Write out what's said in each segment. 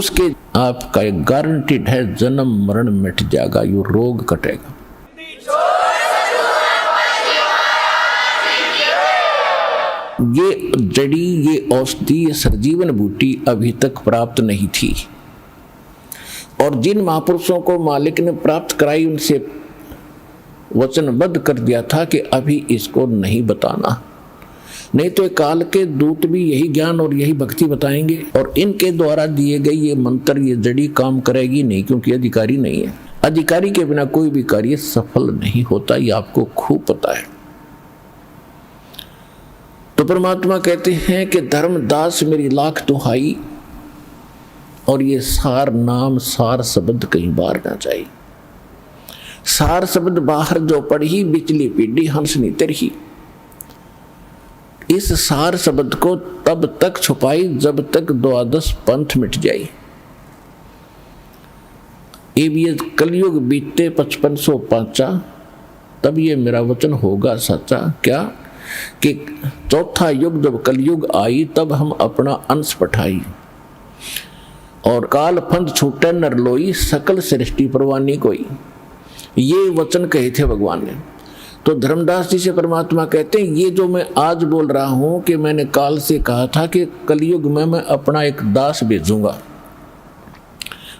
उसके आपका एक गारंटीड है, जन्म मरण मिट जाएगा, यो रोग कटेगा। ये जड़ी, ये औषधि, ये सर्जीवन बूटी अभी तक प्राप्त नहीं थी, और जिन महापुरुषों को मालिक ने प्राप्त कराई उनसे वचनबद्ध कर दिया था कि अभी इसको नहीं बताना, नहीं तो काल के दूत भी यही ज्ञान और यही भक्ति बताएंगे, और इनके द्वारा दिए गए ये मंत्र, ये जड़ी काम करेगी नहीं, क्योंकि अधिकारी नहीं है। अधिकारी के बिना कोई भी कार्य सफल नहीं होता, ये आपको खूब पता है। तो परमात्मा कहते हैं कि धर्मदास मेरी लाख दुहाई, और ये सार नाम, सार शब्द कहीं बाहर ना जाए। सार शब्द बाहर जो पढ़ी, बिचली पीढ़ी हंस नी तरही। इस सार शब्द को तब तक छुपाई जब तक द्वादश पंथ मिट जाए। ये कलयुग बीते 5505, तब ये मेरा वचन होगा सच्चा। क्या कि चौथा युग जब कलयुग आई, तब हम अपना अंश पठाई, और काल फंद छूटे नर लोई, सकल सृष्टि परवानी कोई। ये वचन कहे थे भगवान ने। तो धर्मदास जी से परमात्मा कहते हैं, ये जो मैं आज बोल रहा हूं कि मैंने काल से कहा था कि कलयुग में मैं अपना एक दास भेजूंगा,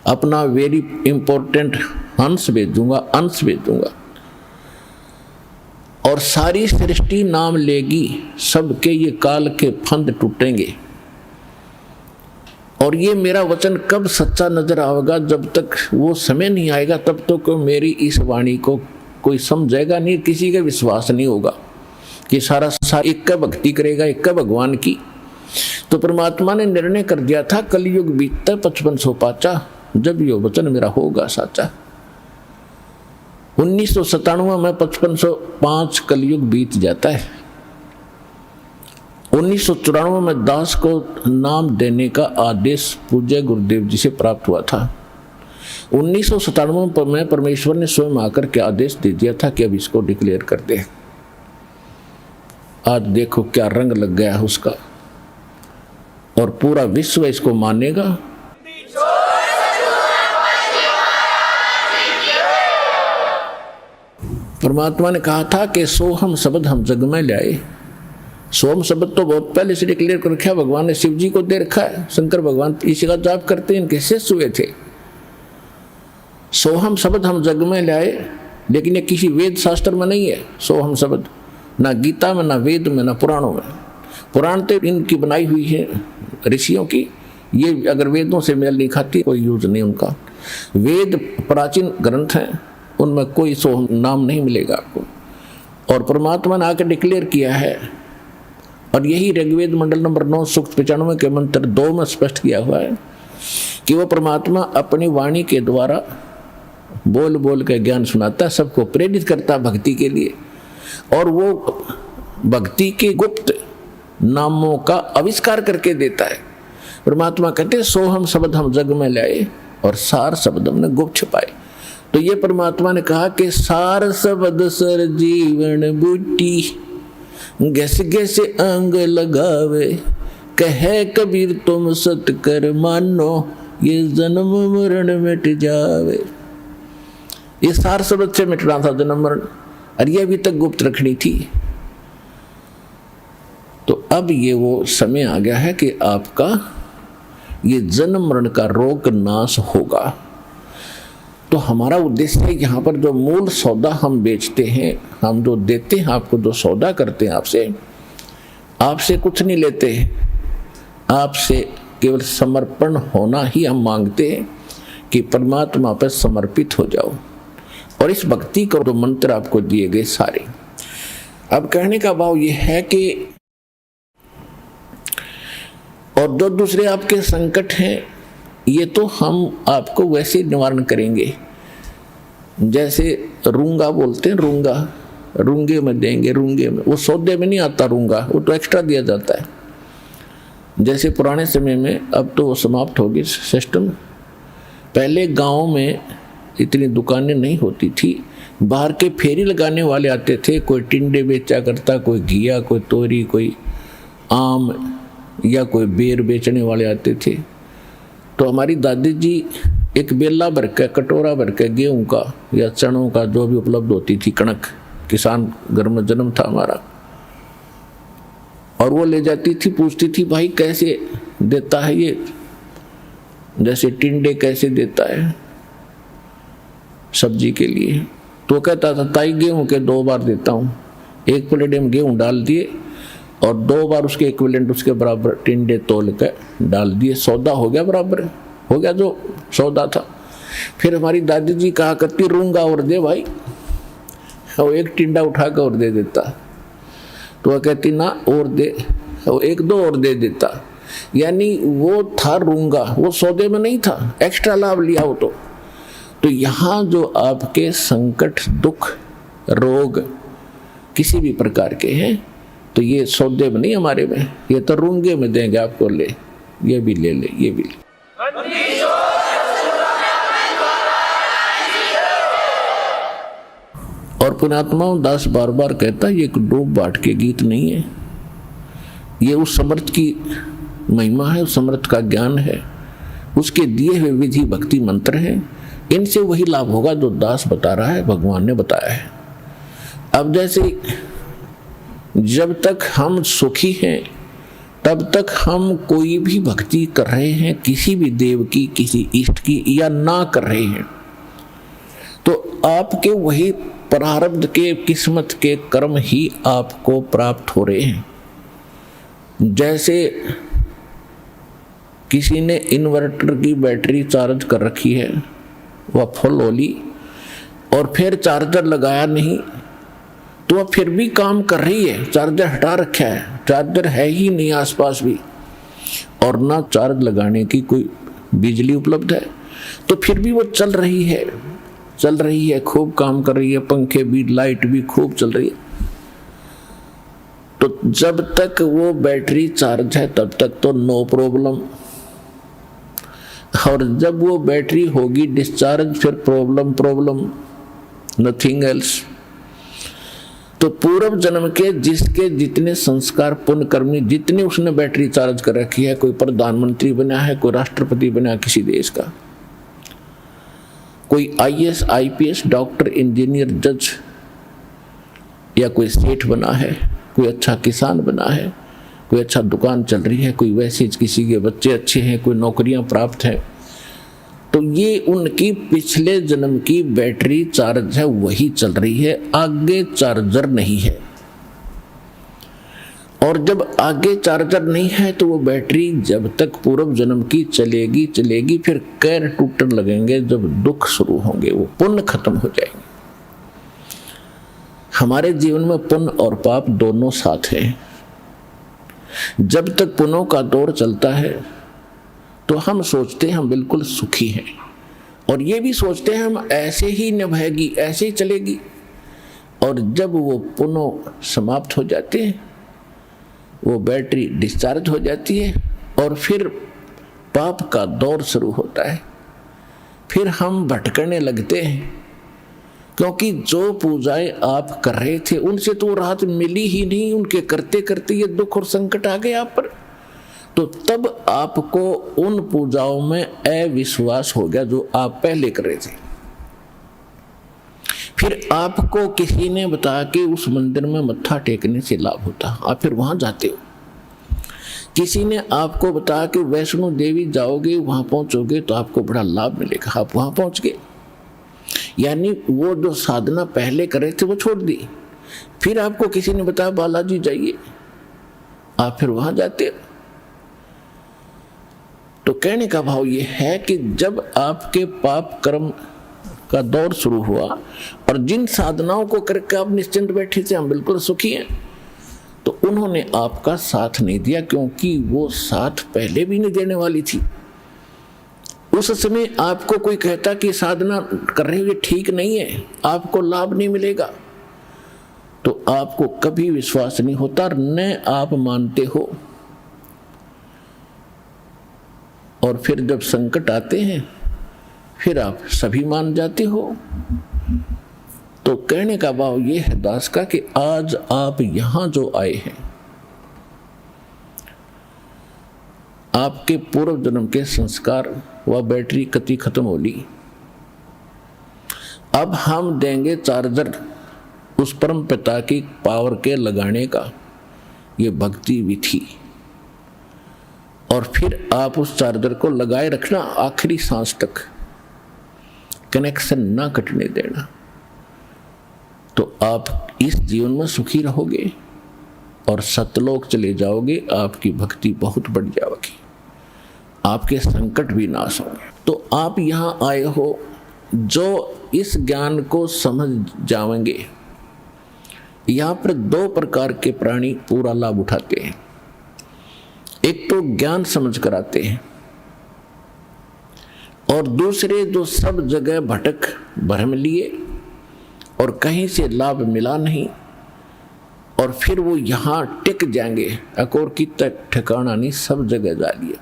अपना वेरी इंपॉर्टेंट हंस भेजूंगा, अंश भेजूंगा, और सारी सृष्टि नाम लेगी, सबके ये काल के फंद टूटेंगे। और ये मेरा वचन कब सच्चा नजर आएगा? जब तक वो समय नहीं आएगा तब तक तो मेरी इस वाणी को कोई समझेगा नहीं, किसी का विश्वास नहीं होगा कि सारा एक का भक्ति करेगा, एक का भगवान की। तो परमात्मा ने निर्णय कर दिया था, कलयुग बीतता 5505, जब ये वचन मेरा होगा साचा। 1997 में 5505 कलयुग बीत जाता है। 1994 में दास को नाम देने का आदेश पूज्य गुरुदेव जी से प्राप्त हुआ था। 1997 में परमेश्वर ने स्वयं आकर के आदेश दे दिया था कि अब इसको डिक्लेयर कर दे। आज देखो क्या रंग लग गया है उसका, और पूरा विश्व इसको मानेगा। परमात्मा ने कहा था कि सोहम शब्द हम जग में लाए। सोम शब्द तो बहुत पहले से डिक्लेयर कर रखा है, भगवान ने शिव जी को दे रखा है। शंकर भगवान इसी का जाप करते हैं, इनके शिष्य हुए थे। सोहम शब्द हम जग में लाए, लेकिन ये किसी वेद शास्त्र में नहीं है। सोहम शब्द ना गीता में, ना वेद में, ना पुराणों में। पुराण तो इनकी बनाई हुई है ऋषियों की, ये अगर वेदों से मेल नहीं खाती कोई यूज नहीं उनका। वेद प्राचीन ग्रंथ हैं, उनमें कोई सोहम नाम नहीं मिलेगा आपको। और परमात्मा ने आकर डिक्लेयर किया है, और यही ऋग्वेद मंडल नंबर 9 सूक्त 95 के मंत्र 2 में स्पष्ट किया हुआ है कि वो परमात्मा अपनी वाणी के द्वारा बोल बोल के ज्ञान सुनाता, सबको प्रेरित करता भक्ति के लिए, और वो भक्ति के गुप्त नामों का आविष्कार करके देता है। परमात्मा कहते हैं, सोहम शब्द हम जग में लाए, और सार शब्द हमने गुप्त छुपाए। तो ये परमात्मा ने कहा कि सार शब्द सर जीवन बूटी, गैसे गैसे अंग लगावे, कहे कबीर तुम सत कर मानो, ये जन्म मरण मिट जावे। ये सार शब्द से मिटना था जन्म मरण, और ये अभी तक गुप्त रखनी थी। तो अब ये वो समय आ गया है कि आपका ये जन्म मरण का रोग नाश होगा। तो हमारा उद्देश्य यहाँ पर जो मूल सौदा हम बेचते हैं, हम जो देते हैं आपको, जो सौदा करते हैं आपसे कुछ नहीं लेते, आपसे केवल समर्पण होना ही हम मांगते हैं कि परमात्मा पर समर्पित हो जाओ। और इस भक्ति को जो मंत्र आपको दिए गए सारे, अब कहने का भाव ये है कि और जो दूसरे आपके संकट हैं, ये तो हम आपको वैसे निवारण करेंगे। जैसे रूंगा बोलते हैं, रूंगा रूंगे में देंगे, रूंगे में, वो सौदे में नहीं आता रूंगा, वो तो एक्स्ट्रा दिया जाता है। जैसे पुराने समय में, अब तो वो समाप्त हो गई सिस्टम। पहले गांव में इतनी दुकानें नहीं होती थी, बाहर के फेरी लगाने वाले आते थे, कोई टिंडे बेचा करता, कोई घिया, कोई तोरी, कोई आम या कोई बेर बेचने वाले आते थे। तो हमारी दादी जी एक बेला भर के, कटोरा भर के गेहूं का या चनों का जो भी उपलब्ध होती थी, कणक, किसान घर में जन्म था हमारा, और वो ले जाती थी, पूछती थी भाई कैसे देता है ये, जैसे टिंडे कैसे देता है सब्जी के लिए। तो कहता था ताई गेहूं के 2 बार देता हूँ, 1 प्लेट में गेहूं डाल दिए और 2 बार उसके इक्विवेलेंट उसके बराबर टिंडे तोल के डाल दिए, सौदा हो गया, बराबर हो गया जो सौदा था। फिर हमारी दादी जी कहा करती रूंगा और दे भाई, और 1 टिंडा उठा कर और दे देता, तो वह कहती ना और दे, और 1-2 और दे देता। यानी वो था रूंगा, वो सौदे में नहीं था, एक्स्ट्रा लाभ लिया हो तो यहाँ जो आपके संकट, दुख, रोग किसी भी प्रकार के हैं तो ये सौदे में नहीं हमारे में, ये तो रूंगे में देंगे आपको, ले ये भी ले ले, ये भी ले। और पुण्यात्मा दास बार बार कहता है ये एक डूब बाट के गीत नहीं है, ये उस समर्थ की महिमा है, उस समर्थ का ज्ञान है, उसके दिए हुए विधि भक्ति मंत्र है, इनसे वही लाभ होगा जो दास बता रहा है, भगवान ने बताया है। अब जैसे जब तक हम सुखी हैं तब तक हम कोई भी भक्ति कर रहे हैं, किसी भी देव की, किसी इष्ट की, या ना कर रहे हैं, तो आपके वही प्रारब्ध के, किस्मत के कर्म ही आपको प्राप्त हो रहे हैं। जैसे किसी ने इन्वर्टर की बैटरी चार्ज कर रखी है, वह फुल हो ली और फिर चार्जर लगाया नहीं, तो वह फिर भी काम कर रही है, चार्जर हटा रखा है, चार्जर है ही नहीं आसपास भी, और ना चार्ज लगाने की कोई बिजली उपलब्ध है, तो फिर भी वो चल रही है, खूब काम कर रही है, पंखे भी, लाइट भी खूब चल रही है। तो जब तक वो बैटरी चार्ज है तब तक तो नो प्रॉब्लम, और जब वो बैटरी होगी डिस्चार्ज, फिर प्रॉब्लम, नथिंग एल्स। तो पूर्व जन्म के जिसके जितने संस्कार, पुण्य कर्मी, जितने उसने बैटरी चार्ज कर रखी है, कोई प्रधानमंत्री बना है, कोई राष्ट्रपति बना किसी देश का, कोई IAS, IPS, डॉक्टर, इंजीनियर, जज, या कोई सेठ बना है, कोई अच्छा किसान बना है, कोई अच्छा दुकान चल रही है, कोई वैसे किसी के बच्चे अच्छे हैं, कोई नौकरियां प्राप्त है, तो ये उनकी पिछले जन्म की बैटरी चार्ज है, वही चल रही है, आगे चार्जर नहीं है। और जब आगे चार्जर नहीं है तो वो बैटरी जब तक पूर्व जन्म की चलेगी, फिर कैर टूटने लगेंगे, जब दुख शुरू होंगे वो पुण्य खत्म हो जाएंगे। हमारे जीवन में पुण्य और पाप दोनों साथ हैं। जब तक पुण्यों का दौर चलता है तो हम सोचते हैं हम बिल्कुल सुखी हैं, और ये भी सोचते हैं हम ऐसे ही निभाएगी, ऐसे ही चलेगी, और जब वो पुण्य समाप्त हो जाते हैं, वो बैटरी डिस्चार्ज हो जाती है, और फिर पाप का दौर शुरू होता है, फिर हम भटकने लगते हैं, क्योंकि जो पूजाएं आप कर रहे थे उनसे तो राहत मिली ही नहीं, उनके करते करते ये दुख और संकट आ गए आप पर, तो तब आपको उन पूजाओं में अविश्वास हो गया जो आप पहले कर रहे थे। फिर आपको किसी ने बताया कि उस मंदिर में मत्था टेकने से लाभ होता, आप फिर वहां जाते हो। किसी ने आपको बताया कि वैष्णो देवी जाओगे, वहां पहुंचोगे तो आपको बड़ा लाभ मिलेगा, आप वहां पहुंच गए। यानी वो जो साधना पहले कर रहे थे वो छोड़ दी। फिर आपको किसी ने बताया बालाजी जाइए, आप फिर वहां जाते हो। तो कहने का भाव ये है कि जब आपके पाप कर्म का दौर शुरू हुआ और जिन साधनाओं को करके आप निश्चिंत बैठे थे हम बिल्कुल सुखी हैं, तो उन्होंने आपका साथ नहीं दिया, क्योंकि वो साथ पहले भी नहीं देने वाली थी। उस समय आपको कोई कहता कि साधना कर रहे हुए ठीक नहीं है, आपको लाभ नहीं मिलेगा, तो आपको कभी विश्वास नहीं होता, न आप मानते हो। और फिर जब संकट आते हैं फिर आप सभी मान जाते हो। तो कहने का भाव ये है दास का कि आज आप यहां जो आए हैं, आपके पूर्व जन्म के संस्कार वह बैटरी कति खत्म हो ली। अब हम देंगे चार्जर उस परम पिता की पावर के लगाने का, ये भक्ति विधि। और फिर आप उस चार्जर को लगाए रखना आखिरी सांस तक, कनेक्शन ना कटने देना। तो आप इस जीवन में सुखी रहोगे और सतलोक चले जाओगे। आपकी भक्ति बहुत बढ़ जाएगी, आपके संकट भी नाश होंगे। तो आप यहाँ आए हो जो इस ज्ञान को समझ जाएंगे। यहाँ पर दो प्रकार के प्राणी पूरा लाभ उठाते हैं। एक तो ज्ञान समझ कर आते हैं, और दूसरे जो सब जगह भटक भ्रम लिए और कहीं से लाभ मिला नहीं, और फिर वो यहाँ टिक जाएंगे, अकोर की तक ठिकाना नहीं, सब जगह जा लिए।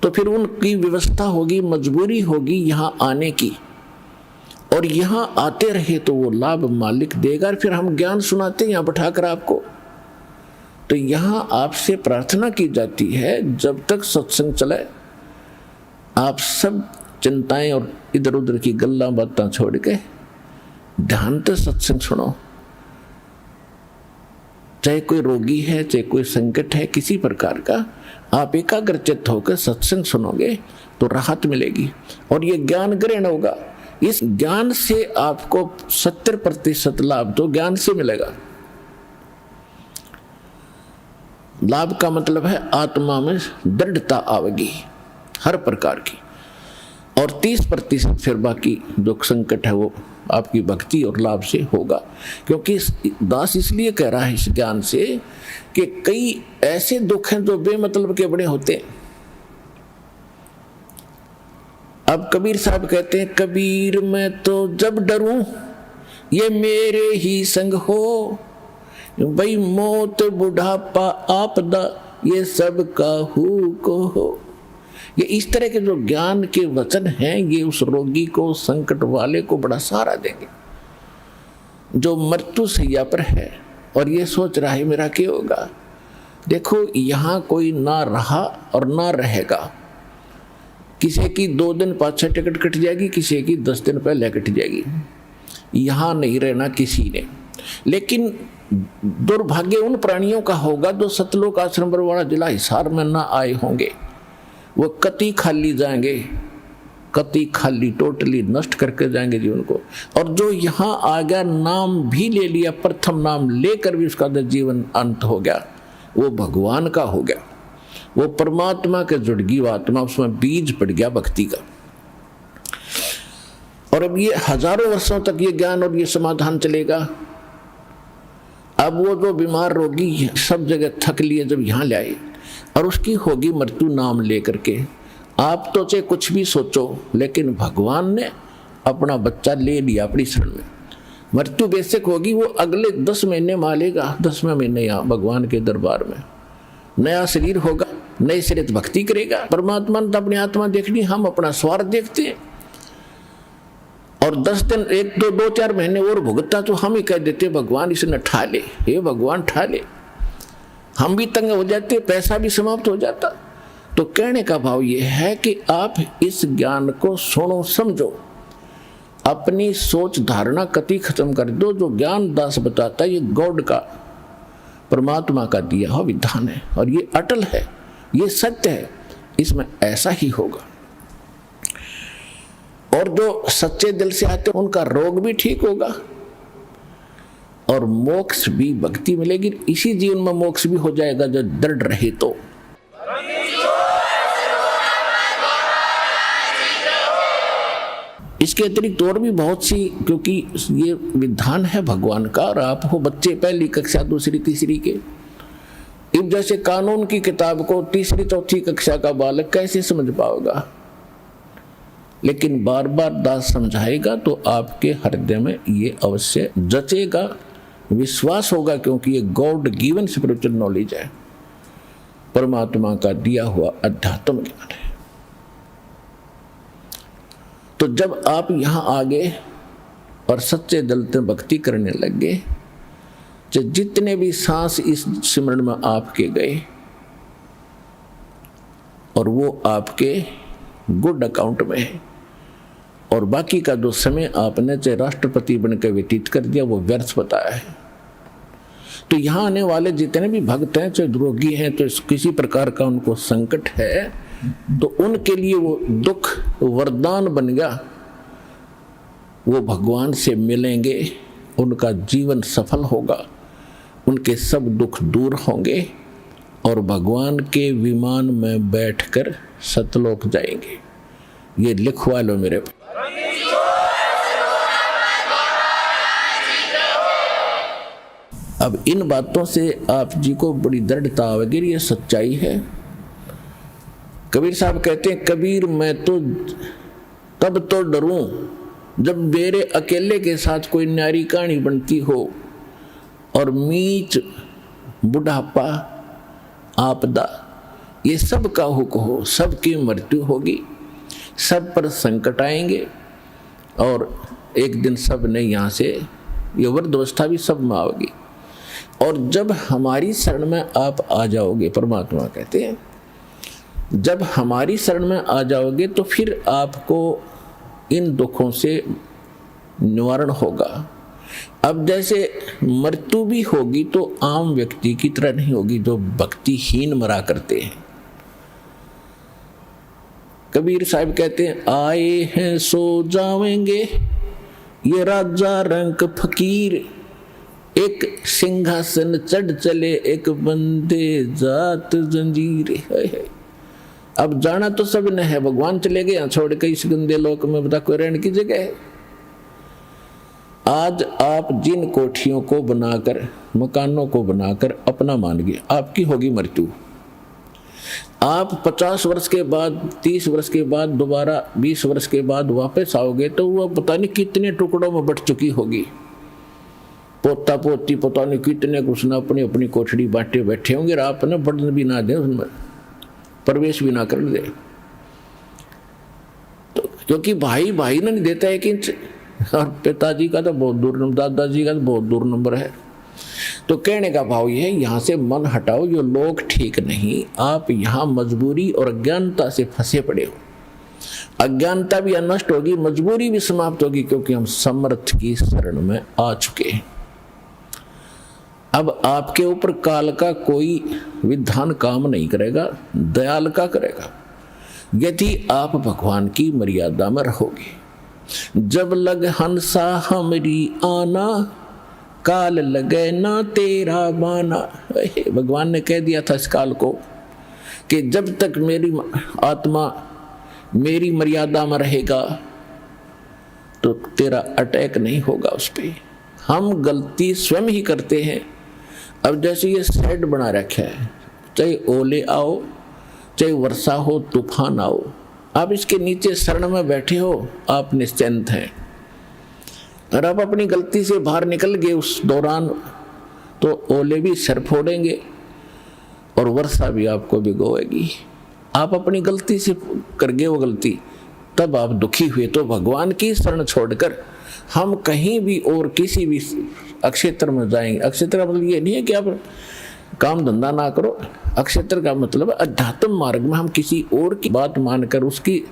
तो फिर उनकी व्यवस्था होगी, मजबूरी होगी यहाँ आने की, और यहाँ आते रहे तो वो लाभ मालिक देगा। फिर हम ज्ञान सुनाते हैं यहाँ बैठाकर आपको। तो यहाँ आपसे प्रार्थना की जाती है, जब तक सत्संग चले आप सब चिंताएं और इधर उधर की गल्ला बातें छोड़ के ध्यान से सत्संग सुनो। चाहे कोई रोगी है, चाहे कोई संकट है किसी प्रकार का, आप एकाग्रचित्त होकर सत्संग सुनोगे तो राहत मिलेगी और ये ज्ञान ग्रहण होगा। इस ज्ञान से आपको 70% लाभ तो ज्ञान से मिलेगा। लाभ का मतलब है आत्मा में दृढ़ता आवेगी हर प्रकार की, और 30% फिर बाकी जो संकट है वो आपकी भक्ति और लाभ से होगा। क्योंकि दास इसलिए कह रहा है इस ज्ञान से कि कई ऐसे दुख हैं जो बेमतलब के बड़े होते हैं। अब कबीर साहब कहते हैं, कबीर मैं तो जब डरूं ये मेरे ही संग हो, भाई मौत बुढ़ापा आपदा ये सब काहू को हो। ये इस तरह के जो ज्ञान के वचन हैं, ये उस रोगी को, संकट वाले को बड़ा सहारा देंगे जो मृत्यु सैया पर है और ये सोच रहा है मेरा क्या होगा। देखो यहाँ कोई ना रहा और ना रहेगा। किसी की 2 दिन पाछे टिकट कट जाएगी, किसी की 10 दिन पहले कट जाएगी। यहाँ नहीं रहना किसी ने। लेकिन दुर्भाग्य उन प्राणियों का होगा जो सतलोक आश्रम बरवाड़ा जिला हिसार में ना आए होंगे। वो कति खाली जाएंगे, कति खाली, टोटली नष्ट करके जाएंगे जीवन को। और जो यहाँ आ गया, नाम भी ले लिया, प्रथम नाम लेकर भी उसका जीवन अंत हो गया, वो भगवान का हो गया, वो परमात्मा के जुड़ गई आत्मा, उसमें बीज पड़ गया भक्ति का। और अब ये हजारों वर्षों तक ये ज्ञान और ये समाधान चलेगा। अब वो जो बीमार रोगी सब जगह थक लिए जब यहाँ ले आए और उसकी होगी मृत्यु नाम लेकर के, आप तो चाहे कुछ भी सोचो, लेकिन भगवान ने अपना बच्चा ले लिया अपनी शरण में। मृत्यु बेशक होगी, वो अगले 10 महीने मालेगा, 10वें महीने यहाँ भगवान के दरबार में नया शरीर होगा, नए शरीर भक्ति करेगा। परमात्मा ने तो अपनी आत्मा देखनी, हम अपना स्वार्थ देखते हैं। और 10 दिन, 1 2 4 महीने और भुगता तो हम ही कह देते भगवान इसने ठा ले, हे भगवान ठा ले। हम भी तंग हो जाते, पैसा भी समाप्त हो जाता। तो कहने का भाव ये है कि आप इस ज्ञान को सुनो, समझो, अपनी सोच धारणा कति खत्म कर दो। जो ज्ञान दास बताता है ये गॉड का, परमात्मा का दिया हुआ विधान है और ये अटल है, ये सत्य है, इसमें ऐसा ही होगा। और जो सच्चे दिल से आते हैं उनका रोग भी ठीक होगा और मोक्ष भी, भक्ति मिलेगी। इसी जीवन में मोक्ष भी हो जाएगा जो दृढ़ रहे तो। इसके अतिरिक्त और भी बहुत सी, क्योंकि ये विधान है भगवान का और आप हो बच्चे पहली कक्षा, दूसरी, तीसरी के। अब जैसे कानून की किताब को 3री 4थी कक्षा का बालक कैसे समझ पाएगा, लेकिन बार बार दास समझाएगा तो आपके हृदय में ये अवश्य जचेगा, विश्वास होगा, क्योंकि ये गॉड गिवन स्पिरिचुअल नॉलेज है, परमात्मा का दिया हुआ अध्यात्म ज्ञान है। तो जब आप यहाँ आ गए और सच्चे दिल से भक्ति करने लग गए, जितने भी सांस इस सिमरन में आपके गए और वो आपके गुड अकाउंट में है, और बाकी का जो समय आपने चाहे राष्ट्रपति बनकर व्यतीत कर दिया वो व्यर्थ बताया है। तो यहाँ आने वाले जितने भी भक्त हैं, चाहे रोगी हैं, तो किसी प्रकार का उनको संकट है, तो उनके लिए वो दुख वरदान बन गया। वो भगवान से मिलेंगे, उनका जीवन सफल होगा, उनके सब दुख दूर होंगे और भगवान के विमान में बैठकर सतलोक जाएंगे। ये लिखवा लो मेरे। अब इन बातों से आप जी को बड़ी दृढ़ता आवेगी, ये सच्चाई है। कबीर साहब कहते हैं, कबीर मैं तो तब तो डरूं जब मेरे अकेले के साथ कोई न्यारी कहानी बनती हो और मीच बुढ़ापा आपदा ये सब का हुक हो, सबकी मृत्यु होगी, सब पर संकट आएंगे और एक दिन सब ने यहाँ से ये वृद्धावस्था भी सब में आओगी। और जब हमारी शरण में आप आ जाओगे, परमात्मा कहते हैं जब हमारी शरण में आ जाओगे तो फिर आपको इन दुखों से निवारण होगा। अब जैसे मृत्यु भी होगी तो आम व्यक्ति की तरह नहीं होगी जो भक्तिहीन मरा करते हैं। कबीर साहब कहते हैं, आए हैं सो जावेंगे ये राजा रंक फकीर, एक सिंहासन चढ़ चले एक बंदे जात जंजीर है। अब जाना तो सब ने है, भगवान चले गए यहाँ छोड़ के इस गंदे लोक में, बता कोई रहने की जगह है। आज आप जिन कोठियों को बनाकर, मकानों को बनाकर अपना मान गए, आपकी होगी मृत्यु। आप 50 वर्ष के बाद, 30 वर्ष के बाद, दोबारा 20 वर्ष के बाद वापस आओगे तो वह पता नहीं कितने टुकड़ों में बट चुकी होगी। पोता पोती पता नहीं कितने कुछ ना अपनी अपनी कोठड़ी बांटे बैठे होंगे, और आपने बढ़ने भी ना दे, उसमें प्रवेश भी ना कर दे। तो क्योंकि भाई भाई नहीं देता है कि, और पिताजी का तो बहुत दूर नंबर, दादाजी का तो बहुत दूर नंबर है। तो कहने का भाव यह है, यहाँ से मन हटाओ, ये लोग ठीक नहीं, आप यहाँ मजबूरी और अज्ञानता से फंसे पड़े हो। अज्ञानता भी नष्ट होगी, मजबूरी भी समाप्त होगी, क्योंकि हम समर्थ की शरण में आ चुके हैं। अब आपके ऊपर काल का कोई विधान काम नहीं करेगा, दयाल का करेगा, यदि आप भगवान की मर्यादा में रहोगे। जब लग हंसा हमरी आना, काल लगे ना तेरा बाना। भगवान ने कह दिया था इस काल को कि जब तक मेरी आत्मा मेरी मर्यादा में रहेगा तो तेरा अटैक नहीं होगा उस पर। हम गलती स्वयं ही करते हैं। अब जैसे ये शेड बना रखा है, चाहे ओले आओ, चाहे वर्षा हो, तूफान आओ, आप इसके नीचे शरण में बैठे हो, आप निश्चिंत हैं। और आप अपनी गलती से बाहर निकल गए उस दौरान, तो ओले भी सर फोड़ेंगे और वर्षा भी आपको भिगोएगी। आप अपनी गलती से कर गए वो गलती, तब आप दुखी हुए। तो भगवान की शरण छोड़कर हम कहीं भी और किसी भी अक्षेत्र में जाएंगे। अक्षेत्र का मतलब ये नहीं है कि आप काम धंधा ना करो। अक्षेत्र का मतलब अध्यात्म मार्ग में हम किसी और की बात मानकर उसकी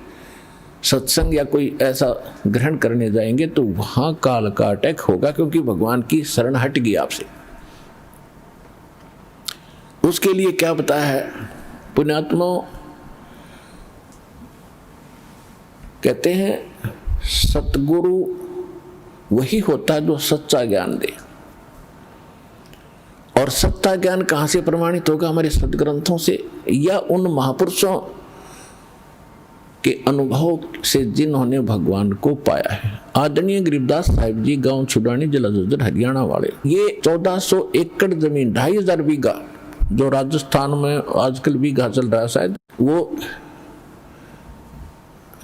सत्संग या कोई ऐसा ग्रहण करने जाएंगे तो वहां काल का अटैक होगा, क्योंकि भगवान की शरण हट गई आपसे। उसके लिए क्या बताया है पुण्यात्मा? कहते हैं सतगुरु वही होता है जो सच्चा ज्ञान दे। और सच्चा ज्ञान कहां से प्रमाणित होगा? हमारे सदग्रंथों से या उन महापुरुषों के अनुभव से जिन्होंने भगवान को पाया है। आदरणीय गरीबदास साहिब जी, गांव छुड़ानी, जिला झज्जर, हरियाणा वाले, ये 1400 एकड़ जमीन, 2500 बीघा, जो राजस्थान में आजकल बीघा चल रहा है शायद, वो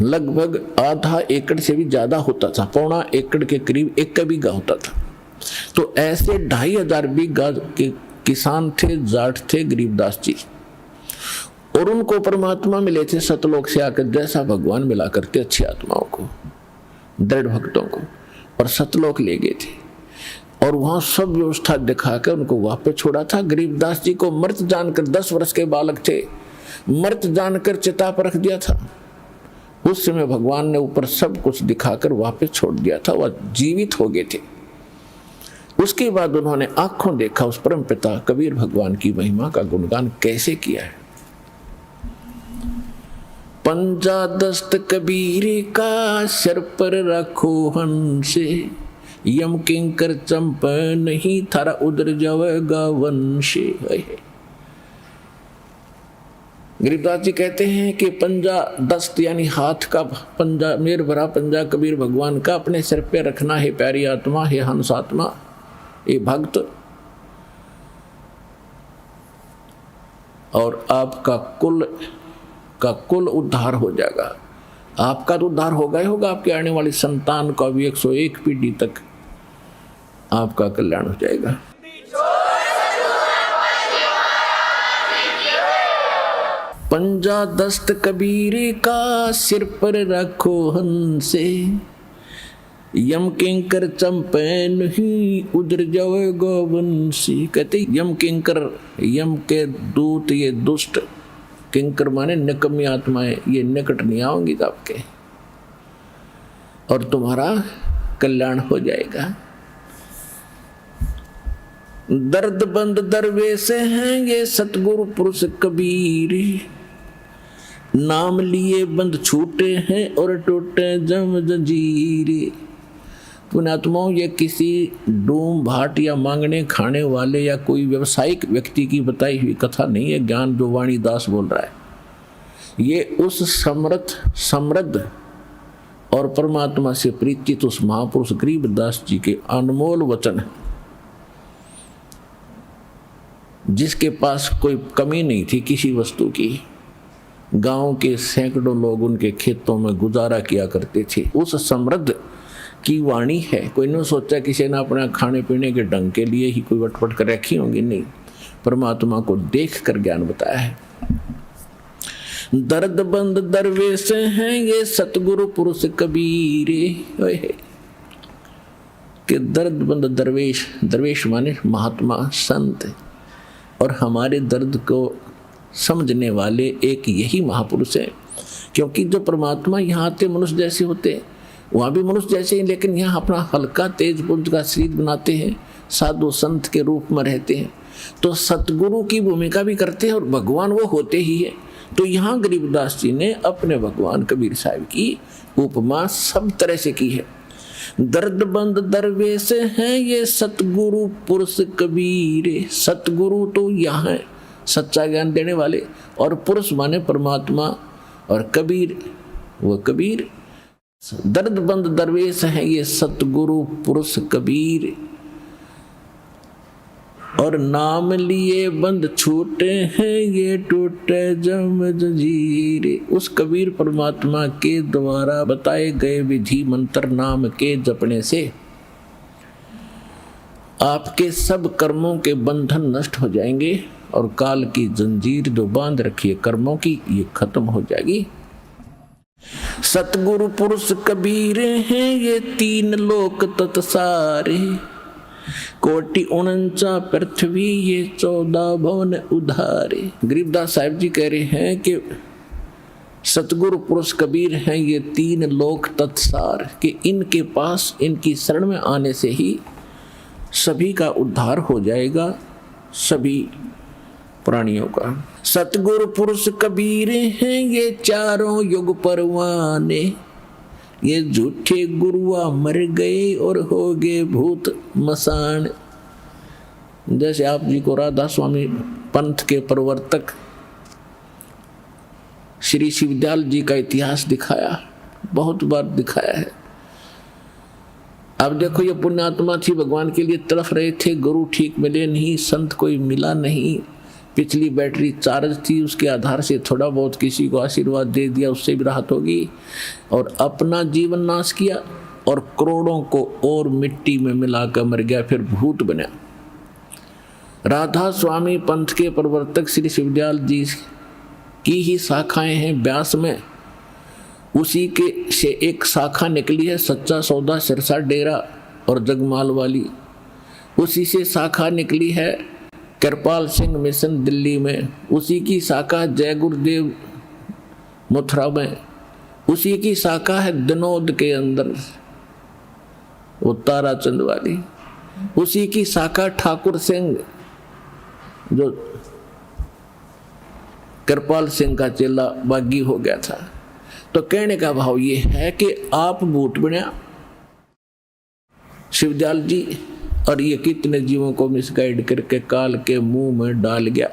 लगभग आधा एकड़ से भी ज्यादा होता था, पौना एकड़ के करीब 1 बीघा होता था। तो ऐसे 2500 बीघा के किसान थे, जाट थे गरीबदास जी, और उनको परमात्मा मिले थे सतलोक से आकर, जैसा भगवान मिला करते अच्छी आत्माओं को, दृढ़ भक्तों को, और सतलोक ले गए थे। और वहां सब व्यवस्था दिखाकर उनको वापस छोड़ा था। गरीबदास जी को मृत जानकर, 10 वर्ष के बालक थे, मृत जानकर चिता पर रख दिया था। उस समय भगवान ने ऊपर सब कुछ दिखाकर वापस छोड़ दिया था, वह जीवित हो गए थे। उसके बाद उन्होंने आंखों देखा उस परम पिता कबीर भगवान की महिमा का गुणगान कैसे किया है। पंजा दस्त कबीर का सर पर रखो हंसे, यम किंकर चंप नहीं थारा उधर जावेगा वंशे। गरीबदास जी कहते हैं कि पंजा दस्त यानी हाथ का पंजा, मेर भरा पंजा कबीर भगवान का अपने सिर पे रखना है प्यारी आत्मा, हे हंस आत्मा, ये भक्त, और आपका कुल उद्धार हो जाएगा। आपका तो उद्धार होगा ही होगा, आपके आने वाली संतान का भी 101 पीढ़ी तक आपका कल्याण हो जाएगा। पंजा दस्त कबीर का सिर पर रखो हंसे, यम किंकर चंपे नहीं उधर जाएगा वंशी। कहते यम किंकर, यम के दूत, ये दुष्ट, किंकर माने निकम्मी आत्माएं, ये निकट नहीं आएंगी आपके, और तुम्हारा कल्याण हो जाएगा। दर्द बंद दरवेश हैं ये सतगुरु पुरुष कबीर, नाम लिए बंद छूटे हैं और टूटे जम जंजीरे। पुण्यात्माओं, ये किसी डूम भाट या मांगने खाने वाले या कोई व्यवसायिक व्यक्ति की बताई हुई कथा नहीं है, ज्ञान जो वाणी दास बोल रहा है। ये उस समृद्ध और परमात्मा से प्रीतित उस महापुरुष गरीबदास जी के अनमोल वचन है, जिसके पास कोई कमी नहीं थी किसी वस्तु की। गांव के सैकड़ों लोग उनके खेतों में गुजारा किया करते थे। उस समृद्ध की वाणी है। कोई नहीं सोचा किसी ने अपना खाने पीने के ढंग के लिए ही कोई वटपट कर रखी होंगी, नहीं, परमात्मा को देख कर ज्ञान बताया है। दर्द बंद दरवेश हैं ये सतगुरु पुरुष कबीरे, कि दर्द बंद दरवेश, दरवेश माने महात्मा संत, और हमारे दर्द को समझने वाले एक यही महापुरुष है। क्योंकि जो परमात्मा यहाँ आते मनुष्य जैसे होते, वहाँ भी मनुष्य जैसे ही, लेकिन यहाँ अपना हल्का तेज पुंज का शरीर बनाते हैं, साधु संत के रूप में रहते हैं, तो सतगुरु की भूमिका भी करते हैं और भगवान वो होते ही है। तो यहाँ गरीबदास जी ने अपने भगवान कबीर साहब की उपमा सब तरह से की है। दर्द बंद दरवेश हैं ये सतगुरु पुरुष कबीर। सतगुरु तो यहाँ है, सच्चा ज्ञान देने वाले, और पुरुष माने परमात्मा, और कबीर वो कबीर। दर्द बंद दरवेश हैं ये सतगुरु पुरुष कबीर, और नाम लिए बंद छूटे हैं ये टूटे जम जंजीरे। उस कबीर परमात्मा के द्वारा बताए गए विधि मंत्र नाम के जपने से आपके सब कर्मों के बंधन नष्ट हो जाएंगे, और काल की जंजीर जो बांध रखी है कर्मों की, ये खत्म हो जाएगी। सतगुरु पुरुष कबीर हैं ये 3 लोक तत्सारे, कोटि 49 पृथ्वी ये 14 भवन उधारे। गरीबदास साहिब जी कह रहे हैं कि सतगुरु पुरुष कबीर हैं ये 3 लोक तत्सार, कि इनके पास, इनकी शरण में आने से ही सभी का उद्धार हो जाएगा, सभी प्राणियों का। सतगुरु पुरुष कबीर हैं ये 4 युग परवाने, ये झूठे गुरुआ मर गए और हो गए भूत मसान। जैसे आप जी को राधा स्वामी पंथ के प्रवर्तक श्री शिवदयाल जी का इतिहास दिखाया, बहुत बार दिखाया है। अब देखो, ये पुण्यात्मा थी, भगवान के लिए तड़फ रहे थे, गुरु ठीक मिले नहीं, संत कोई मिला नहीं, पिछली बैटरी चार्ज थी, उसके आधार से थोड़ा बहुत किसी को आशीर्वाद दे दिया, उससे भी राहत होगी, और अपना जीवन नाश किया और करोड़ों को और मिट्टी में मिलाकर मर गया, फिर भूत बना। राधा स्वामी पंथ के प्रवर्तक श्री शिवदयाल जी की ही शाखाएं हैं ब्यास में, उसी के से एक शाखा निकली है सच्चा सौदा सिरसा डेरा और जगमाल वाली, उसी से शाखा निकली है कृपाल सिंह मिशन दिल्ली में, उसी की शाखा जय गुरुदेव मथुरा में, उसी की शाखा है दिनोद के अंदर, वो ताराचंद वाली। उसी की शाखा ठाकुर सिंह, जो कृपाल सिंह का चेला बागी हो गया था। तो कहने का भाव ये है कि आप भूत बना शिवदयाल जी, और ये कितने जीवों को मिसगाइड करके काल के मुंह में डाल गया।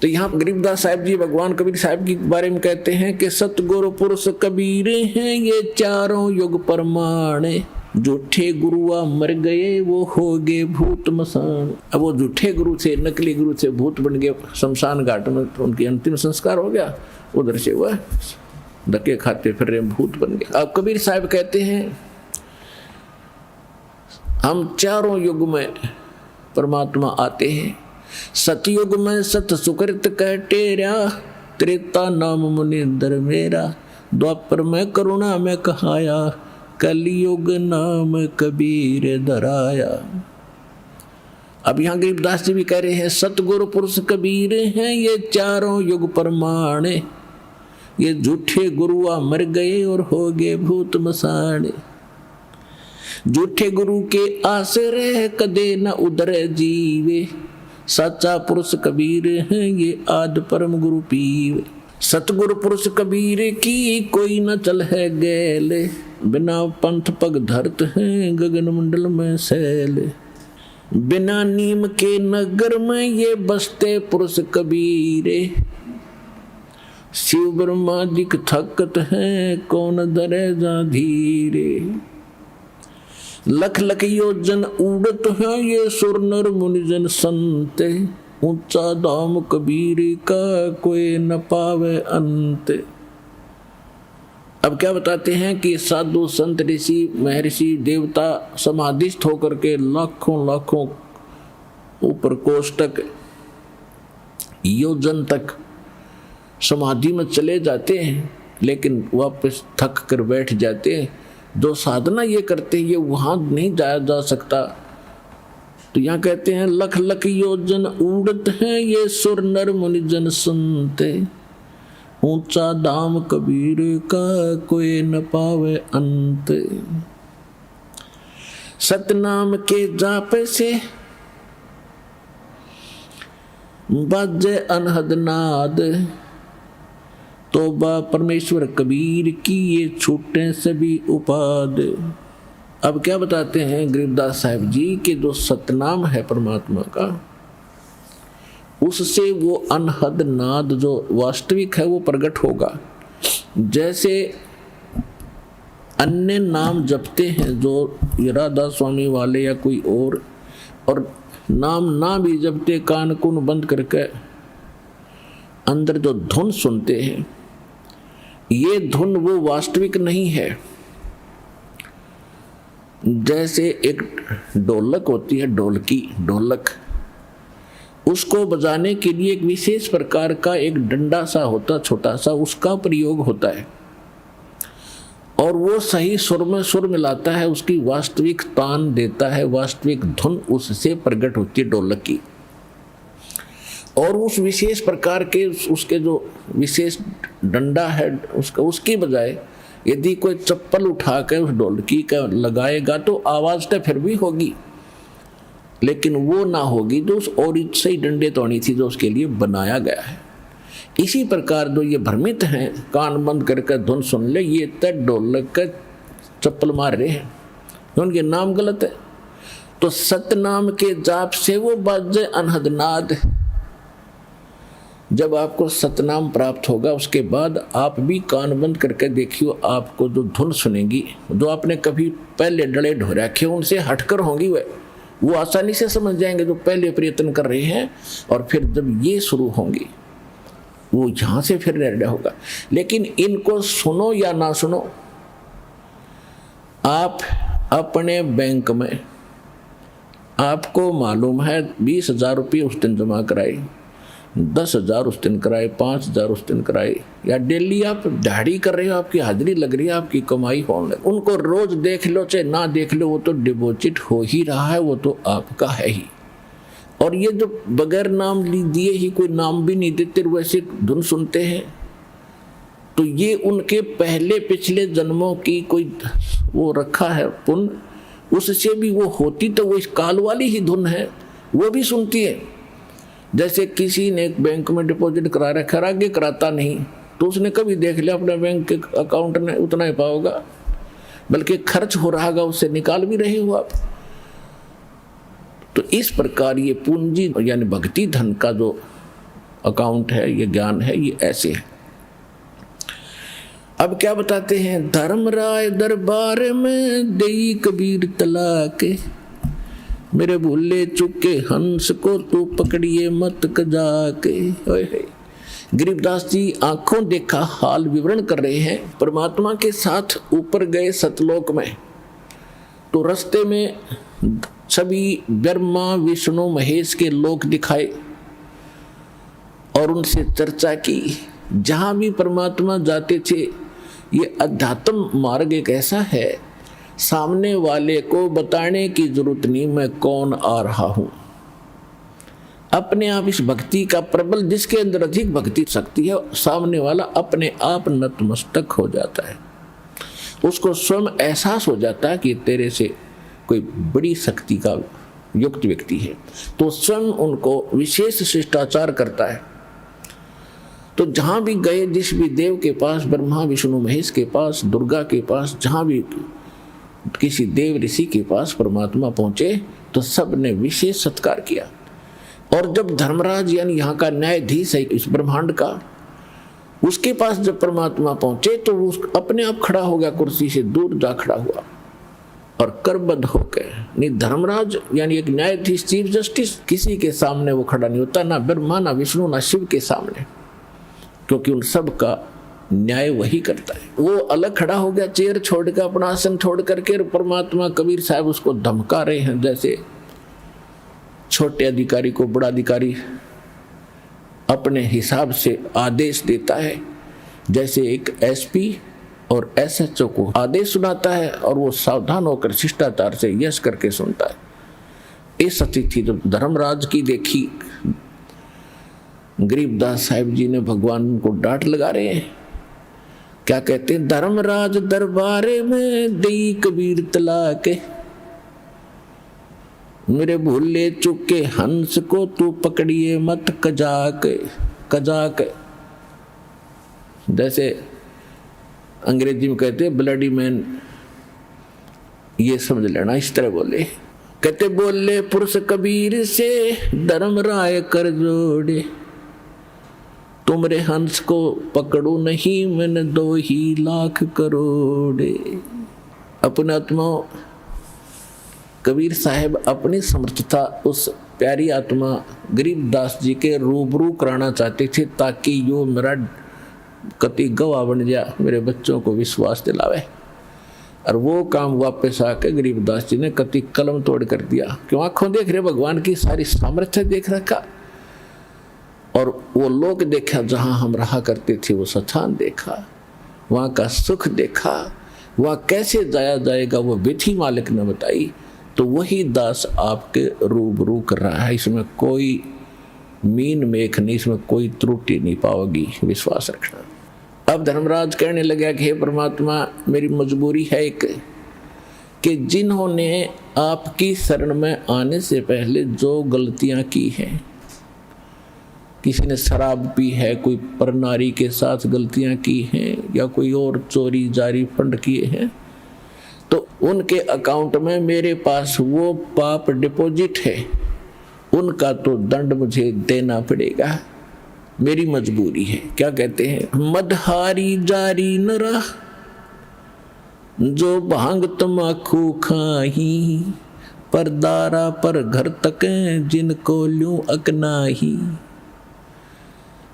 तो यहाँ गरीबदास साहब जी भगवान कबीर साहब के बारे में कहते हैं कि सतगुरु पुरुष कबीर हैं ये चारों युग प्रमाणे, झूठे गुरुआ मर गए वो हो गए भूत मसान। अब वो झूठे गुरु से, नकली गुरु से भूत बन गए शमशान घाट में, तो उनकी अंतिम संस्कार हो गया, उधर से वह धक्के खाते फिर रहे भूत बन गए। अब कबीर साहब कहते हैं हम चारों युग में परमात्मा आते हैं। सतयुग में सत सुकृत कह टेरा, त्रेता नाम मुनिंदर मेरा, द्वापर में करुणा में कहाया, कलयुग नाम कबीर धराया। अब यहाँ गरीबदास जी भी कह रहे हैं सतगुरु पुरुष कबीर हैं ये चारों युग प्रमाणे, ये झूठे गुरुआ मर गए और हो गए भूत मसाणे। झूठे गुरु के आश्रय कदे न उधर जीवे, सच्चा पुरुष कबीर है ये आद परम गुरु पीवे। सतगुरु पुरुष कबीर की कोई न चल है गैले, बिना पंथ पग धरत है गगन मंडल में सैले। बिना नीम के नगर में ये बसते पुरुष कबीरे, शिव ब्रह्मा जी थकत है कौन धरे जा धीरे। लख लख योजन उड़त है ये सुर नर मुनिजन संते, ऊंचा धाम कबीर का कोई न पावे अंत। अब क्या बताते हैं कि साधु संत ऋषि महर्षि देवता समाधिस्थ होकर के लाखों लाखों ऊपर कोष्टक योजन तक समाधि में चले जाते हैं, लेकिन वापस थक कर बैठ जाते हैं। जो साधना ये करते हैं ये वहां नहीं जाया जा सकता। तो यहाँ कहते हैं लख लख योजन उड़त है ये सुर नर मुनिजन सुनते, ऊंचा धाम कबीर का कोई न पावे अंत। सतनाम के जाप से बाजे अनहद नाद, तोबा परमेश्वर कबीर की ये छूटे सभी उपाद। अब क्या बताते हैं गरीबदास साहब जी कि जो सतनाम है परमात्मा का, उससे वो अनहद नाद जो वास्तविक है वो प्रकट होगा। जैसे अन्य नाम जपते हैं जो राधा स्वामी वाले या कोई और नाम ना भी जपते, कान कुन बंद करके अंदर जो धुन सुनते हैं, ये धुन वो वास्तविक नहीं है। जैसे एक ढोलक होती है, ढोलक, उसको बजाने के लिए एक विशेष प्रकार का एक डंडा सा होता, छोटा सा, उसका प्रयोग होता है और वो सही सुर में सुर मिलाता है, उसकी वास्तविक तान देता है, वास्तविक धुन उससे प्रकट होती है ढोलक की। और उस विशेष प्रकार के उसके जो विशेष डंडा है उसकी बजाय यदि कोई चप्पल उठा कर उस ढोलकी का लगाएगा तो आवाज तो फिर भी होगी, लेकिन वो ना होगी जो उस और सही डंडे तोड़ी थी जो उसके लिए बनाया गया है। इसी प्रकार जो ये भ्रमित हैं, कान बंद करके धुन सुन ले, ये तक ढोलक का चप्पल मार रहे हैं, उनके नाम गलत है। तो सतनाम के जाप से वो बाजे अनहद नाद। जब आपको सतनाम प्राप्त होगा उसके बाद आप भी कान बंद करके देखियो, आपको जो धुन सुनेंगी, जो आपने कभी पहले डले ढो रखे उनसे हटकर होंगी, वो आसानी से समझ जाएंगे जो पहले प्रयत्न कर रहे हैं। और फिर जब ये शुरू होंगी वो यहाँ से फिर निर्णय होगा। लेकिन इनको सुनो या ना सुनो, आप अपने बैंक में आपको मालूम है 20,000 रुपये उस दिन जमा कराए, 10,000 उस दिन कराए, 5,000 उस दिन कराए, या डेली आप दिहाड़ी कर रहे हो, आपकी हाजिरी लग रही है, आपकी कमाई होने, उनको रोज देख लो चाहे ना देख लो, वो तो डिपॉजिट हो ही रहा है, वो तो आपका है ही। और ये जो बगैर नाम दिए ही, कोई नाम भी नहीं देते, वैसे धुन सुनते हैं, तो ये उनके पहले पिछले जन्मों की कोई वो रखा है पुण्य, उससे भी वो होती तो वो इस काल वाली ही धुन है, वो भी सुनती है। जैसे किसी ने बैंक में डिपॉजिट करा रखा है, आगे कराता नहीं, तो उसने कभी देख लिया अपने बैंक के अकाउंट में उतना ही पाओगा, बल्कि खर्च हो रहा होगा, उससे निकाल भी रहे हो आप। तो इस प्रकार ये पूंजी यानी भक्ति धन का जो अकाउंट है, ये ज्ञान है, ये ऐसे है। अब क्या बताते हैं, धर्मराय दरबार में देई कबीर तलाके, मेरे भूले चुके हंस को तू पकड़िए मत कजाके। गरीबदास जी आंखों देखा हाल विवरण कर रहे हैं। परमात्मा के साथ ऊपर गए सतलोक में, तो रास्ते में सभी ब्रह्मा विष्णु महेश के लोक दिखाए और उनसे चर्चा की। जहां भी परमात्मा जाते थे, ये अध्यात्म मार्ग एक ऐसा है, सामने वाले को बताने की जरूरत नहीं मैं कौन आ रहा हूं। अपने आप इस भक्ति का प्रबल, जिसके अंदर अधिक भक्ति शक्ति है, सामने वाला अपने आप नतमस्तक हो जाता है। उसको स्वयं एहसास हो जाता है कि तेरे से कोई बड़ी शक्ति का युक्त व्यक्ति है, तो स्वयं उनको विशेष शिष्टाचार करता है। तो जहां भी गए, जिस भी देव के पास, ब्रह्मा विष्णु महेश के पास, दुर्गा के पास, जहां भी किसी देव ऋषि के पास परमात्मा पहुंचे, तो सब ने विशेष सत्कार किया। और जब धर्मराज यानी यहाँ का न्यायाधीश है इस ब्रह्मांड का, उसके पास जब परमात्मा पहुंचे, तो वो अपने आप खड़ा हो गया, कुर्सी से दूर जा खड़ा हुआ और करबद्ध हो गए। नहीं, धर्मराज यानी एक न्यायाधीश, चीफ जस्टिस, किसी के सामने वो खड़ा नहीं होता, ना ब्रह्मा ना विष्णु ना शिव के सामने, क्योंकि उन सब का न्याय वही करता है। वो अलग खड़ा हो गया, चेयर छोड़कर, अपना आसन छोड़ करके। परमात्मा कबीर साहब उसको धमका रहे हैं, जैसे छोटे अधिकारी को बड़ा अधिकारी अपने हिसाब से आदेश देता है, जैसे एक एसपी और एसएचओ को आदेश सुनाता है और वो सावधान होकर शिष्टाचार से यश करके सुनता है। इस स्थिति जब धर्मराज की देखी, गरीबदास साहिब जी ने भगवान को डांट लगा रहे हैं। क्या कहते हैं, धर्मराज दरबारे में देई कबीर तलाके, मेरे भूले चुके हंस को तू पकड़िए मत कजाके। कजाक जैसे अंग्रेजी में कहते हैं ब्लडी मैन, ये समझ लेना, इस तरह बोले। कहते बोले पुरुष कबीर से धर्मराय कर जोड़े, तुमरे हंस को पकड़ू नहीं मैंने 2 ही लाख करोड़े। अपने आत्मा कबीर साहब अपनी समर्थता उस प्यारी आत्मा गरीबदास जी के रूबरू कराना चाहते थे, ताकि यो मेरा कति गवाह बन जा, मेरे बच्चों को विश्वास दिलावे। और वो काम वापस आके गरीबदास जी ने कति कलम तोड़ कर दिया। क्यों, आंखों देख रहे भगवान की सारी सामर्थ्य देख रखा, और वो लोग देखा जहां हम रहा करते थे, वो स्थान देखा, वहां का सुख देखा, वहां कैसे जाया जाएगा वो विधि मालिक ने बताई। तो वही दास आपके रूबरू कर रहा है, इसमें कोई मीन मेख नहीं, इसमें कोई त्रुटि नहीं पाओगी, विश्वास रखना। अब धर्मराज कहने लगा कि हे परमात्मा, मेरी मजबूरी है एक, कि जिन्होंने आपकी शरण में आने से पहले जो गलतियां की हैं, किसी ने शराब पी है, कोई परनारी के साथ गलतियां की हैं, या कोई और चोरी जारी फंड किए हैं, तो उनके अकाउंट में मेरे पास वो पाप डिपॉजिट है, उनका तो दंड मुझे देना पड़ेगा, मेरी मजबूरी है। क्या कहते हैं, मदहारी जारी न रहा, जो भांग तमाकू खाही, पर दारा पर घर तक जिनको ल्यूं अकनाही।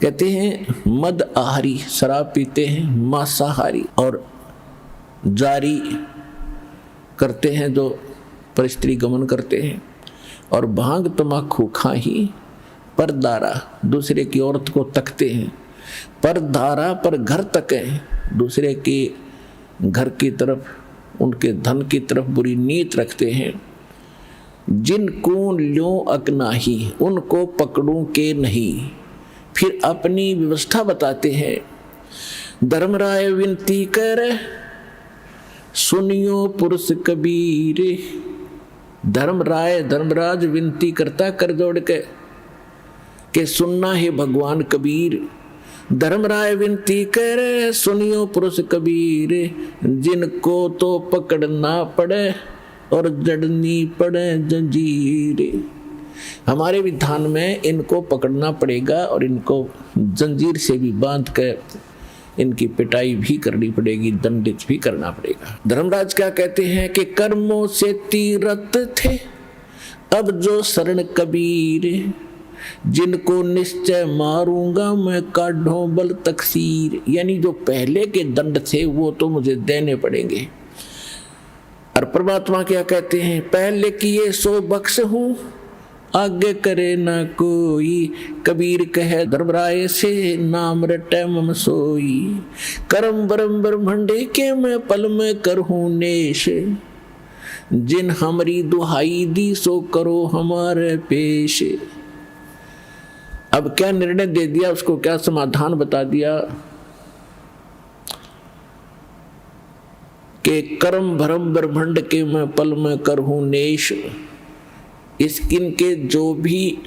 कहते हैं मद आहारी, शराब पीते हैं, मांसाहारी, और जारी करते हैं जो परिस्त्री गमन करते हैं, और भांग तमाकू खाही, पर दारा दूसरे की औरत को तकते हैं, पर दारा पर घर तक दूसरे के घर की तरफ, उनके धन की तरफ बुरी नीयत रखते हैं। जिनको ल्यों अकनाही, उनको पकड़ूं के नहीं। फिर अपनी व्यवस्था बताते हैं, धर्मराय विनती करे सुनियो पुरुष कबीर। धर्मराज विनती करता कर जोड़ के सुनना है भगवान कबीर। धर्मराय विनती करे सुनियो पुरुष कबीर, जिनको तो पकड़ना पड़े और जड़नी पड़े जंजीर। हमारे विधान में इनको पकड़ना पड़ेगा और इनको जंजीर से भी बांध कर इनकी पिटाई भी करनी पड़ेगी, दंडित भी करना पड़ेगा। धर्मराज क्या कहते हैं कि कर्मों से तीरथ थे अब जो शरण कबीर, जिनको निश्चय मारूंगा मैं काढ़ों बल तकसीर। यानी जो पहले के दंड थे वो तो मुझे देने पड़ेंगे। और परमात्मा क्या कहते हैं, पहले किए सो बख्श हूं आगे करे ना कोई, कबीर कहे धर्मराय से नाम रटे मम सोई। करम बरम ब्रह्मंडे के मैं पल में करहूं नेश, जिन हमारी दुहाई दी सो करो हमारे पेश। अब क्या निर्णय दे दिया, उसको क्या समाधान बता दिया कि करम भरम ब्रह्मंड के मैं पल में करहूं नेश। इसकिन के जो भी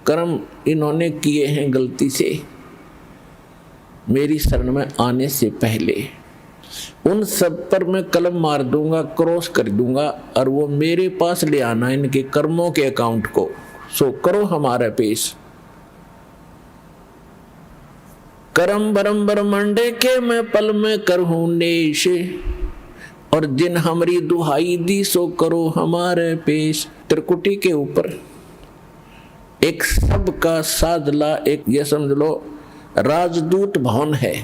कर्म इन्होंने किए हैं गलती से मेरी शरण में आने से पहले, उन सब पर मैं कलम मार दूंगा, क्रॉस कर दूंगा और वो मेरे पास ले आना इनके कर्मों के अकाउंट को। सो करो हमारा पेश। करम भरम ब्रह्मंडे के मैं पल में करहूं नेश, और जिन हमारी दुहाई दी सो करो हमारे पेश। त्रिकुटी के ऊपर एक सबका सादला, एक ये समझ लो राजदूत भवन है।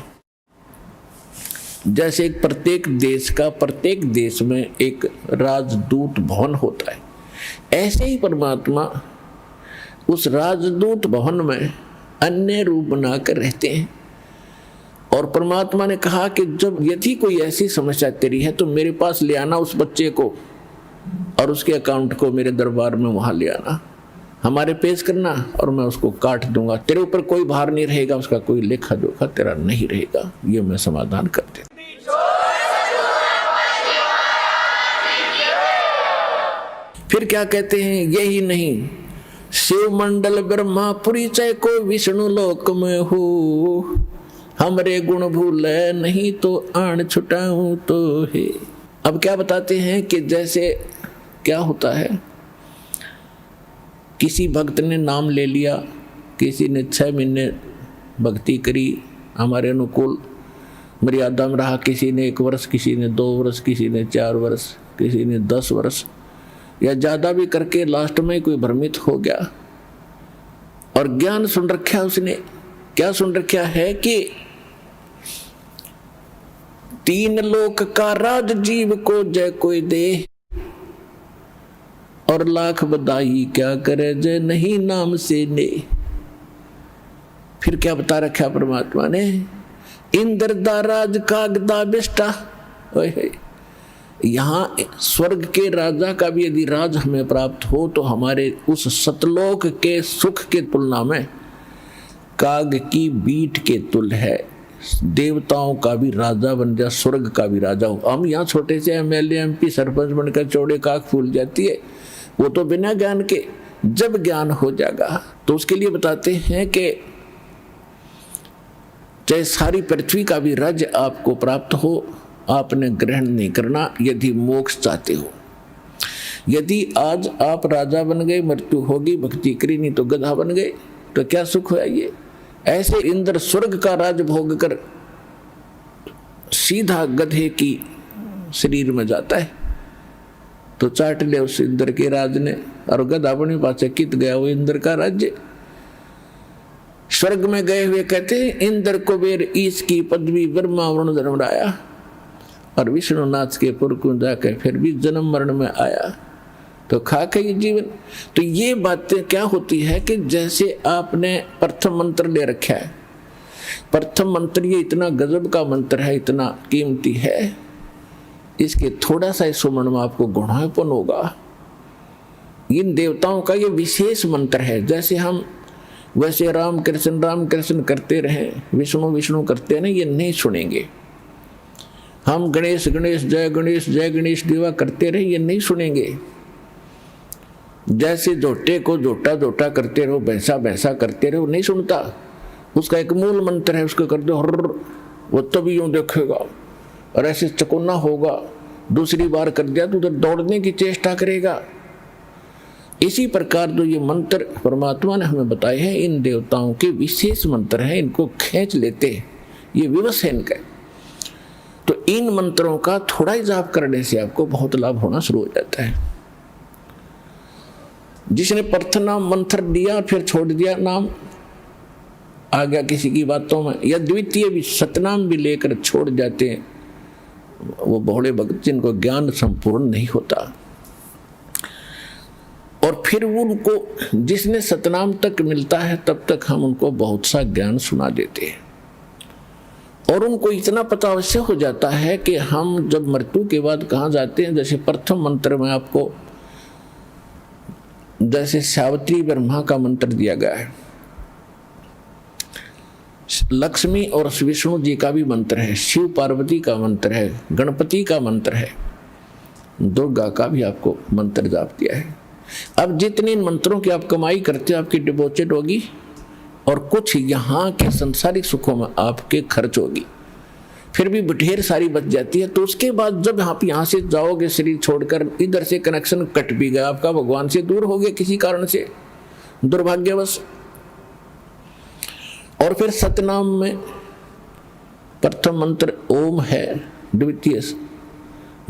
जैसे एक प्रत्येक देश का प्रत्येक देश में एक राजदूत भवन होता है, ऐसे ही परमात्मा उस राजदूत भवन में अन्य रूप बनाकर रहते हैं। और परमात्मा ने कहा कि जब यदि कोई ऐसी समस्या तेरी है तो मेरे पास ले आना उस बच्चे को और उसके अकाउंट को मेरे दरबार में वहां ले आना, हमारे पेश करना और मैं उसको काट दूंगा। तेरे ऊपर कोई भार नहीं रहेगा, उसका कोई लेखा जोखा तेरा नहीं रहेगा। ये मैं समाधान कर देता। फिर क्या कहते हैं, यही नहीं शिव मंडल ब्रह्मापुरी चाहे कोई विष्णु लोक में हो, हमरे गुण भूले नहीं तो आन छुटाऊं तो है। अब क्या बताते हैं कि जैसे क्या होता है, किसी भक्त ने नाम ले लिया, किसी ने 6 महीने भक्ति करी, हमारे अनुकूल मर्यादा में रहा, किसी ने 1 वर्ष, किसी ने 2 वर्ष, किसी ने 4 वर्ष, किसी ने 10 वर्ष या ज़्यादा भी करके लास्ट में कोई भ्रमित हो गया और ज्ञान सुन रखा उसने। क्या सुन रखा है कि 3 लोक का राज जीव को जय कोई दे, और लाख बधाई क्या करे जय नहीं नाम से ने। फिर क्या बता रखा परमात्मा ने, इंद्र दा राज कागदा बिष्टा। यहाँ स्वर्ग के राजा का भी यदि राज हमें प्राप्त हो तो हमारे उस सतलोक के सुख के तुलना में काग की बीट के तुल्य है। देवताओं का भी राजा बन जा, स्वर्ग का भी राजा हो। हम यहाँ छोटे से MLA MP सरपंच बनकर चौड़े काक फूल जाती है, वो तो बिना ज्ञान के। जब ज्ञान हो जाएगा तो उसके लिए बताते हैं कि चाहे सारी पृथ्वी का भी राज्य आपको प्राप्त हो, आपने ग्रहण नहीं करना यदि मोक्ष चाहते हो। यदि आज आप राजा बन गए, मृत्यु होगी, भक्ति करी नहीं तो गधा बन गए, तो क्या सुख हुआ। ये ऐसे इंद्र स्वर्ग का राज भोग कर सीधा गधे की शरीर में जाता है तो चाट ले उस इंद्र के राज ने, और गधा बने पाचे कित गया वो इंद्र का राज्य। स्वर्ग में गए हुए कहते हैं इंद्र कुबेर ईश की पदवी ब्रह्मा वरुण धर्मराया, और विष्णुनाथ के पुर को जाकर फिर भी जन्म मरण में आया तो खा के ये जीवन। तो ये बातें क्या होती है कि जैसे आपने प्रथम मंत्र ले रखा है, प्रथम मंत्र ये इतना गजब का मंत्र है, इतना कीमती है, इसके थोड़ा सा सुमन में आपको गुणापन होगा। इन देवताओं का ये विशेष मंत्र है। जैसे हम वैसे राम कृष्ण करते रहे, विष्णु विष्णु करते रहे, ये नहीं सुनेंगे। हम गणेश गणेश जय गणेश देवा करते रहे, ये नहीं सुनेंगे। जैसे जोटे को जोटा जोटा करते रहो, भैंसा भैंसा करते रहो, नहीं सुनता। उसका एक मूल मंत्र है, उसको कर दो हर, वो तभी यूं देखेगा और ऐसे चकोना होगा। दूसरी बार कर दिया तो उधर दौड़ने की चेष्टा करेगा। इसी प्रकार जो ये मंत्र परमात्मा ने हमें बताए हैं, इन देवताओं के विशेष मंत्र हैं, इनको खींच लेते हैं, ये विवश है इनका। तो इन मंत्रों का थोड़ा ही जाप करने से आपको बहुत लाभ होना शुरू हो जाता है। जिसने प्रथम मंत्र दिया फिर छोड़ दिया, नाम आ गया किसी की बातों में, या द्वितीय भी सतनाम भी लेकर छोड़ जाते हैं, वो बहुड़े भक्त जिनको ज्ञान संपूर्ण नहीं होता। और फिर उनको जिसने सतनाम तक मिलता है तब तक हम उनको बहुत सा ज्ञान सुना देते हैं, और उनको इतना पता अवश्य हो जाता है कि हम जब मृत्यु के बाद कहाँ जाते हैं। जैसे प्रथम मंत्र में आपको जैसे सावित्री ब्रह्मा का मंत्र दिया गया है, लक्ष्मी और विष्णु जी का भी मंत्र है, शिव पार्वती का मंत्र है, गणपति का मंत्र है, दुर्गा का भी आपको मंत्र जाप दिया है। अब जितने इन मंत्रों की आप कमाई करते हो आपकी डिपॉजिट होगी, और कुछ यहाँ के संसारिक सुखों में आपके खर्च होगी, फिर भी ढेर सारी बच जाती है। तो उसके बाद जब आप यहाँ से जाओगे शरीर छोड़कर, इधर से कनेक्शन कट भी गया आपका, भगवान से दूर हो गया किसी कारण से दुर्भाग्यवश। और फिर सतनाम में प्रथम मंत्र ओम है, द्वितीय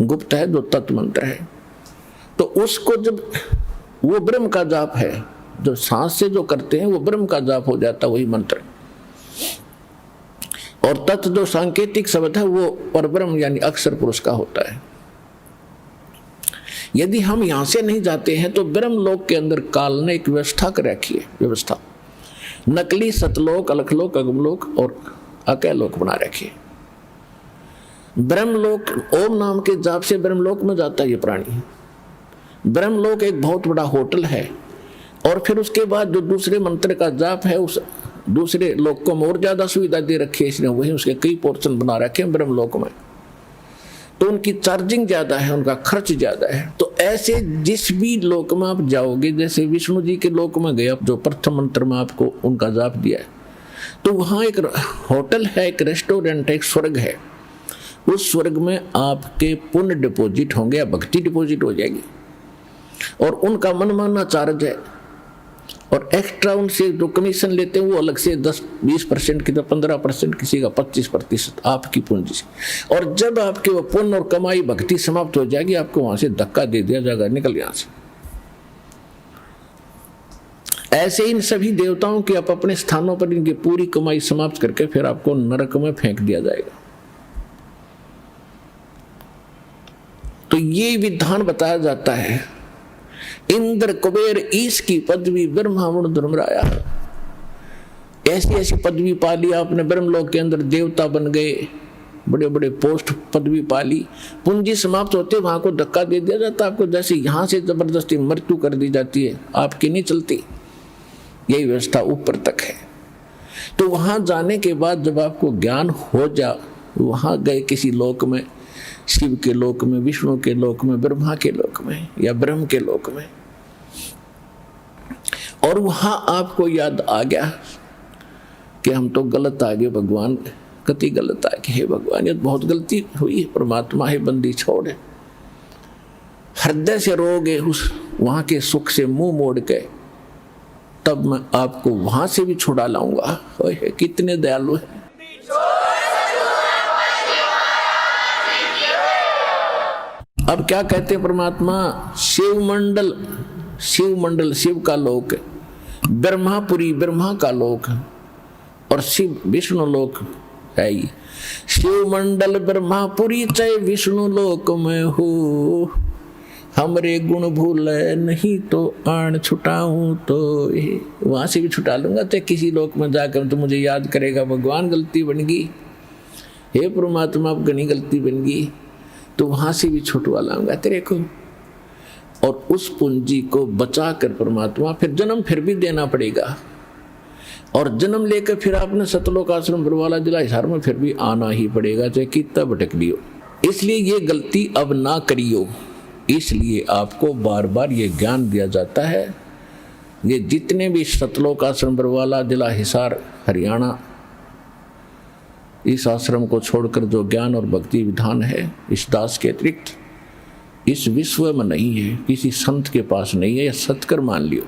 गुप्त है जो तत्व मंत्र है। तो उसको जब वो ब्रह्म का जाप है, जो सांस से जो करते हैं वो ब्रह्म का जाप हो जाता वही मंत्र। और तत्व जो सांकेतिक शब्द है वो परब्रह्म यानी अक्षर पुरुष का होता है। यदि हम यहां से नहीं जाते हैं तो ब्रह्म लोक के अंदर काल ने एक व्यवस्था कर रखी है, व्यवस्था नकली सतलोक, अलखलोक, अगमलोक और अकैलोक बना रखे। ब्रह्मलोक ओम नाम के जाप से ब्रह्मलोक में जाता है ये प्राणी। ब्रह्मलोक एक बहुत बड़ा होटल है, और फिर उसके बाद जो दूसरे मंत्र का जाप है उस दूसरे लोक को और ज्यादा सुविधा दे रखी है इसने, वही उसके कई पोर्शन बना रखे हैं ब्रह्मलोक में। तो उनकी चार्जिंग ज्यादा है, उनका खर्च ज्यादा है। तो ऐसे जिस भी लोक में आप जाओगे, जैसे विष्णु जी के लोक में गए, जो प्रथम मंत्र में आपको उनका जाप दिया है, तो वहां एक होटल है, एक रेस्टोरेंट है, एक स्वर्ग है। उस स्वर्ग में आपके पुण्य डिपॉजिट होंगे या भक्ति डिपॉजिट हो जाएगी, और उनका मनमाना चार्ज है। और एक्स्ट्रा उनसे जो कमीशन लेते हैं वो अलग से 10-20% की, तो 15%, किसी का 25% आपकी पूंजी से। और जब आपके वो पुण्य और कमाई भक्ति समाप्त हो जाएगी, आपको वहां से धक्का दे दिया जाएगा, निकल यहां से। ऐसे इन सभी देवताओं की आप अपने स्थानों पर इनकी पूरी कमाई समाप्त करके फिर आपको नरक में फेंक दिया जाएगा। तो ये विधान बताया जाता है। इंद्र कुबेर ईश की पदवी ब्रह्मावण धर्मराया, ऐसी ऐसी पदवी पाली आपने ब्रह्मलोक के अंदर, देवता बन गए, बड़े बड़े पोस्ट पदवी पाली, पूंजी समाप्त होते वहां को धक्का दे दिया जाता आपको। जैसे यहां से जबरदस्ती मृत्यु कर दी जाती है, आपकी नहीं चलती, यही व्यवस्था ऊपर तक है। तो वहां जाने के बाद जब आपको ज्ञान हो जा, वहां गए किसी लोक में, शिव के लोक में, विष्णु के लोक में, ब्रह्मा के लोक में या ब्रह्म के लोक में, और वहां आपको याद आ गया कि हम तो गलत आ गए, भगवान कति गलत आ गए, हे भगवान ये बहुत गलती हुई, परमात्मा है बंदी छोड़, हृदय से रोगे उस वहां के सुख से मुंह मोड़ के, तब मैं आपको वहां से भी छुड़ा लाऊंगा। कितने दयालु है। अब क्या कहते हैं परमात्मा, शिव मंडल शिव का लोक, ब्रह्मापुरी ब्रह्मा का लोक, और शिव विष्णु लोक है ही। शिव मंडल ब्रह्मापुरी चाहे विष्णु लोक में हो, हमरे गुण भूल नहीं तो आण छुटाऊं तो वहां से भी छुटा लूंगा। तो किसी लोक में जाकर तो मुझे याद करेगा, भगवान गलती बन गई, हे परमात्मा अब घनी गलती बन गई, तो वहां से भी छुटवा लाऊंगा तेरे को। और उस पूंजी को बचा कर परमात्मा फिर जन्म फिर भी देना पड़ेगा, और जन्म लेकर फिर आपने सतलोक आश्रम बरवाला जिला हिसार में फिर भी आना ही पड़ेगा, चाहे कितना भटक लियो। इसलिए ये गलती अब ना करियो, इसलिए आपको बार बार ये ज्ञान दिया जाता है। ये जितने भी सतलोक आश्रम बरवाला जिला हिसार हरियाणा, इस आश्रम को छोड़कर जो ज्ञान और भक्ति विधान है इस दास के अतिरिक्त इस विश्व में नहीं है, किसी संत के पास नहीं है। यह सत्कर मान लियो।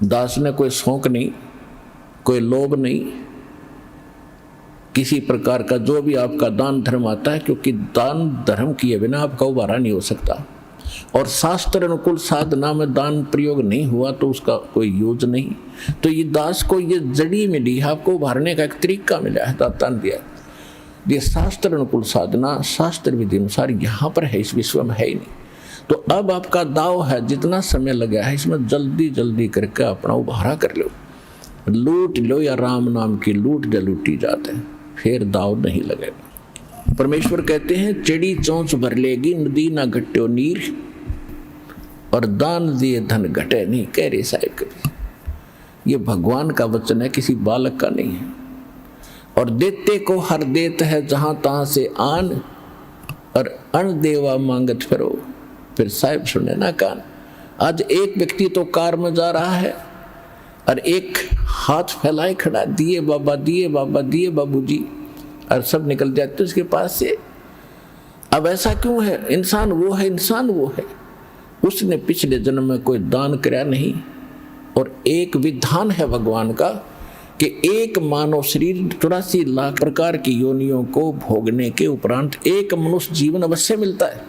दास ने कोई शौक नहीं, कोई लोभ नहीं, किसी प्रकार का जो भी आपका दान धर्म आता है, क्योंकि दान धर्म किए बिना आपका उबारा नहीं हो सकता। और शास्त्र अनुकूल साधना में दान प्रयोग नहीं हुआ तो उसका कोई यूज नहीं। तो ये दास को ये जड़ी मिली, आपको उभारने का एक तरीका मिला है, दाता ने दिया। ये शास्त्र अनुकूल साधना शास्त्र विधि अनुसार यहाँ पर है, इस विश्व में है ही नहीं। तो अब आपका दाव है, जितना समय लगा है इसमें जल्दी जल्दी करके अपना उभारा कर लो, लूट लो, या राम नाम की लूट जो लूटी जाते हैं, फिर दाव नहीं लगेगा। परमेश्वर कहते हैं चिड़ी चोंच भर लेगी नदी ना घट्यो नीर, और दान दिए धन घटे नहीं, कह रहे साहब कभी। ये भगवान का वचन है, किसी बालक का नहीं है। और देते को हर देत है जहां तहां से आन, और अन देवा मांगत फिरो। फिर साहब सुने ना कान। आज एक व्यक्ति तो कार में जा रहा है और एक हाथ फैलाए खड़ा, दिए बाबा दिए बाबा दिए बाबूजी, और सब निकल जाते उसके पास से। अब ऐसा क्यों है? इंसान वो है, इंसान वो है, उसने पिछले जन्म में कोई दान कराया नहीं। और एक विधान है भगवान का कि एक मानव शरीर 84 लाख प्रकार की योनियों को भोगने के उपरांत एक मनुष्य जीवन अवश्य मिलता है,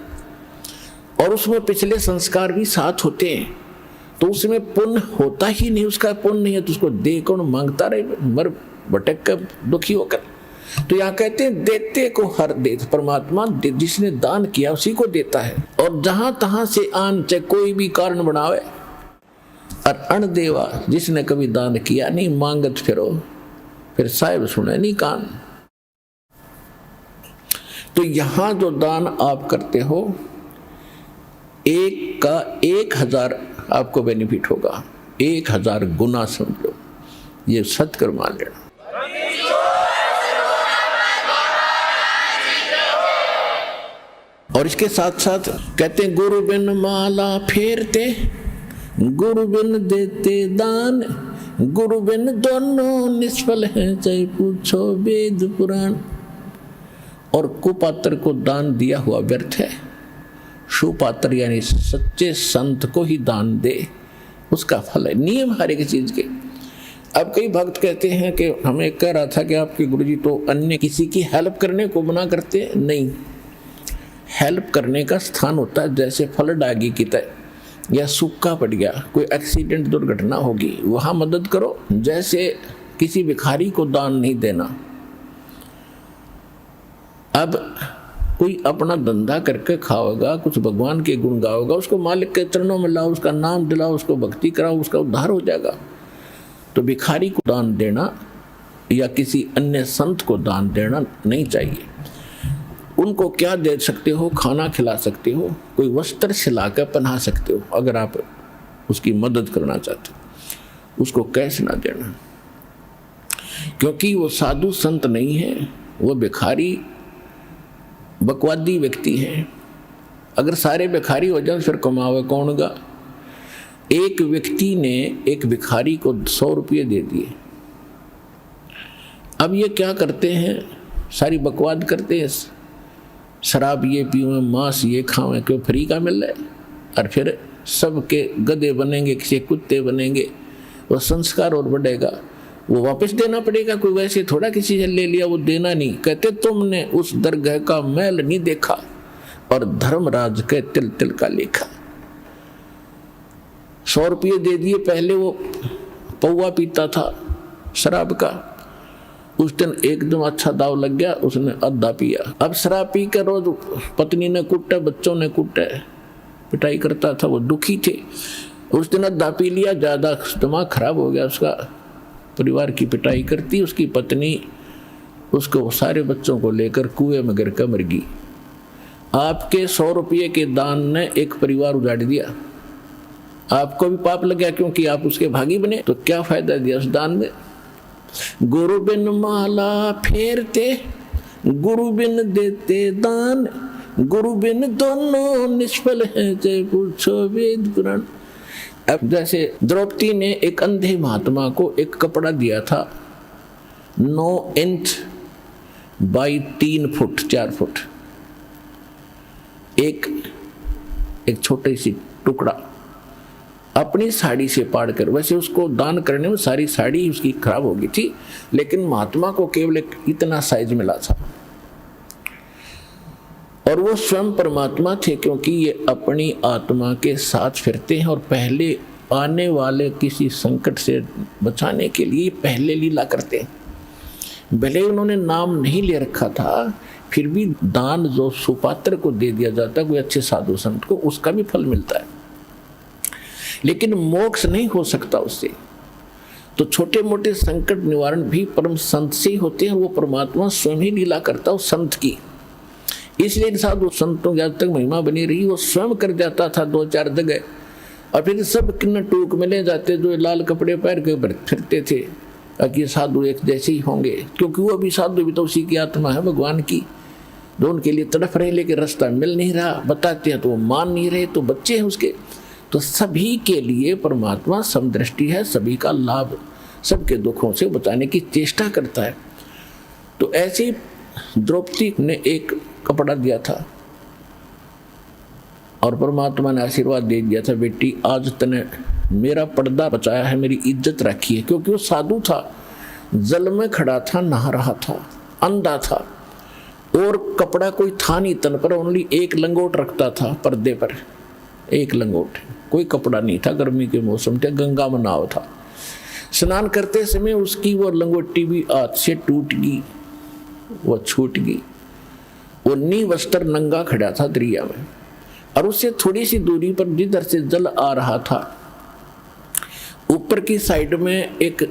और उसमें पिछले संस्कार भी साथ होते हैं। तो उसमें पुण्य होता ही नहीं, उसका पुण्य नहीं है तो उसको दे कौन? मांगता रहे मर भटक कर दुखी होकर। तो यहाँ कहते हैं देते को हर देत, परमात्मा जिसने दान किया उसी को देता है। और जहां तहां से आन, चाहे कोई भी कारण बनावे, और अण देवा जिसने कभी दान किया नहीं, मांगत फिरो, फिर साहिब सुने नहीं कान। तो यहां जो दान आप करते हो, एक का 1000 आपको बेनिफिट होगा, 1000 गुना समझो, ये सत्कर मान लेना। और इसके साथ साथ कहते हैं गुरु बिन माला फेरते, गुरु बिन देते दान, गुरु बिन दोनों निष्फल हैं, चाहे पूछो वेद पुराण। और कुपात्र को दान दिया हुआ व्यर्थ है। सुपात्र यानी सच्चे संत को ही दान दे, उसका फल है। नियम हर एक चीज के। अब कई भक्त कहते हैं कि हमें कह रहा था कि आपके गुरुजी तो अन्य किसी की हेल्प करने को मना करते नहीं। हेल्प करने का स्थान होता है, जैसे फल डागी की तरह, या सूखा पड़ गया, कोई एक्सीडेंट दुर्घटना होगी, वहां मदद करो। जैसे किसी भिखारी को दान नहीं देना। अब कोई अपना धंधा करके खाओगा, कुछ भगवान के गुण गाओगा, उसको मालिक के चरणों में लाओ, उसका नाम दिलाओ, उसको भक्ति कराओ, उसका उद्धार हो जाएगा। तो भिखारी को दान देना या किसी अन्य संत को दान देना नहीं चाहिए। उनको क्या दे सकते हो? खाना खिला सकते हो, कोई वस्त्र सिलाकर पहना सकते हो, अगर आप उसकी मदद करना चाहते हो। उसको कैश ना देना, क्योंकि वो साधु संत नहीं है, वो भिखारी बकवादी व्यक्ति है। अगर सारे भिखारी हो जाए फिर कमावे कौन गा? एक व्यक्ति ने एक भिखारी को 100 रुपये दे दिए। अब ये क्या करते हैं? सारी बकवाद करते हैं, शराब ये पीवें, मांस ये खावें, क्यों फ्री का मिल रहा है। और फिर सबके गधे बनेंगे, किसी कुत्ते बनेंगे, वो संस्कार और बढ़ेगा, वो वापस देना पड़ेगा। कोई वैसे थोड़ा किसी से ले लिया वो देना नहीं। कहते तुमने उस दरगाह का मैल नहीं देखा, और धर्मराज के तिल तिल का लेखा। 100 रुपये दे दिए। पहले वो पौवा पीता था शराब का, उस दिन एकदम अच्छा दाव लग गया, उसने आधा पिया। अब शराब पी कर रोज पत्नी ने कूटा, बच्चों ने कूटा, पिटाई करता था, वो दुखी थे। उस दिन आधा पी लिया, ज्यादा दिमाग खराब हो गया उसका, परिवार की पिटाई करती, उसकी पत्नी उसको सारे बच्चों को लेकर कुएं में गिर कर मर गई। आपके 100 रुपये के दान ने एक परिवार उजाड़ दिया। आपको भी पाप लग गया, क्योंकि आप उसके भागी बने। तो क्या फायदा दिया उस दान में? गुरु बिन माला फेरते, गुरु बिन देते दान, गुरु बिन दोनों निष्फल है, जय पूछो वेद पुराण। अब जैसे द्रौपदी ने एक अंधे महात्मा को एक कपड़ा दिया था 9 इंच बाई 3 फुट 4 फुट, एक छोटी सी टुकड़ा अपनी साड़ी से पाड़ कर, वैसे उसको दान करने में सारी साड़ी उसकी खराब हो गई थी, लेकिन महात्मा को केवल इतना साइज मिला था। और वो स्वयं परमात्मा थे, क्योंकि ये अपनी आत्मा के साथ फिरते हैं और पहले आने वाले किसी संकट से बचाने के लिए पहले लीला करते हैं। भले उन्होंने नाम नहीं ले रखा था, फिर भी दान जो सुपात्र को दे दिया जाता है, कोई अच्छे साधु संत को, उसका भी फल मिलता है, लेकिन मोक्ष नहीं हो सकता उससे। तो छोटे मोटे संकट निवारण भी परम संत से ही होते हैं, वो परमात्मा स्वयं ही लीला करता है संत की। इसलिए साधु संतों की आज तक महिमा बनी रही, वो स्वयं कर जाता था 2-4 जगह, और फिर सब किन्न टूक में ले जाते जो लाल कपड़े पहन के फिरते थे कि साधु एक जैसे ही होंगे, क्योंकि वो भी साधु भी तो उसी की आत्मा है भगवान की, जो उनके लिए तड़फ रहे लेकिन रास्ता मिल नहीं रहा, बताते हैं तो वो मान नहीं रहे, तो बच्चे हैं उसके। तो सभी के लिए परमात्मा समदृष्टि है, सभी का लाभ, सबके दुखों से बचाने की चेष्टा करता है। तो ऐसे द्रौपदी ने एक कपड़ा दिया था और परमात्मा ने आशीर्वाद दे दिया था, बेटी आज तने मेरा पर्दा बचाया है, मेरी इज्जत रखी है। क्योंकि वो साधु था, जल में खड़ा था, नहा रहा था, अंधा था, और कपड़ा कोई था नहीं तन पर, ओनली एक लंगोट रखता था पर्दे पर, एक लंगोट, कोई कपड़ा नहीं था। गर्मी के मौसम थे, गंगा में नाव था। स्नान करते समय उसकी वो लंगोटी भी हाथ से टूट गई, वो छूट गई। वो निवस्त्र नंगा खड़ा था दरिया में, और उससे थोड़ी सी दूरी पर जिधर से जल आ रहा था, ऊपर की साइड में एक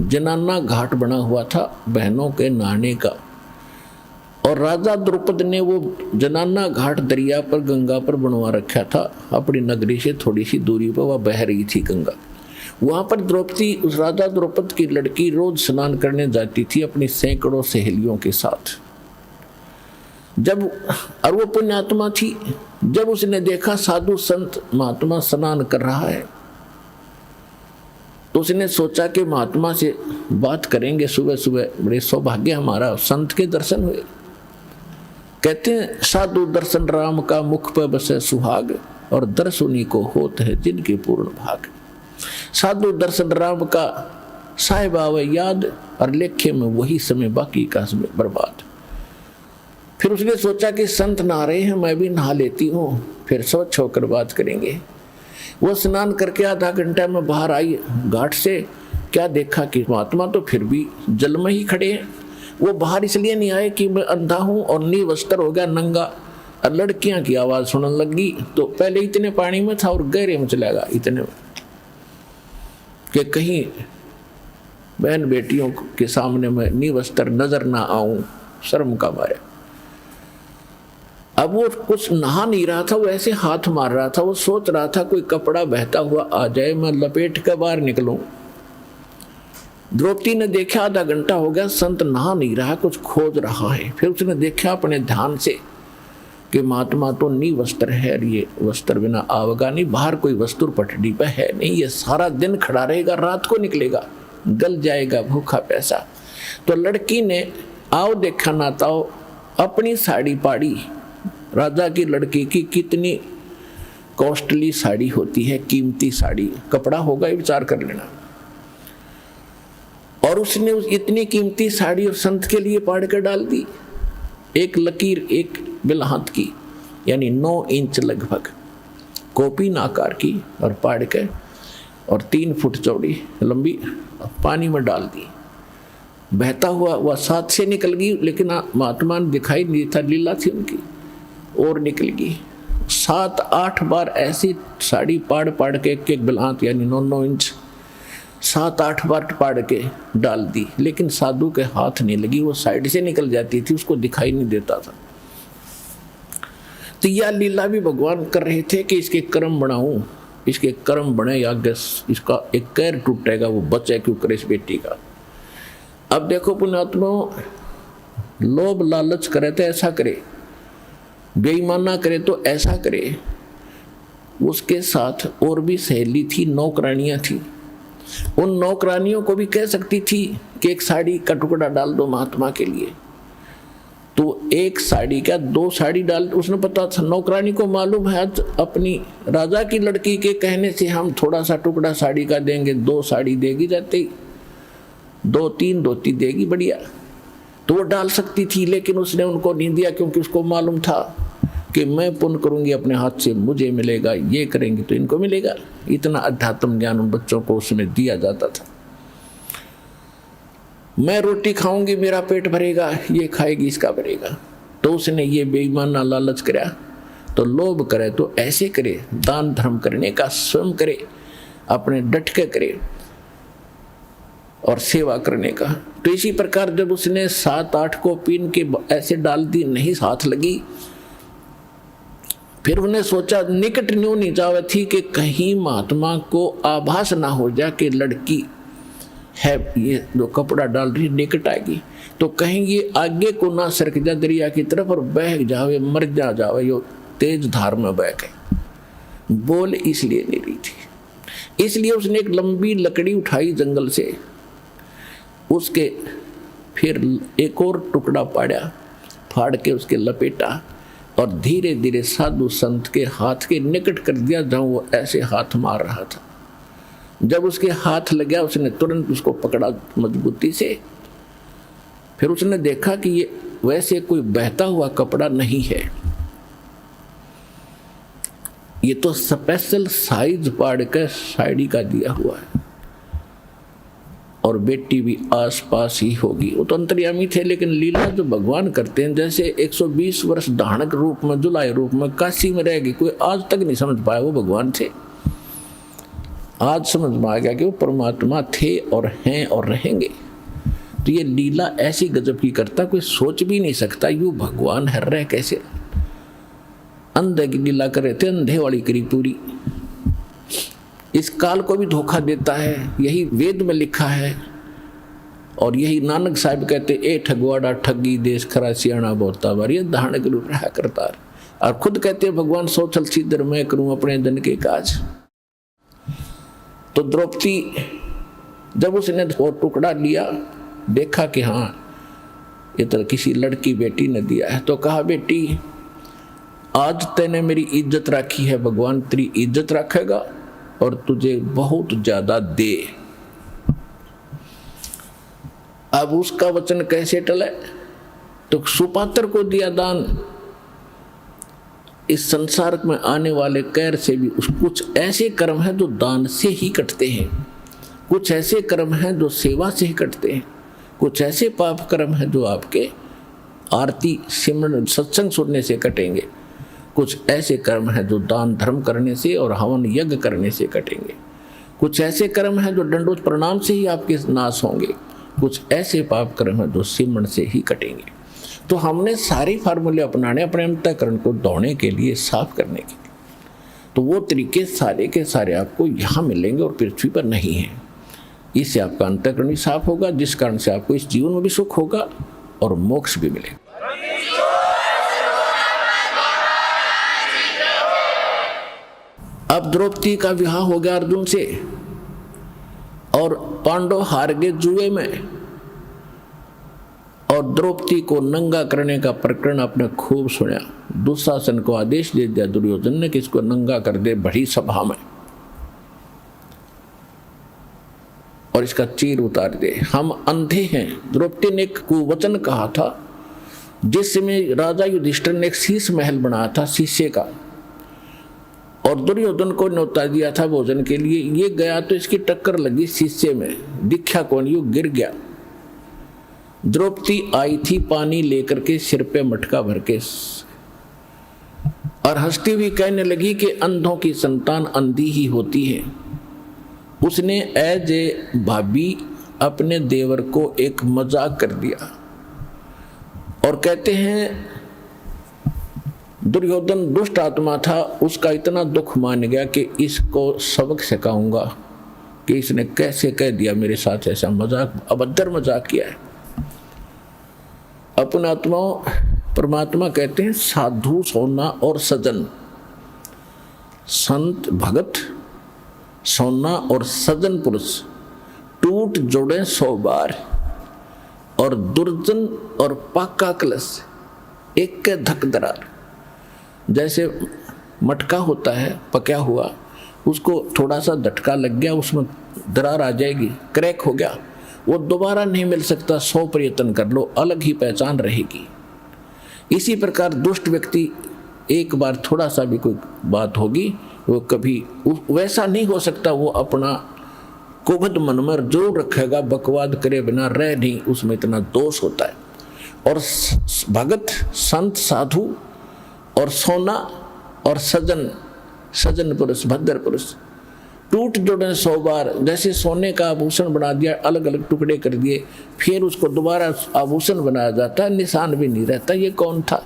जनाना घाट बना हुआ था बहनों के नहाने का, और राजा द्रुपद ने वो जनाना घाट दरिया पर गंगा पर बनवा रखा था। अपनी नगरी से थोड़ी सी दूरी पर वह बह रही थी गंगा। वहां पर द्रौपदी, उस राजा द्रुपद की लड़की, रोज स्नान करने जाती थी अपनी सैकड़ों सहेलियों के साथ। जब, और वो पुण्यात्मा थी, जब उसने देखा साधु संत महात्मा स्नान कर रहा है, तो उसने सोचा कि महात्मा से बात करेंगे सुबह सुबह, बड़े सौभाग्य हमारा, संत के दर्शन हुए। कहते हैं साधु दर्शन राम का मुख पर बसे सुहाग, और दर्श उन्हीं को होत है जिनके पूर्ण भाग। साधु दर्शन राम का साहिब आवे याद, और लेखे में वही समय बाकी का समय बर्बाद। फिर उसने सोचा कि संत नहा रहे हैं, मैं भी नहा लेती हूँ, फिर स्वच्छ होकर बात करेंगे। वो स्नान करके आधा घंटा में बाहर आई घाट से, क्या देखा कि महात्मा तो फिर भी जल में ही खड़े हैं। वो बाहर इसलिए नहीं आए कि मैं अंधा हूँ और निवस्त्र हो गया, नंगा। और लड़कियां की आवाज सुनने लगी, तो पहले इतने पानी में था और गहरे में चला गया, इतने में कि कहीं बहन बेटियों के सामने मैं निवस्त्र नजर ना आऊं, शर्म का मारे। अब वो कुछ नहा नहीं रहा था, वो ऐसे हाथ मार रहा था, वो सोच रहा था कोई कपड़ा बहता हुआ आ जाए, मैं लपेट कर बाहर निकलूं। द्रौपदी ने देखा आधा घंटा हो गया, संत नहा नहीं रहा, कुछ खोज रहा है। फिर उसने देखा अपने ध्यान से कि महात्मा तो निवस्त्र है, ये वस्त्र बिना आवेगा नहीं, बाहर कोई वस्तु पटड़ी पर है नहीं, ये सारा दिन खड़ा रहेगा, रात को निकलेगा, गल जाएगा भूखा पैसा। तो लड़की ने आओ देखा ना ताओ अपनी साड़ी पाड़ी। राजा की लड़की की कितनी कॉस्टली साड़ी होती है, कीमती साड़ी, कपड़ा होगा ये विचार कर लेना। और उसने इतनी कीमती साड़ी और संत के लिए पाड़ कर डाल दी, एक लकीर, एक बिलहात की, यानी 9 इंच लगभग, कोपीन आकार की, और पाड़ के और 3 फुट चौड़ी लंबी पानी में डाल दी। बहता हुआ वह साथ से निकल गई, लेकिन महात्मा ने दिखाई नहीं था, लीला थी उनकी, और निकल गई। 7-8 बार ऐसी साड़ी पाड़ पाड़ के एक बिलहात यानी 9-9 इंच 7-8 बार पाड़ के डाल दी, लेकिन साधु के हाथ नहीं लगी, वो साइड से निकल जाती थी, उसको दिखाई नहीं देता था। तो यह लीला भी भगवान कर रहे थे कि इसके कर्म बनाऊं, इसके कर्म बने या इसका एक कैर टूटेगा, वो बचे क्यों करे इस बेटी का। अब देखो पुण्यात्मा, लोभ लालच करे तो ऐसा करे, बेईमाना करे तो ऐसा करे। उसके साथ और भी सहेली थी, नौकरानियां थी। उन नौकरानियों को भी कह सकती थी कि एक साड़ी का टुकड़ा डाल दो महात्मा के लिए, तो एक साड़ी का 2 साड़ी डाल। उसने पता था, नौकरानी को मालूम है आज अपनी राजा की लड़की के कहने से हम थोड़ा सा टुकड़ा साड़ी का देंगे, 2 साड़ी देगी, जाते ही 2-3 धोती देगी, बढ़िया, तो वो डाल सकती थी। लेकिन उसने उनको नहीं दिया, क्योंकि उसको मालूम था कि मैं पुण्य करूंगी अपने हाथ से, मुझे मिलेगा, ये करेंगे तो इनको मिलेगा। इतना अध्यात्म ज्ञान उन बच्चों को उसमें दिया जाता था। मैं रोटी खाऊंगी मेरा पेट भरेगा, ये खाएगी इसका भरेगा। तो उसने ये बेईमाना लालच कराया। तो लोभ करे तो ऐसे करे, दान धर्म करने का स्वयं करे, अपने डट के करे और सेवा करने का। तो इसी प्रकार जब उसने 7-8 को पीन के ऐसे डाल दी, नहीं हाथ लगी, फिर उन्हें सोचा निकट न्यू नहीं जावे थी कि कहीं महात्मा को आभास ना हो जाए कि लड़की है ये जो कपड़ा डाल रही निकट आएगी, तो कहीं ये आगे को ना सरक जा दरिया की तरफ और बह जावे, मर जावे, यो तेज धार में बह गए। बोल इसलिए नहीं रही थी। इसलिए उसने एक लंबी लकड़ी उठाई जंगल से, उसके फिर एक और टुकड़ा पाड़ा, फाड़ के उसके लपेटा और धीरे धीरे साधु संत के हाथ के निकट कर दिया, जहां वो ऐसे हाथ मार रहा था। जब उसके हाथ लग गया, उसने तुरंत उसको पकड़ा मजबूती से। फिर उसने देखा कि ये वैसे कोई बहता हुआ कपड़ा नहीं है, ये तो स्पेशल साइज पाड़ के साड़ी का दिया हुआ है, और बेटी भी आस पास ही होगी। वो तो अंतर्यामी थे, लेकिन लीला जो भगवान करते हैं, जैसे 120 वर्ष धानक रूप में, जुलाई रूप में काशी में रहेगी, कोई आज तक नहीं समझ पाया वो भगवान थे। आज समझ में आ गया कि वो परमात्मा थे और हैं और रहेंगे। तो ये लीला ऐसी गजब की करता, कोई सोच भी नहीं सकता यूं भगवान है रह कैसे। अंधे की लीला कर रहे थे, अंधे वाली करी पूरी। इस काल को भी धोखा देता है, यही वेद में लिखा है। और यही नानक साहब कहते, ए ठगवाड़ा ठगी देश खरा सियाणा बोता बार, ये धारण के रूप रहा करता। और खुद कहते हैं भगवान सोचल सीधर मैं करूं अपने जन के काज। तो द्रौपदी जब उसने वो टुकड़ा लिया, देखा कि हाँ ये तो किसी लड़की बेटी ने दिया है, तो कहा बेटी आज तैने मेरी इज्जत रखी है, भगवान तेरी इज्जत रखेगा और तुझे बहुत ज्यादा दे। अब उसका वचन कैसे टले? तो सुपात्र को दिया दान। इस संसार में आने वाले कैर से भी कुछ ऐसे कर्म हैं जो दान से ही कटते हैं, कुछ ऐसे कर्म हैं जो सेवा से ही कटते हैं, कुछ ऐसे पाप कर्म हैं जो आपके आरती सिमरन सत्संग सुनने से कटेंगे, कुछ ऐसे कर्म हैं जो दान धर्म करने से और हवन यज्ञ करने से कटेंगे, कुछ ऐसे कर्म हैं जो दंडोत प्रणाम से ही आपके नाश होंगे, कुछ ऐसे पाप कर्म हैं जो सिमरन से ही कटेंगे। तो हमने सारे फार्मूले अपनाने अपने अंतःकरण को दौड़ने के लिए, साफ करने के लिए। तो वो तरीके सारे के सारे आपको यहाँ मिलेंगे और पृथ्वी पर नहीं है। इससे आपका अंतःकरण भी साफ होगा, जिस कारण से आपको इस जीवन में भी सुख होगा और मोक्ष भी मिलेगा। अब द्रौपदी का विवाह हो गया अर्जुन से, और पांडव हार गए जुए में, और द्रौपदी को नंगा करने का प्रकरण आपने खूब सुना। दुशासन को आदेश दे दिया दुर्योधन ने कि इसको नंगा कर दे बड़ी सभा में, और इसका चीर उतार दे, हम अंधे हैं। द्रौपदी ने एक कुवचन कहा था, जिसमें राजा युधिष्ठिर ने एक शीश महल बनाया था शीशे का, और दुर्योधन को न्योता दिया था भोजन के लिए। ये गया तो इसकी टक्कर लगी शीशे में, दिखा कौन, यू गिर गया। द्रौपदी आई थी पानी लेकर के सिर पे मटका भर के, और हंसती हुई कहने लगी कि अंधों की संतान अंधी ही होती है। उसने एज ए भाभी अपने देवर को एक मजाक कर दिया, और कहते हैं दुर्योधन दुष्ट आत्मा था, उसका इतना दुख मान गया कि इसको सबक सिखाऊंगा, कि इसने कैसे कह दिया मेरे साथ ऐसा मजाक, अभद्र मजाक किया है। अपने आत्मा परमात्मा कहते हैं साधु सोना और सजन, संत भगत सोना और सजन पुरुष टूट जोड़े 100 बार, और दुर्जन और पाका कलश एक के धक दरार। जैसे मटका होता है पका हुआ, उसको थोड़ा सा झटका लग गया, उसमें दरार आ जाएगी, क्रैक हो गया, वो दोबारा नहीं मिल सकता, 100 प्रयत्न कर लो, अलग ही पहचान रहेगी। इसी प्रकार दुष्ट व्यक्ति एक बार थोड़ा सा भी कोई बात होगी, वो कभी वैसा नहीं हो सकता, वो अपना कुबद मन में जरूर रखेगा, बकवाद करे बिना रह नहीं, उसमें इतना दोष होता है। और भगत संत साधु और सोना और सजन, सजन पुरुष भद्र पुरुष टूट जोड़े 100 बार। जैसे सोने का आभूषण बना दिया, अलग अलग टुकड़े कर दिए, फिर उसको दोबारा आभूषण बनाया जाता है, निशान भी नहीं रहता ये कौन था,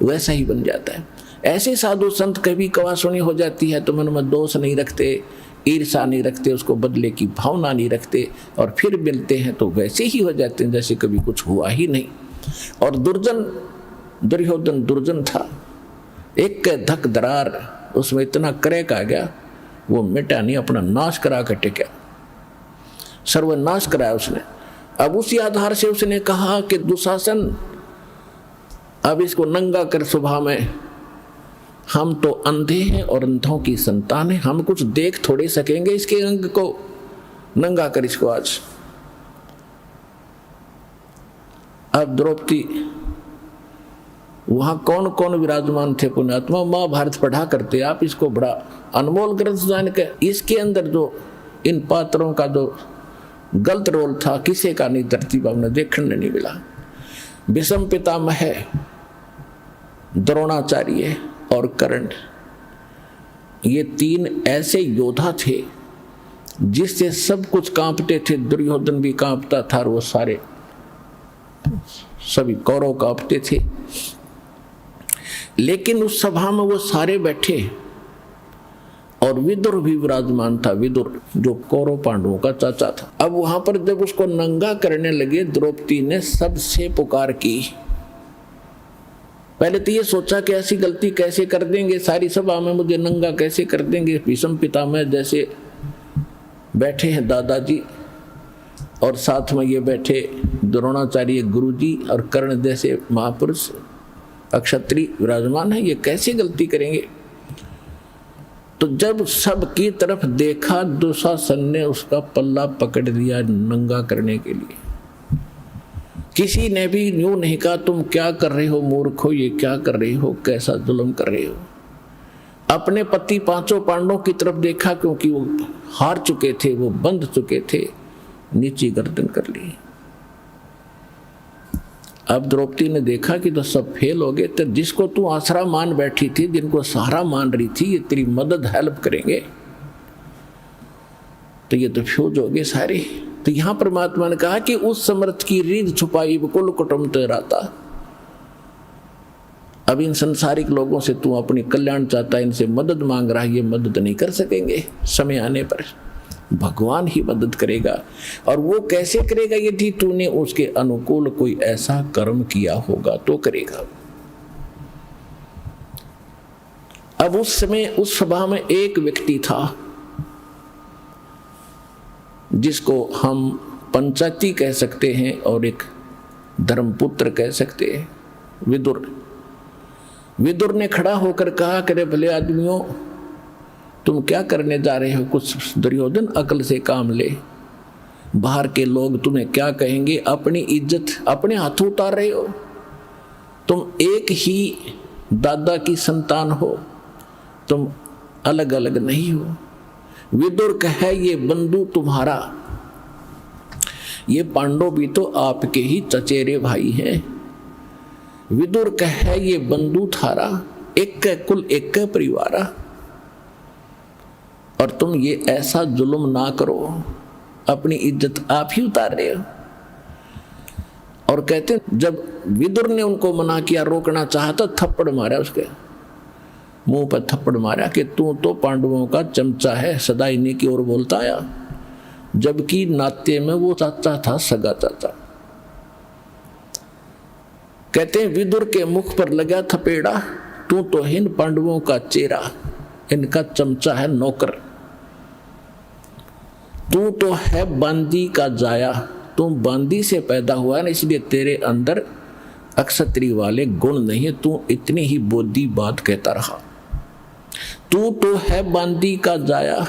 वैसा ही बन जाता है। ऐसे साधु संत कभी कवासुनी हो जाती है तो मन में दोष नहीं रखते, ईर्षा नहीं रखते, उसको बदले की भावना नहीं रखते, और फिर मिलते हैं तो वैसे ही हो जाते हैं जैसे कभी कुछ हुआ ही नहीं। और दुर्जन, दुर्योधन दुर्जन था, एक के धक दरार, उसमें इतना क्रैक आ गया, वो मिटा नहीं, अपना नाश करा कर टिका, सर्वनाश कराया उसने। अब उसी आधार से उसने कहा कि दुशासन अब इसको नंगा कर सुबह में, हम तो अंधे हैं और अंधों की संतान है, हम कुछ देख थोड़े सकेंगे इसके अंग को, नंगा कर इसको आज। अब द्रौपदी, वहां कौन कौन विराजमान थे पुण्यात्मा, महाभारत पढ़ा करते आप, इसको बड़ा अनमोल ग्रंथ जान के, इसके अंदर जो इन पात्रों का जो गलत रोल था किसी का नहीं धरती पर हमने देखने नहीं मिला। विषम पितामह है, द्रोणाचार्य और कर्ण, ये 3 ऐसे योद्धा थे जिससे सब कुछ कांपते थे। दुर्योधन भी कांपता था और वो सारे सभी कौरव कांपते थे। लेकिन उस सभा में वो सारे बैठे और विदुर भी विराजमान था, विदुर जो कौरव पांडवों का चाचा था। अब वहां पर जब उसको नंगा करने लगे, द्रौपदी ने सबसे पुकार की। पहले तो ये सोचा कि ऐसी गलती कैसे कर देंगे, सारी सभा में मुझे नंगा कैसे कर देंगे। भीष्म पितामह जैसे बैठे हैं दादाजी, और साथ में ये बैठे द्रोणाचार्य गुरुजी, और कर्ण जैसे महापुरुष अक्षत्रिय विराजमान है, ये कैसे गलती करेंगे। तो जब सबकी तरफ देखा, दुशासन ने उसका पल्ला पकड़ दिया नंगा करने के लिए। किसी ने भी यूं नहीं कहा तुम क्या कर रहे हो मूर्ख हो, ये क्या कर रहे हो, कैसा जुल्म कर रहे हो। अपने पति 5 पांडवों की तरफ देखा, क्योंकि वो हार चुके थे, वो बंध चुके थे, नीची गर्दन कर ली। अब द्रौपदी ने देखा कि तो सब फेल हो गए, तो जिसको तू आसरा मान बैठी थी, जिनको सहारा मान रही थी, ये तेरी मदद हेल्प करेंगे, तो ये तो फ्यूज हो गए सारे। तो यहां परमात्मा ने कहा कि उस समर्थ की रीढ़ छुपाई कुल कुटुंब तेराता। अब इन संसारिक लोगों से तू अपनी कल्याण चाहता है, इनसे मदद मांग रहा है, ये मदद नहीं कर सकेंगे। समय आने पर भगवान ही मदद करेगा। और वो कैसे करेगा, यदि तूने उसके अनुकूल कोई ऐसा कर्म किया होगा तो करेगा। अब उस समय उस सभा में एक व्यक्ति था जिसको हम पंचायती कह सकते हैं और एक धर्मपुत्र कह सकते हैं, विदुर। विदुर ने खड़ा होकर कहा, करे भले आदमियों, तुम क्या करने जा रहे हो, कुछ दुर्योधन अकल से काम ले। बाहर के लोग तुम्हें क्या कहेंगे, अपनी इज्जत अपने हाथों उतार रहे हो। तुम एक ही दादा की संतान हो, तुम अलग अलग नहीं हो। विदुर कहे ये बंधु तुम्हारा, ये पांडव भी तो आपके ही चचेरे भाई हैं। विदुर कहे ये बंधु थारा, एक कुल एक परिवारा, और तुम ये ऐसा जुल्म ना करो, अपनी इज्जत आप ही उतार रहे हो। और कहते जब विदुर ने उनको मना किया, रोकना चाहा तो थप्पड़ मारा, उसके मुंह पर थप्पड़ मारा कि तू तो पांडवों का चमचा है, सदा इन्हीं की ओर बोलता आया। जबकि नाते में वो चाचा था, सगा चाचा। कहते हैं विदुर के मुख पर लगा थपेड़ा, तू तो हिन पांडवों का चेहरा, इनका चमचा है नौकर। तू तो है बांदी का जाया, तू बांदी से पैदा हुआ है ना, इसलिए तेरे अंदर अक्षत्री वाले गुण नहीं है, तू इतनी ही बोधी बात कहता रहा। तू तो है बांदी का जाया।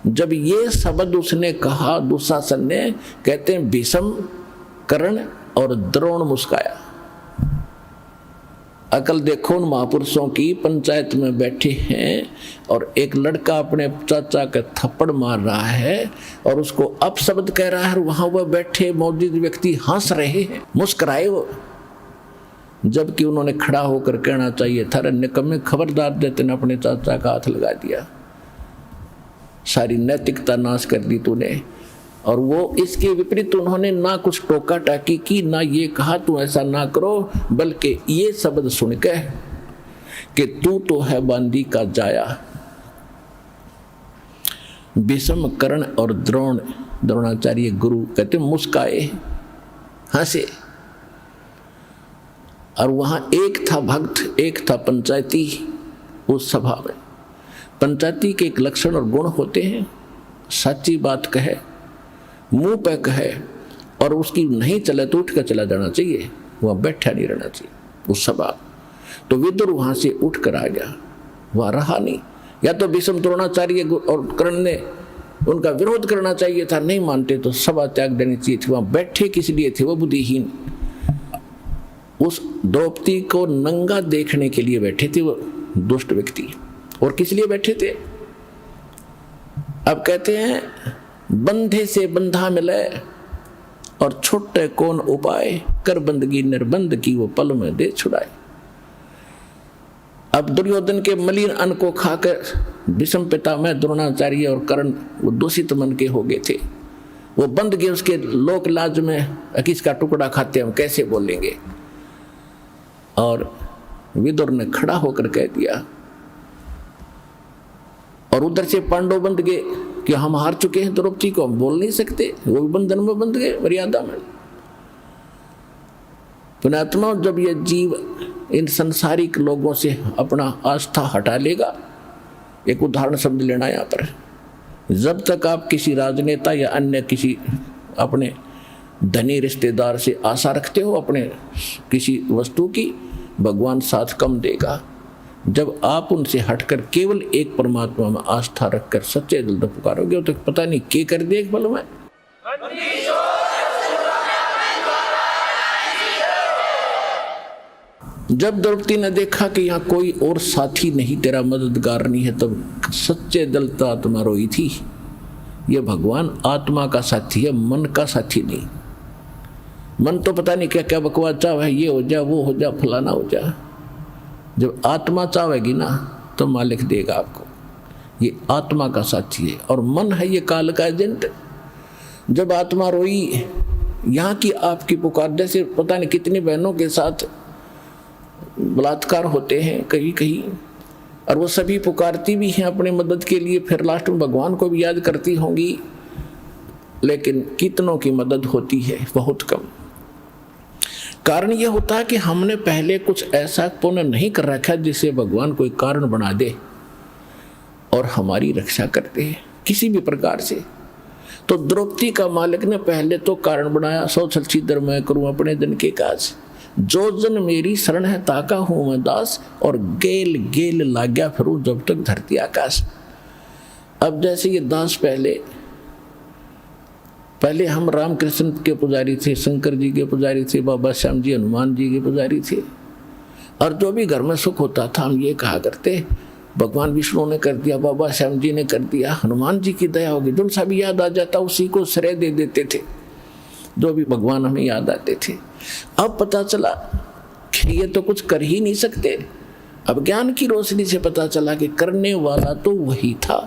जब ये शब्द उसने कहा दुशासन ने, कहते हैं भीष्म, कर्ण और द्रोण मुस्काया। अकल देखो उन महापुरुषों की, पंचायत में बैठे हैं और एक लड़का अपने चाचा का थप्पड़ मार रहा है और उसको अपशब्द कह रहा है, और वहां वह बैठे मौजूद व्यक्ति हंस रहे हैं, मुस्कुराए वो। जबकि उन्होंने खड़ा होकर कहना चाहिए था, निकम्मे खबरदार देते ने अपने चाचा का हाथ लगा दिया, सारी नैतिकता नाश कर दी तूने। और वो इसके विपरीत उन्होंने ना कुछ टोका टाकी की, ना ये कहा तू ऐसा ना करो, बल्कि ये शब्द सुन के कि तू तो है बांदी का जाया। भीष्म, कर्ण और द्रोणाचार्य गुरु कहते मुस्काए, हंसे। और वहां एक था भक्त, एक था पंचायती। उस सभा में पंचायती के एक लक्षण और गुण होते हैं, सच्ची बात कहे, मुंह पे कहे, और उसकी नहीं चले तो उठ कर चला जाना चाहिए, वह बैठा नहीं रहना चाहिए उस सभा। तो विदुर वहां से उठ कर आ गया, वह रहा नहीं। या तो भीष्म, द्रोणाचार्य और कर्ण ने उनका विरोध करना चाहिए था, नहीं मानते तो सभा त्याग देनी चाहिए थी। वहां बैठे किस लिए थे? वो बुद्धिहीन, उस द्रौपदी को नंगा देखने के लिए बैठे थे वो दुष्ट व्यक्ति। और किस लिए बैठे थे? अब कहते हैं बंधे से बंधा मिले और छुट्टे कौन उपाय, कर बंदगी निर्बंध की वो पल में दे छुड़ाए। अब दुर्योधन के मलिन अन्न को खाकर भीष्म पितामह, द्रोणाचार्य और कर्ण वो दूषित मन के हो गए थे, वो बंद गए उसके लोक लाज में, किसका टुकड़ा खाते हम कैसे बोलेंगे। और विदुर ने खड़ा होकर कह दिया, और उधर से पांडव बंद गए कि हम हार चुके हैं, द्रौपदी को हम बोल नहीं सकते, वो भी बंधन में बंध गए मर्यादा में। पुण्यात्मा, जब ये जीव इन संसारिक लोगों से अपना आस्था हटा लेगा, एक उदाहरण समझ लेना यहाँ पर, जब तक आप किसी राजनेता या अन्य किसी अपने धनी रिश्तेदार से आशा रखते हो अपने किसी वस्तु की, भगवान साथ कम देगा। जब आप उनसे हटकर केवल एक परमात्मा में आस्था रखकर सच्चे दिल से पुकारोगे तो पता नहीं क्या कर दे एक पल में। जब द्रौपदी ने देखा कि यहाँ कोई और साथी नहीं, तेरा मददगार नहीं है, तब सच्चे दिल से आत्मा रोई थी। ये भगवान आत्मा का साथी है, मन का साथी नहीं। मन तो पता नहीं क्या क्या बकवास चाहे, ये हो जा, वो हो जा, फलाना हो जा। जब आत्मा चाहेगी ना तो मालिक देगा आपको। ये आत्मा का साथी है, और मन है ये काल का एजेंट। जब आत्मा रोई, यहाँ की आपकी पुकार, जैसे पता नहीं कितनी बहनों के साथ बलात्कार होते हैं कहीं कहीं, और वो सभी पुकारती भी हैं अपने मदद के लिए, फिर लास्ट में भगवान को भी याद करती होंगी, लेकिन कितनों की मदद होती है? बहुत कम। कारण यह होता है कि हमने पहले कुछ ऐसा पुण्य नहीं कर रखा जिसे भगवान कोई कारण बना दे और हमारी रक्षा करते हैं किसी भी प्रकार से। तो द्रौपदी का मालिक ने पहले तो कारण बनाया, सो छलछीदर मैं करूं अपने दिन के काज, जो जन मेरी शरण है ताका हूं मैं दास, और गेल गेल लाग्या फिरूं जब तक धरती आकाश। अब जैसे ये दास पहले हम रामकृष्ण के पुजारी थे, शंकर जी के पुजारी थे, बाबा श्याम जी, हनुमान जी के पुजारी थे, और जो भी घर में सुख होता था हम ये कहा करते, भगवान विष्णु ने कर दिया, बाबा श्याम जी ने कर दिया, हनुमान जी की दया होगी। जो सा भी याद आ जाता उसी को श्रेय दे देते थे, जो भी भगवान हमें याद आते थे। अब पता चला कि ये तो कुछ कर ही नहीं सकते। अब ज्ञान की रोशनी से पता चला कि करने वाला तो वही था।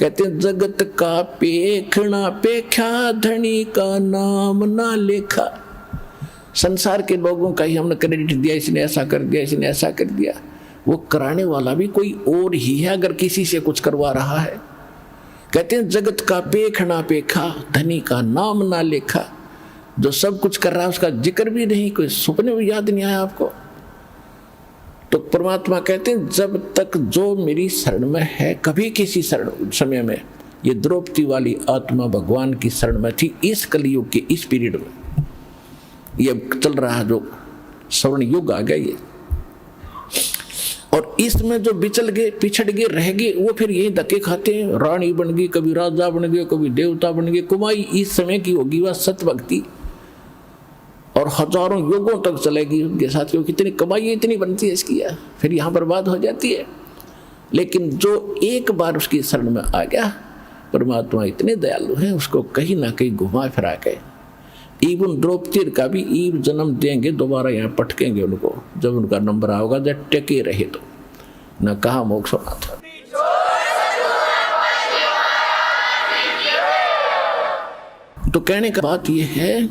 कहते हैं जगत का पेखना पेख्या, धनी का नाम ना लेखा। संसार के लोगों का ही हमने क्रेडिट दिया, इसने ऐसा कर दिया, इसने ऐसा कर दिया। वो कराने वाला भी कोई और ही है अगर किसी से कुछ करवा रहा है। कहते हैं जगत का पेख ना पेखा, धनी का नाम ना लेखा। जो सब कुछ कर रहा है उसका जिक्र भी नहीं, कोई सपने भी याद नहीं आया आपको। तो परमात्मा कहते हैं जब तक जो मेरी शरण में है, कभी किसी शरण समय में ये द्रौपदी वाली आत्मा भगवान की शरण में थी, इस कलयुग के इस पीरियड में ये चल रहा है जो स्वर्ण युग आ गया ये, और इसमें जो बिचल गए, पिछड़ गए, रह गए, वो फिर यही धक्के खाते हैं। रानी बन गई, कभी राजा बन गए, कभी देवता बन गए। कमाई इस समय की होगी वह सत्य भक्ति, और हजारों युगों तक चलेगी उनके साथ, क्योंकि इतनी कमाई इतनी बनती है इसकी, फिर यहाँ बर्बाद हो जाती है। लेकिन जो एक बार उसकी शरण में आ गया, परमात्मा इतने दयालु हैं, उसको कहीं ना कहीं घुमा फिरा के इवन द्रौपदी का भी ईव जन्म देंगे, दोबारा यहाँ पटकेंगे उनको, जब उनका नंबर आओगा, जब टेके रहे तो न कहा मोक्ष होना था। तो कहने का बात यह है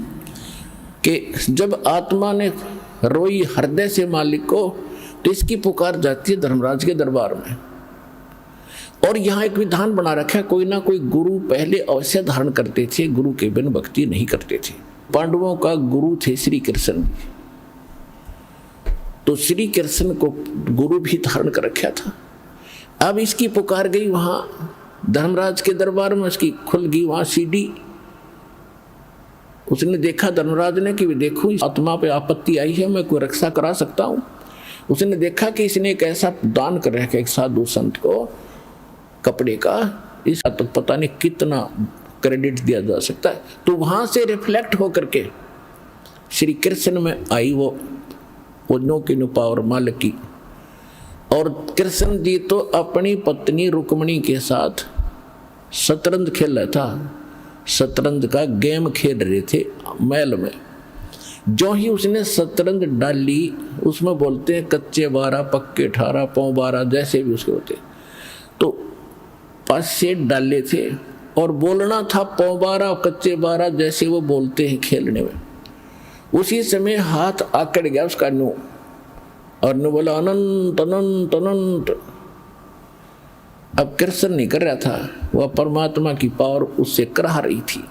कि जब आत्मा ने रोई हृदय से मालिक को, तो इसकी पुकार जाती है धर्मराज के दरबार में। और यहाँ एक विधान बना रखा है, कोई ना कोई गुरु पहले अवश्य धारण करते थे, गुरु के बिन भक्ति नहीं करते थे। पांडवों का गुरु थे श्री कृष्ण, तो श्री कृष्ण को गुरु भी धारण कर रखा था। अब इसकी पुकार गई वहां धर्मराज के दरबार में, उसकी खुल गई वहां सीढ़ी। उसने देखा धर्मराज ने कि देखो इस आत्मा पे आपत्ति आई है, मैं कोई रक्षा करा सकता हूं। उसने देखा कि इसने एक ऐसा दान कर रखा एक साधु संत को कपड़े का, इसका तो पता नहीं कितना क्रेडिट दिया जा सकता है। तो वहां से रिफ्लेक्ट होकर के श्री कृष्ण में आई वो नो की नो पावर मालिक की। और कृष्ण जी तो अपनी पत्नी रुक्मिणी के साथ शतरंज खेल रहा था, शतरंज का गेम खेल रहे थे महल में। जो ही उसने शतरंज डाली, उसमें बोलते हैं कच्चे 12 पक्के 18 पौ 12 जैसे भी उसके होते, तो 5 सेट डाले थे और बोलना था पौ 12 कच्चे 12 जैसे वो बोलते हैं खेलने में। उसी समय हाथ आकड़ गया उसका नो, और नो बोला अनंत अनंत अनंत। अब कृष्ण नहीं कर रहा था, वह परमात्मा की पावर उससे करा रही थी।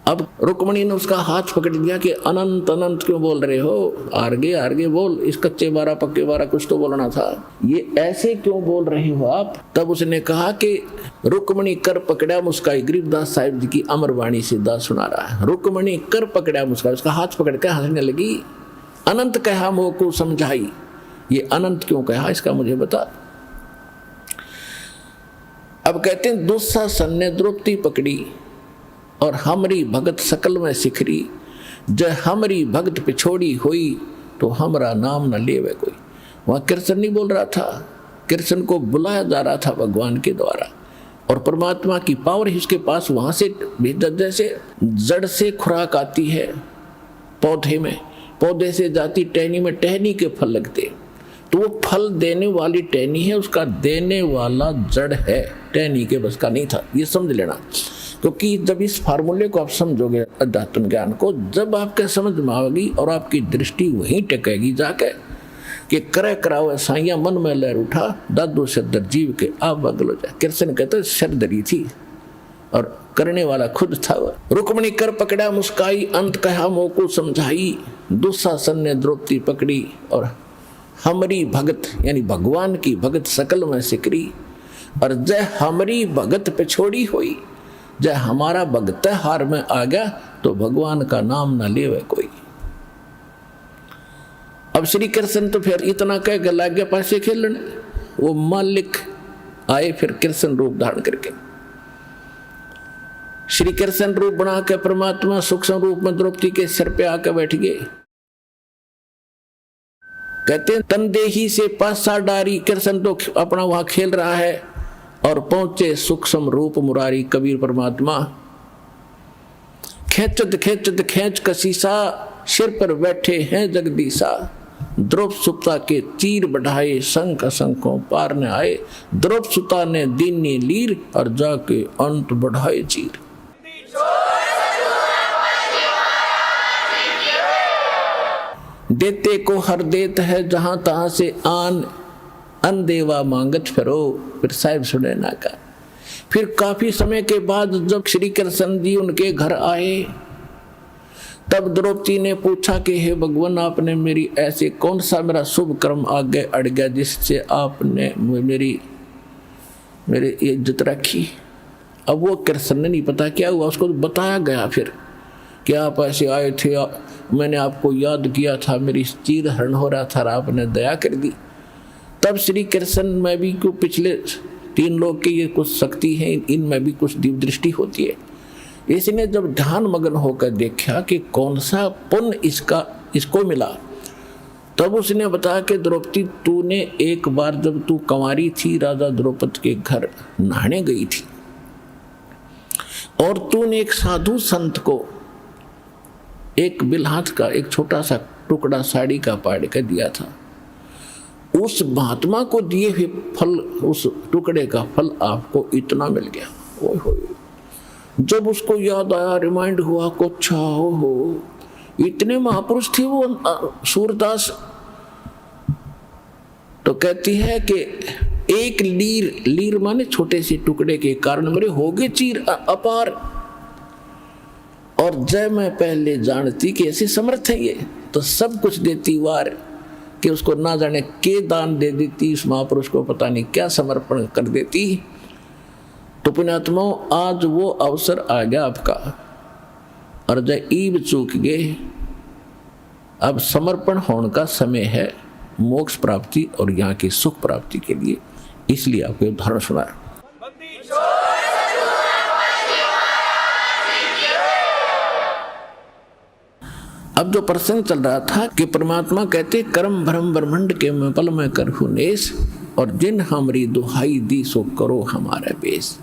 अब रुक्मिणी ने उसका हाथ पकड़ दिया कि अनंत अनंत क्यों बोल रहे हो, आगे बोल, इस कच्चे 12 पक्के 12 कुछ तो बोलना था, ये ऐसे क्यों बोल रहे हो आप। तब उसने कहा कि रुक्मिणी कर पकड़ा मुस्काई, गरीबदास साहिब जी की अमरवाणी से दास सुना रहा है। रुक्मिणी कर पकड़ा मुस्काई, उसका हाथ पकड़ कर हंसने लगी। अनंत कहा मोह को समझाई, ये अनंत क्यों कहा इसका मुझे बता। अब कहते हैं दुस्शासन ने द्रौपदी पकड़ी और हमरी भगत सकल में सिखरी, जय हमरी भगत पिछोड़ी हुई तो हमरा नाम न लेवे कोई। वहां कृष्ण नहीं बोल रहा था, कृष्ण को बुलाया जा रहा था भगवान के द्वारा, और परमात्मा की पावर ही उसके पास वहां से जैसे जड़ से खुराक आती है पौधे में, पौधे से जाती टहनी में, टहनी के फल लगते, तो वो फल देने वाली टहनी है, उसका देने वाला जड़ है, टहनी के बस का नहीं था, ये समझ लेना। क्योंकि जब इस फार्मूले को आप समझोगे अध्यात्म ज्ञान को, जब आपके समझ में आएगी और आपकी दृष्टि वहीं टिकेगी जाके कि करे करावे साइया मन में लहर उठा, दादू सदर जीव के आप बगल हो जाए। कृष्ण कहते सरदरी थी और करने वाला खुद था वह। रुक्मिणी कर पकड़ा मुस्काई, अंत कहा मोह को समझाई, दुस्शासन ने द्रौपदी पकड़ी और हमरी भगत यानी भगवान की भगत सकल में सिकरी, और जय हमरी भगत पे छोड़ी हुई, जय हमारा भगत हार में आ गया तो भगवान का नाम ना लेवे कोई। अब श्री कृष्ण तो फिर इतना कह के लग गया पासे खेलने, वो मालिक आए फिर कृष्ण रूप धारण करके, श्री कृष्ण रूप बना के परमात्मा सूक्ष्म रूप में द्रौपदी के सिर पे आकर बैठ गए। कहते हैं तनदेही से पासा डारी, कृष्ण तो अपना वहां खेल रहा है और पहुंचे सूक्ष्म रूप मुरारी कबीर परमात्मा। खेचत खेचत खेच कसीसा, सिर पर बैठे हैं जगदीशा, द्रौप सुता के चीर बढ़ाए, शंख शंखों पार न आए, द्रौप सुता ने दीनी लीर और जाके अंत बढ़ाए चीर। देते को हर देत है जहां तहां से आन, अनदेवा मांगत फिरो, फिर साहिब सुने ना का। फिर काफी समय के बाद जब श्री कृष्ण जी उनके घर आए, तब द्रौपदी ने पूछा कि हे भगवान, आपने मेरी ऐसे कौन सा मेरा शुभ कर्म आगे अड़ गया जिससे आपने मेरी इज्जत रखी। अब वो कृष्ण ने नहीं पता क्या हुआ, उसको बताया गया फिर कि आप ऐसे आए थे, मैंने आपको याद किया था, मेरी चीर हरण हो रहा था, आपने दया कर दी। तब श्री कृष्ण में भी को पिछले 3 लोग की ये कुछ शक्ति है, इनमें भी कुछ दिव्य दृष्टि होती है। इसने जब ध्यान मग्न होकर देखा कि कौन सा पुण्य इसको मिला, तब उसने बताया कि द्रौपदी, तूने एक बार जब तू कंवारी थी राजा द्रौपद के घर नहाने गई थी, और तूने एक साधु संत को एक बिलहात का एक छोटा सा टुकड़ा साड़ी का पाड़ कर दिया था। उस महात्मा को दिए हुए फल, उस टुकड़े का फल आपको इतना मिल गया। ओए होए, जब उसको याद आया, रिमाइंड हुआ को, अच्छा हो इतने महापुरुष थे वो सूरदास। तो कहती है कि एक लीर माने छोटे से टुकड़े के कारण मेरे हो गए चीर अपार, और जय मैं पहले जानती कि ऐसे समर्थ है ये, तो सब कुछ देती वार, कि उसको ना जाने के दान दे देती, इस महापुरुष को पता नहीं क्या समर्पण कर देती। तो पुण्यात्माओं, आज वो अवसर आ गया आपका, और जय ईब चूक गए, अब समर्पण होने का समय है मोक्ष प्राप्ति और यहाँ की सुख प्राप्ति के लिए। इसलिए आपको उदाहरण सुना। अब जो प्रसंग चल रहा था कि परमात्मा कहते, कर्म भ्रम ब्रह्मंड के मैं पल में करहु नेस, और जिन हमारी दुहाई दी सो करो हमारा बेस।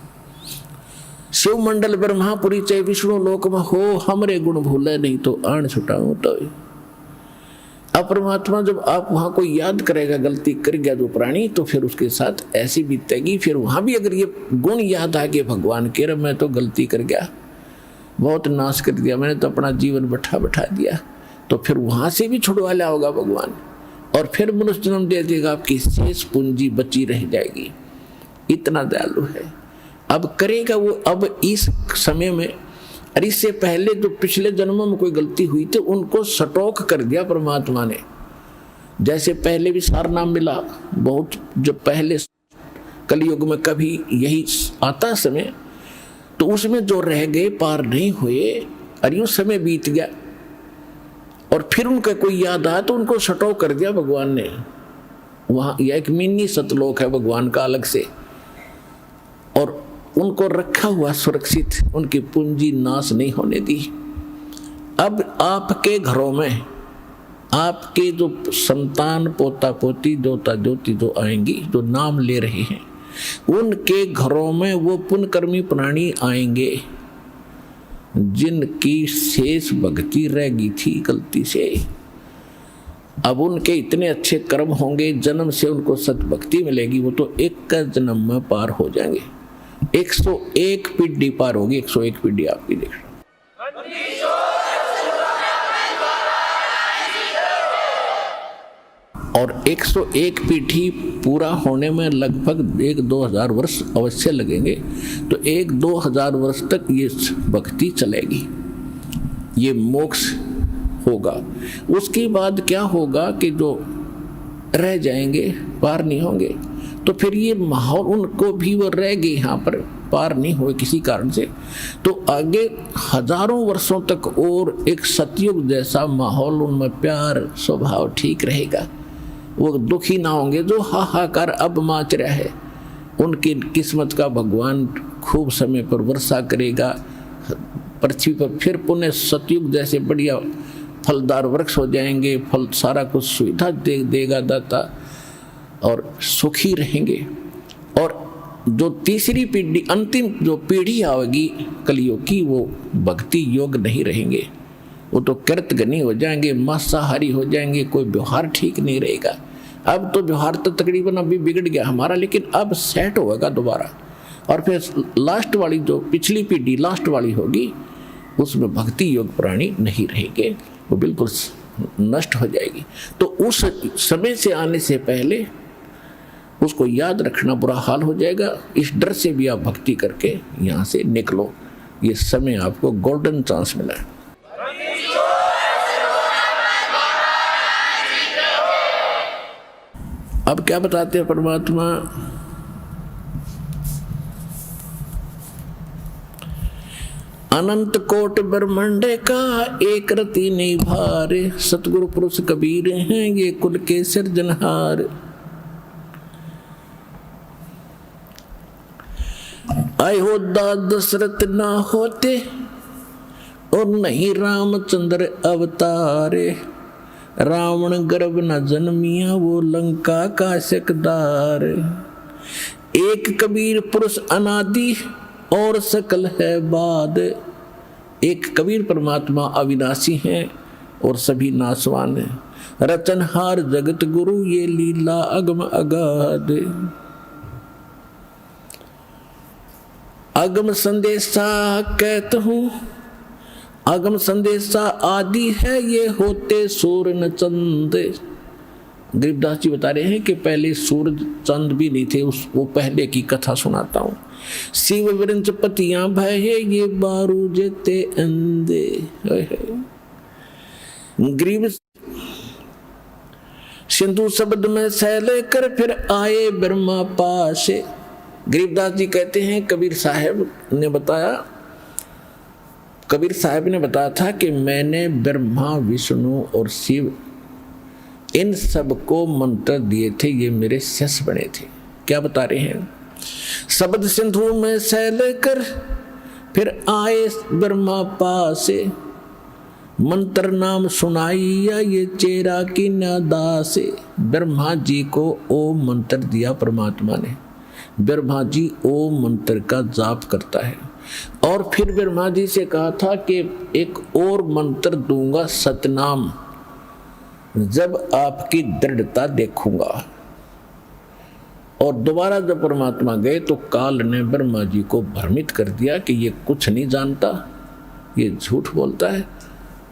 शिव मंडल ब्रह्मापुरी चाहे विष्णु लोक में हो, हमरे गुण भूले नहीं तो आण छुटाऊं तो। अब परमात्मा जब आप वहां कोई याद करेगा गलती कर गया जो प्राणी, तो फिर उसके साथ ऐसी बीतेगी। फिर वहां भी अगर ये गुण याद आ गए भगवान के, रे मैं तो गलती कर गया, बहुत नाश कर दिया, मैंने तो अपना जीवन बैठा दिया, तो फिर वहां से भी छुड़वा लिया होगा भगवान, और फिर मनुष्य जन्म दे देगा, आपकी शेष पूंजी बची रह जाएगी। इतना दयालु है। अब करेगा वो, अब इस समय में, और इससे पहले जो पिछले जन्मों में कोई गलती हुई थी उनको सटोक कर दिया परमात्मा ने। जैसे पहले भी सार नाम मिला बहुत, जब पहले कलयुग में कभी यही आता समय, तो उसमें जो रह गए पार नहीं हुए, और यूं समय बीत गया, और फिर उनका कोई याद आया तो उनको सटोक कर दिया भगवान ने। वहां यह एक मिनी सतलोक है भगवान का अलग से, और उनको रखा हुआ सुरक्षित, उनकी पूंजी नाश नहीं होने दी। अब आपके घरों में आपके जो संतान पोता पोती जोता ज्योति जो आएंगी, जो नाम ले रहे हैं, उनके घरों में वो पुण्यकर्मी प्राणी आएंगे जिनकी शेष भक्ति रह गई थी गलती से। अब उनके इतने अच्छे कर्म होंगे, जन्म से उनको सतभक्ति मिलेगी, वो तो एक का जन्म में पार हो जाएंगे। 101 पीढ़ी पार होगी, 101 पीढ़ी आपकी देख। और 101 पीढ़ी पूरा होने में लगभग 1-2 हजार वर्ष अवश्य लगेंगे। तो 1-2 हजार वर्ष तक ये भक्ति चलेगी, ये मोक्ष होगा। उसके बाद क्या होगा कि जो रह जाएंगे पार नहीं होंगे, तो फिर ये माहौल उनको भी वो रह गए यहाँ पर, पार नहीं हुए किसी कारण से, तो आगे हजारों वर्षों तक और एक सतयुग जैसा माहौल, उनमें प्यार स्वभाव ठीक रहेगा। वो दुखी ना होंगे जो हाहाकार अब माच रहा है। उनकी किस्मत का भगवान खूब समय पर वर्षा करेगा पृथ्वी पर, फिर पुनः सतयुग जैसे बढ़िया फलदार वृक्ष हो जाएंगे, फल सारा कुछ सुविधा देगा दाता, और सुखी रहेंगे। और जो तीसरी पीढ़ी, अंतिम जो पीढ़ी आएगी कलियुग की, वो भक्ति योग नहीं रहेंगे, वो तो कृतघ्नी हो जाएंगे, मांसाहारी हो जाएंगे, कोई व्यवहार ठीक नहीं रहेगा। अब तो व्यवहार तो तकरीबन अभी बिगड़ गया हमारा, लेकिन अब सेट होगा दोबारा। और फिर लास्ट वाली जो पिछली पीढ़ी लास्ट वाली होगी, उसमें भक्ति योग प्राणी नहीं रहेंगे, वो बिल्कुल नष्ट हो जाएगी। तो उस समय से आने से पहले उसको याद रखना, बुरा हाल हो जाएगा। इस डर से भी आप भक्ति करके यहाँ से निकलो। ये समय आपको गोल्डन चांस मिला है। अब क्या बताते हैं परमात्मा? अनंत कोट ब्रह्मांड का एक रति नहीं भार, सतगुरु पुरुष कबीर हैं ये कुल के सिरजनहार। अयोध्या दशरथ ना होते और नहीं रामचंद्र अवतारे, रावण गर्भ न जन्मिया वो लंका का सकदार। एक कबीर पुरुष अनादि और सकल है बाद, एक कबीर परमात्मा अविनाशी हैं और सभी नाशवान हैं। रचनहार जगत गुरु ये लीला अगम अगाध। अगम संदेशा कहता हूँ, अगम संदेशा आदि है ये होते सूर्य न चंद। गरीबदास जी बता रहे हैं कि पहले सूर्य चंद भी नहीं थे, वो पहले की कथा सुनाता हूँ। शिव वृंच पतियां भय ये बारू जेते अंधे। गरीब सिंधु शब्द में सैले कर फिर आए ब्रह्मा पास। गरीबदास जी कहते हैं कबीर साहब ने बताया था कि मैंने ब्रह्मा विष्णु और शिव इन सब को मंत्र दिए थे, ये मेरे शिष्य बने थे। क्या बता रहे हैं? शब्द सिंधु में सैल कर फिर आए ब्रह्मा पास, मंत्र नाम सुनाइया ये चेरा की नादास। ब्रह्मा जी को ओम मंत्र दिया परमात्मा ने। ब्रह्मा जी ओम मंत्र का जाप करता है और फिर ब्रह्मा जी से कहा था कि एक और मंत्र दूंगा सतनाम, जब आपकी दृढ़ता देखूंगा। और दोबारा जब परमात्मा गए तो काल ने ब्रह्मा जी को भ्रमित कर दिया कि ये कुछ नहीं जानता, ये झूठ बोलता है।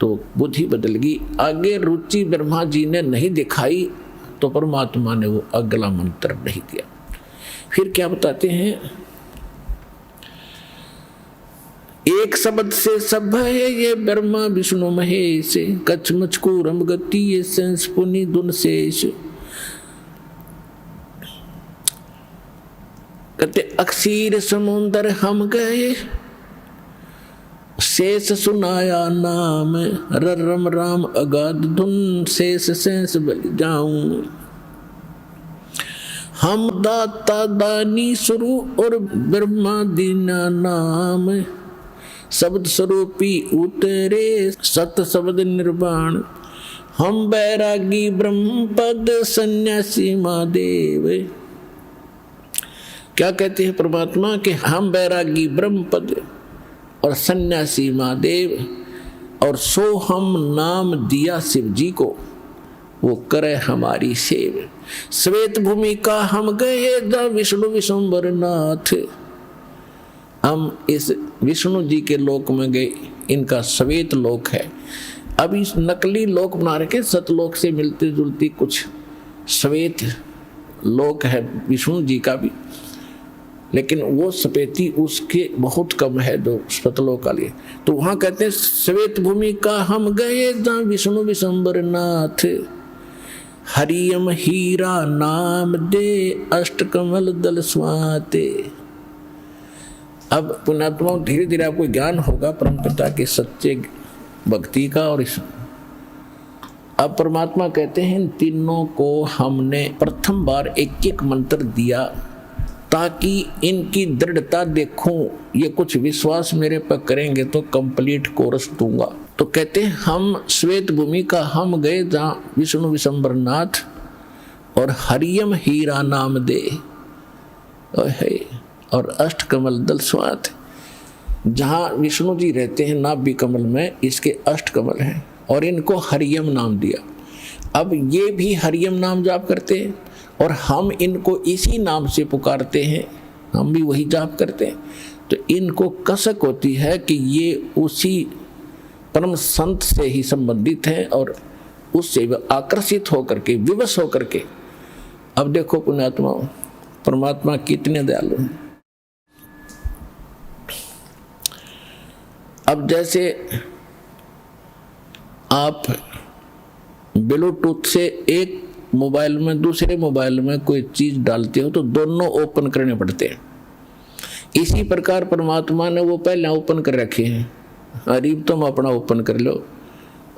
तो बुद्धि बदल गई। आगे रुचि ब्रह्मा जी ने नहीं दिखाई तो परमात्मा ने वो अगला मंत्र नहीं दिया। फिर क्या बताते हैं? एक शब्द से सब है ये ब्रह्मा विष्णु महेश, कच्छ मचकूरम गति ये सेंस पुनि दुन शेष। कहते अक्षीर समुंदर हम गए, शेष सुनाया नाम, रम राम अगाध धुन शेष सेंस बल जाऊं। हम दाता दानी शुरू और ब्रह्मा दीना नाम, शब्द स्वरूपी उतरे सत शब्द निर्वाण। हम बैरागी ब्रह्म पद सन्यासी महादेव। क्या कहते हैं परमात्मा कि हम बैरागी ब्रह्म पद और सन्यासी महादेव, और सो हम नाम दिया शिव जी को, वो करे हमारी सेव। श्वेत भूमि का हम गए द विष्णु विश्वम्बर नाथ। हम इस विष्णु जी के लोक में गए, इनका श्वेत लोक है। अब इस नकली लोक बना रखे, सतलोक से मिलती जुलती कुछ श्वेत लोक है विष्णु जी का भी, लेकिन वो सपेती उसके बहुत कम है जो सतलोक का लिए। तो वहां कहते हैं श्वेत भूमि का हम गए जहाँ विष्णु विश्वम्बर नाथ, हरियम हीरा नाम दे अष्टकमल दल स्वाते। अब पुण्यात्मा धीरे धीरे आपको ज्ञान होगा परमपिता के सच्चे भक्ति का। और इस अब परमात्मा कहते हैं तीनों को हमने प्रथम बार एक एक मंत्र दिया ताकि इनकी दृढ़ता देखूं, ये कुछ विश्वास मेरे पर करेंगे तो कंप्लीट कोर्स दूंगा। तो कहते हैं हम श्वेत भूमि का हम गए जहाँ विष्णु विश्वम्बर नाथ और हरियम हीरा नाम दे और अष्ट कमल दल स्वात, जहाँ विष्णु जी रहते हैं नाभि कमल में, इसके अष्ट कमल हैं और इनको हरियम नाम दिया। अब ये भी हरियम नाम जाप करते हैं और हम इनको इसी नाम से पुकारते हैं, हम भी वही जाप करते हैं। तो इनको कसक होती है कि ये उसी परम संत से ही संबंधित हैं और उससे आकर्षित होकर के, विवश होकर के अब देखो पुण्यात्मा, परमात्मा कितने दयालु हैं। अब जैसे आप ब्लूटूथ से एक मोबाइल में दूसरे मोबाइल में कोई चीज डालते हो तो दोनों ओपन करने पड़ते हैं। इसी प्रकार परमात्मा ने वो पहले ओपन कर रखे हैं। अरे तुम अपना ओपन कर लो,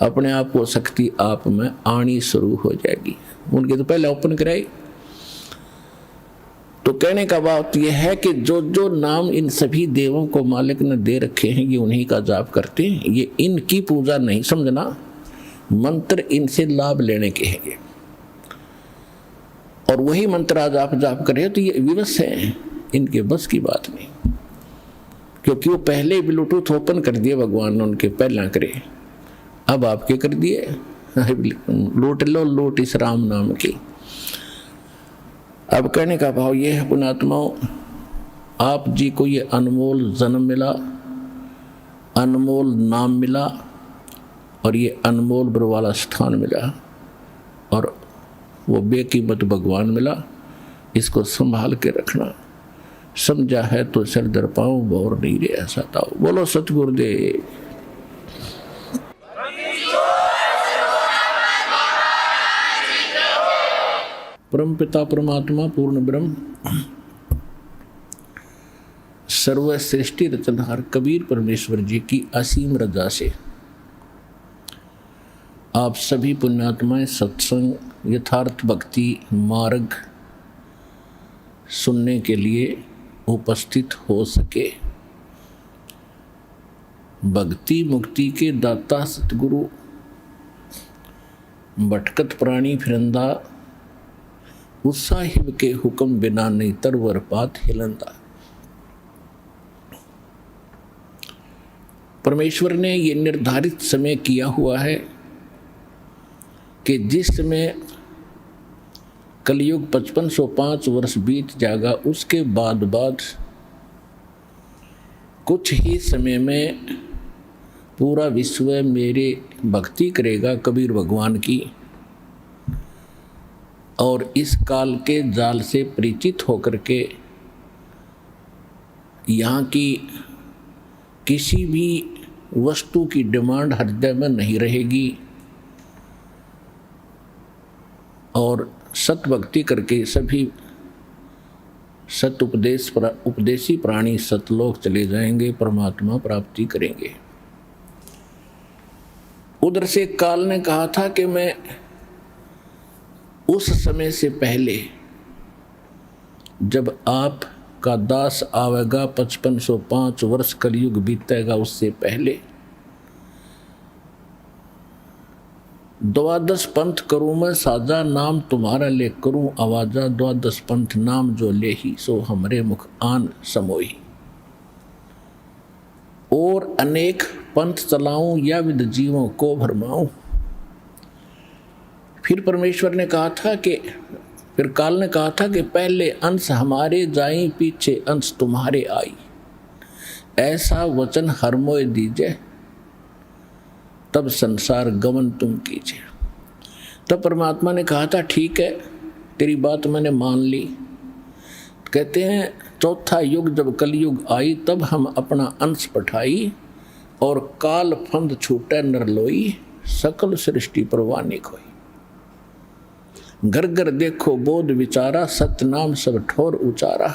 अपने आप को शक्ति आप में आनी शुरू हो जाएगी। उनके तो पहले ओपन कराई। तो कहने का बात यह है कि जो जो नाम इन सभी देवों को मालिक ने दे रखे हैं ये उन्हीं का जाप करते हैं। ये इनकी पूजा नहीं समझना, मंत्र इनसे लाभ लेने के हैं ये। और वही मंत्र आज आप जाप कर रहे हो तो ये विवश है, इनके बस की बात नहीं। क्योंकि वो पहले ब्लूटूथ ओपन कर दिए भगवान ने, उनके पहला करे, अब आपके कर दिए। लूट लो लूट इस राम नाम की। अब कहने का भाव ये है पुण्यात्माओं, आप जी को ये अनमोल जन्म मिला, अनमोल नाम मिला और ये अनमोल बरवाला स्थान मिला और वो बेकीमत भगवान मिला। इसको संभाल के रखना। समझा है तो सिर दर पाऊं, बोर नहीं रे सताओ। बोलो सतगुरुदेव। परम पिता परमात्मा पूर्ण ब्रह्म सर्व सृष्टि रचनहार कबीर परमेश्वर जी की असीम रजा से आप सभी पुण्यात्माएं सत्संग यथार्थ भक्ति मार्ग सुनने के लिए उपस्थित हो सके। भक्ति मुक्ति के दाता सतगुरु भटकत प्राणी फिरंदा, उस साहिब के हुक्म बिना नहीं तरवर पात हिलंदा। परमेश्वर ने ये निर्धारित समय किया हुआ है कि जिस समय कलयुग 5505 वर्ष बीत जाएगा, उसके बाद कुछ ही समय में पूरा विश्व मेरे भक्ति करेगा कबीर भगवान की। और इस काल के जाल से परिचित होकर के यहाँ की किसी भी वस्तु की डिमांड हृदय में नहीं रहेगी और सत भक्ति करके सभी सत उपदेशी प्राणी सतलोक चले जाएंगे, परमात्मा प्राप्ति करेंगे। उधर से काल ने कहा था कि मैं उस समय से पहले जब आप का दास आवेगा 5505 वर्ष कलयुग बीतेगा, उससे पहले द्वादश पंथ करूँ मैं साजा, नाम तुम्हारा ले करूँ आवाजा। द्वादश पंथ नाम जो ले ही सो हमरे मुख आन समोही। और अनेक पंथ चलाऊं या विद जीवों को भरमाऊं। फिर परमेश्वर ने कहा था कि फिर काल ने कहा था कि पहले अंश हमारे जाई, पीछे अंश तुम्हारे आई। ऐसा वचन हर मोय दीजिए, तब संसार गमन तुम कीजिए। तब परमात्मा ने कहा था ठीक है, तेरी बात मैंने मान ली। कहते हैं चौथा युग जब कलयुग आई, तब हम अपना अंश पठाई और काल फंद छूटे नर लोई, सकल सृष्टि परवानी खोई। घर घर देखो बोध विचारा, सतनाम सब ठोर उचारा।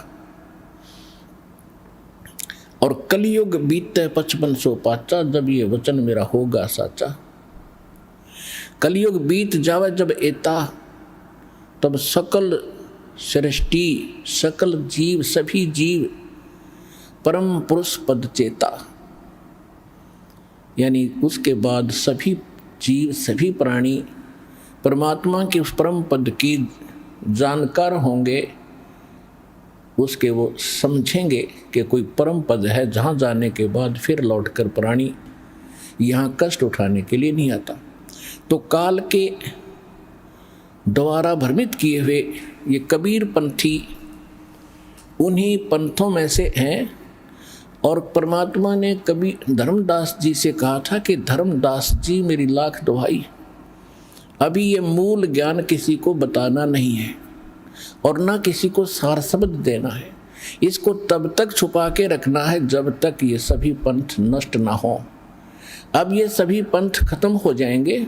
और कलयुग बीते 5505, जब ये वचन मेरा होगा साचा। कलयुग बीत जावे जब एता, तब सकल सृष्टि सकल जीव सभी जीव परम पुरुष पद चेता। यानी उसके बाद सभी जीव सभी प्राणी परमात्मा के उस परम पद की जानकार होंगे। उसके वो समझेंगे कि कोई परम पद है जहाँ जाने के बाद फिर लौटकर प्राणी यहाँ कष्ट उठाने के लिए नहीं आता। तो काल के द्वारा भ्रमित किए हुए ये कबीर पंथी उन्हीं पंथों में से हैं। और परमात्मा ने कभी धर्मदास जी से कहा था कि धर्मदास जी मेरी लाख दुहाई, अभी ये मूल ज्ञान किसी को बताना नहीं है। और ना किसी को सार शब्द देना है। इसको तब तक छुपा के रखना है जब तक ये सभी पंथ नष्ट ना हो। अब ये सभी पंथ खत्म हो जाएंगे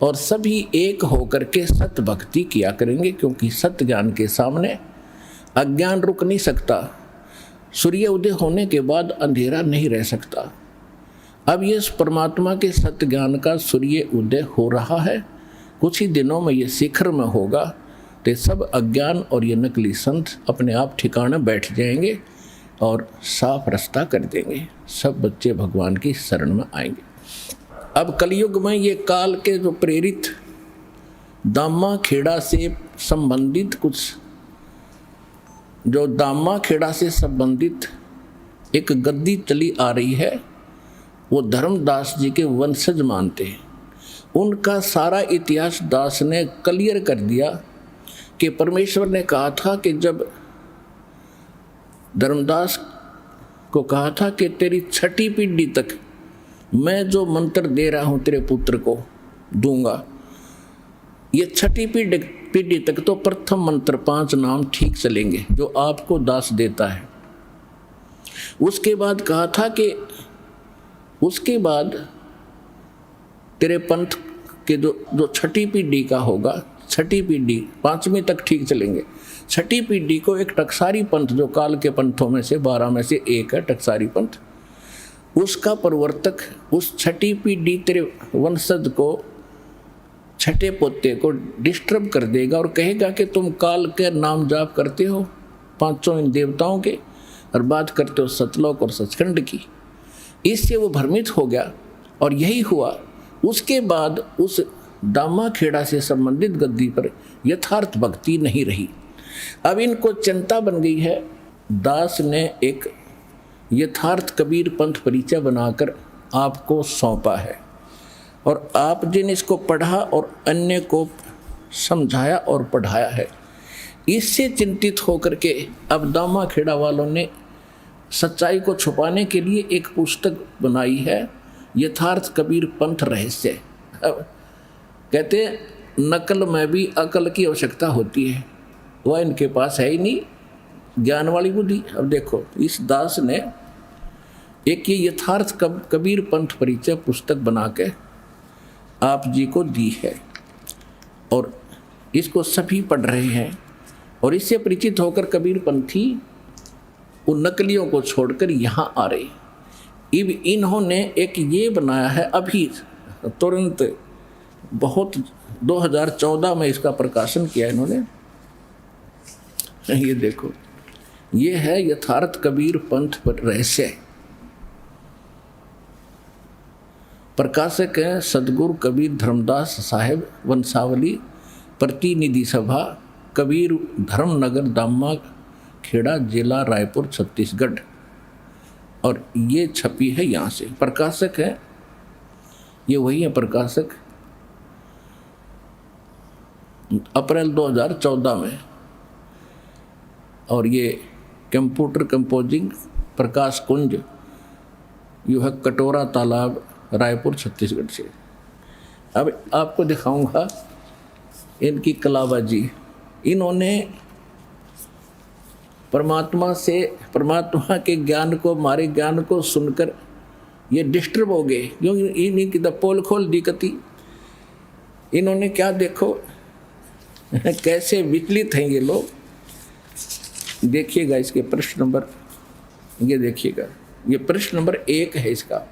और सभी एक होकर के सत्य भक्ति किया करेंगे, क्योंकि सत्य ज्ञान के सामने अज्ञान रुक नहीं सकता। सूर्य उदय होने के बाद अंधेरा नहीं रह सकता। अब ये परमात्मा के सत्य ज्ञान का सूर्य उदय हो रहा है, कुछ ही दिनों में ये शिखर में होगा, तो सब अज्ञान और ये नकली संत अपने आप ठिकाने बैठ जाएंगे और साफ रास्ता कर देंगे। सब बच्चे भगवान की शरण में आएंगे। अब कलयुग में ये काल के जो प्रेरित दामा खेड़ा से संबंधित एक गद्दी चली आ रही है, वो धर्मदास जी के वंशज मानते हैं। उनका सारा इतिहास दास ने क्लियर कर दिया कि परमेश्वर ने कहा था कि जब धर्मदास को कहा था कि तेरी 6ठी पीढ़ी तक मैं जो मंत्र दे रहा हूँ तेरे पुत्र को दूंगा, ये 6ठी पीढ़ी तक तो प्रथम मंत्र 5 नाम ठीक चलेंगे जो आपको दास देता है। उसके बाद कहा था कि उसके बाद तेरे पंथ के जो 6ठी पीढ़ी का होगा, 6ठी पीढ़ी 5वीं तक ठीक चलेंगे। 6ठी पीढ़ी को एक टकसारी पंथ, जो काल के पंथों में से 12 में से एक है टकसारी पंथ, उसका प्रवर्तक उस 6ठी पीढ़ी तेरे वंशज को, 6ठे पोते को डिस्टर्ब कर देगा और कहेगा कि तुम काल के नाम जाप करते हो 500 इन देवताओं के और बात करते हो सतलोक और सचखंड की। इससे वो भ्रमित हो गया और यही हुआ। उसके बाद उस दामा खेड़ा से संबंधित गद्दी पर यथार्थ भक्ति नहीं रही। अब इनको चिंता बन गई है। दास ने एक यथार्थ कबीर पंथ परिचय बनाकर आपको सौंपा है और आप जिन इसको पढ़ा और अन्य को समझाया और पढ़ाया है, इससे चिंतित होकर के अब दामा खेड़ा वालों ने सच्चाई को छुपाने के लिए एक पुस्तक बनाई है, यथार्थ कबीर पंथ रहस्य। अब कहते नकल में भी अकल की आवश्यकता होती है, वह इनके पास है ही नहीं, ज्ञान वाली बुद्धि। अब देखो इस दास ने एक ये यथार्थ कबीर पंथ परिचय पुस्तक बना के आप जी को दी है और इसको सभी पढ़ रहे हैं और इससे परिचित होकर कबीर पंथी उन नकलियों को छोड़कर यहाँ आ रहे। अब इन्होंने एक ये बनाया है अभी तुरंत, बहुत 2014 में इसका प्रकाशन किया इन्होंने। ये देखो, ये है यथार्थ कबीर पंथ रहस्य। प्रकाशक हैं सदगुरु कबीर धर्मदास साहेब, वंशावली, प्रतिनिधि सभा, कबीर धर्मनगर, दामा खेड़ा, जिला रायपुर, छत्तीसगढ़। और ये छपी है यहाँ से। प्रकाशक है ये वही है प्रकाशक, अप्रैल 2014 में। और ये कंप्यूटर कंपोजिंग, प्रकाश कुंज, यह कटोरा तालाब, रायपुर, छत्तीसगढ़ से। अब आपको दिखाऊंगा इनकी कलाबाजी। इन्होंने परमात्मा के ज्ञान को, हमारे ज्ञान को सुनकर ये डिस्टर्ब हो गए, क्योंकि इन्हीं की पोल खोल दिक्कती। इन्होंने क्या देखो कैसे विचलित हैं ये लोग। देखिएगा इसके प्रश्न नंबर, ये देखिएगा, ये प्रश्न नंबर 1 है इसका।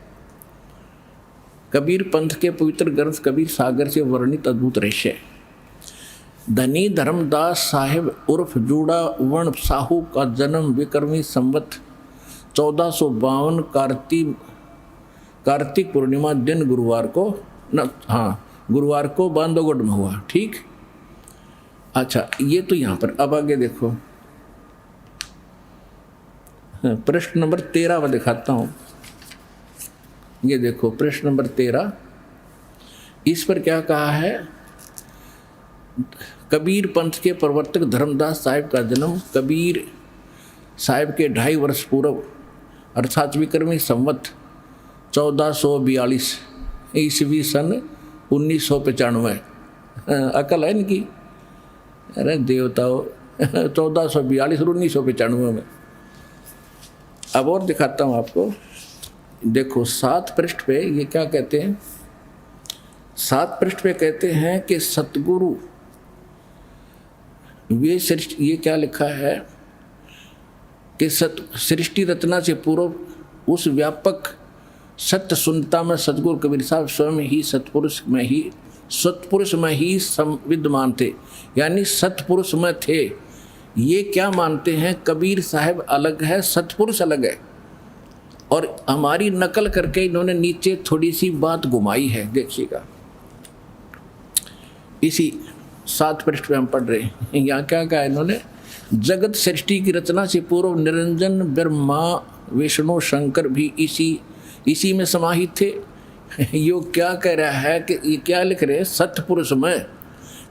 कबीर पंथ के पवित्र ग्रंथ कबीर सागर से वर्णित अद्भुत रहस्य। धनी धर्मदास साहेब उर्फ जूड़ा वर्ण साहू का जन्म विक्रमी संवत 1452 कार्तिक पूर्णिमा दिन गुरुवार को बांधवगढ़ में हुआ। ठीक, अच्छा ये तो यहाँ पर। अब आगे देखो प्रश्न नंबर 13 में दिखाता हूँ। ये देखो प्रश्न नंबर 13, इस पर क्या कहा है। कबीर पंथ के प्रवर्तक धर्मदास साहिब का जन्म कबीर साहिब के 2.5 वर्ष पूर्व अर्थात विक्रमी संवत 1442 ईस्वी सन 1995। अकल है इनकी। अरे देवताओं, 1442 और 1995 में। अब और दिखाता हूँ आपको, देखो 7 पृष्ठ पे ये क्या कहते हैं। 7 पृष्ठ पे कहते हैं कि सतगुरु वे सृष्टि, ये क्या लिखा है कि सृष्टि रचना से पूर्व उस व्यापक सत्य सुनता में सतगुरु कबीर साहब स्वयं ही सतपुरुष में ही विद्यमान थे, यानी सतपुरुष में थे। ये क्या मानते हैं, कबीर साहब अलग है, सतपुरुष अलग है, और हमारी नकल करके इन्होंने नीचे थोड़ी सी बात घुमाई है, देखिएगा। इसी 7 पृष्ठ पे हम पढ़ रहे हैं, यहाँ क्या कहा इन्होंने, जगत सृष्टि की रचना से पूर्व निरंजन ब्रह्मा विष्णु शंकर भी इसी में समाहित थे। यो क्या कह रहा है कि ये क्या लिख रहे हैं, सतपुरुष में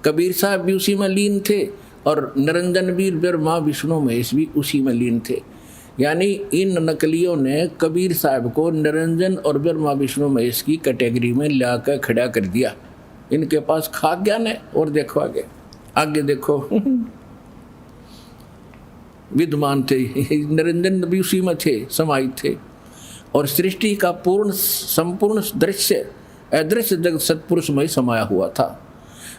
कबीर साहब भी उसी में लीन थे, और निरंजन भी ब्रह्मा विष्णु महेश भी उसी में लीन थे। यानी इन नकलियों ने कबीर साहब को निरंजन और ब्रह्मा विष्णु महेश की कैटेगरी में लाकर खड़ा कर दिया। इनके पास खाक ज्ञान है। और देखो आगे देखो, विद्यमान थे, निरंजन भी उसी में थे, समाहित थे, और सृष्टि का संपूर्ण दृश्य अदृश्य जगत सतपुरुष में समाया हुआ था।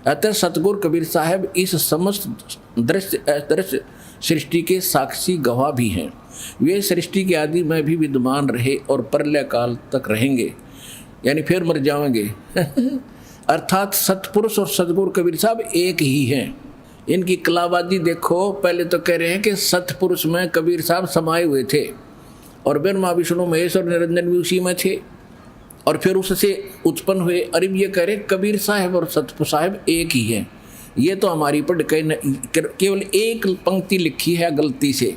अतः सतगुरु कबीर साहब इस समस्त दृश्य अदृश्य सृष्टि के साक्षी गवाह भी हैं। वे सृष्टि के आदि में भी विद्यमान रहे और प्रलय काल तक रहेंगे, यानी फिर मर जाएंगे। अर्थात सतपुरुष और सतगुरु कबीर साहब एक ही हैं। इनकी कलाबाजी देखो, पहले तो कह रहे हैं कि सतपुरुष में कबीर साहब समाये हुए थे, और ब्रह्मा विष्णु महेश और निरंजन भी उसी में थे, और फिर उससे उत्पन्न हुए। अरे ये कह रहे कबीर साहब और सतपुरुष साहब एक ही हैं। ये तो हमारी पर केवल एक पंक्ति लिखी है गलती से।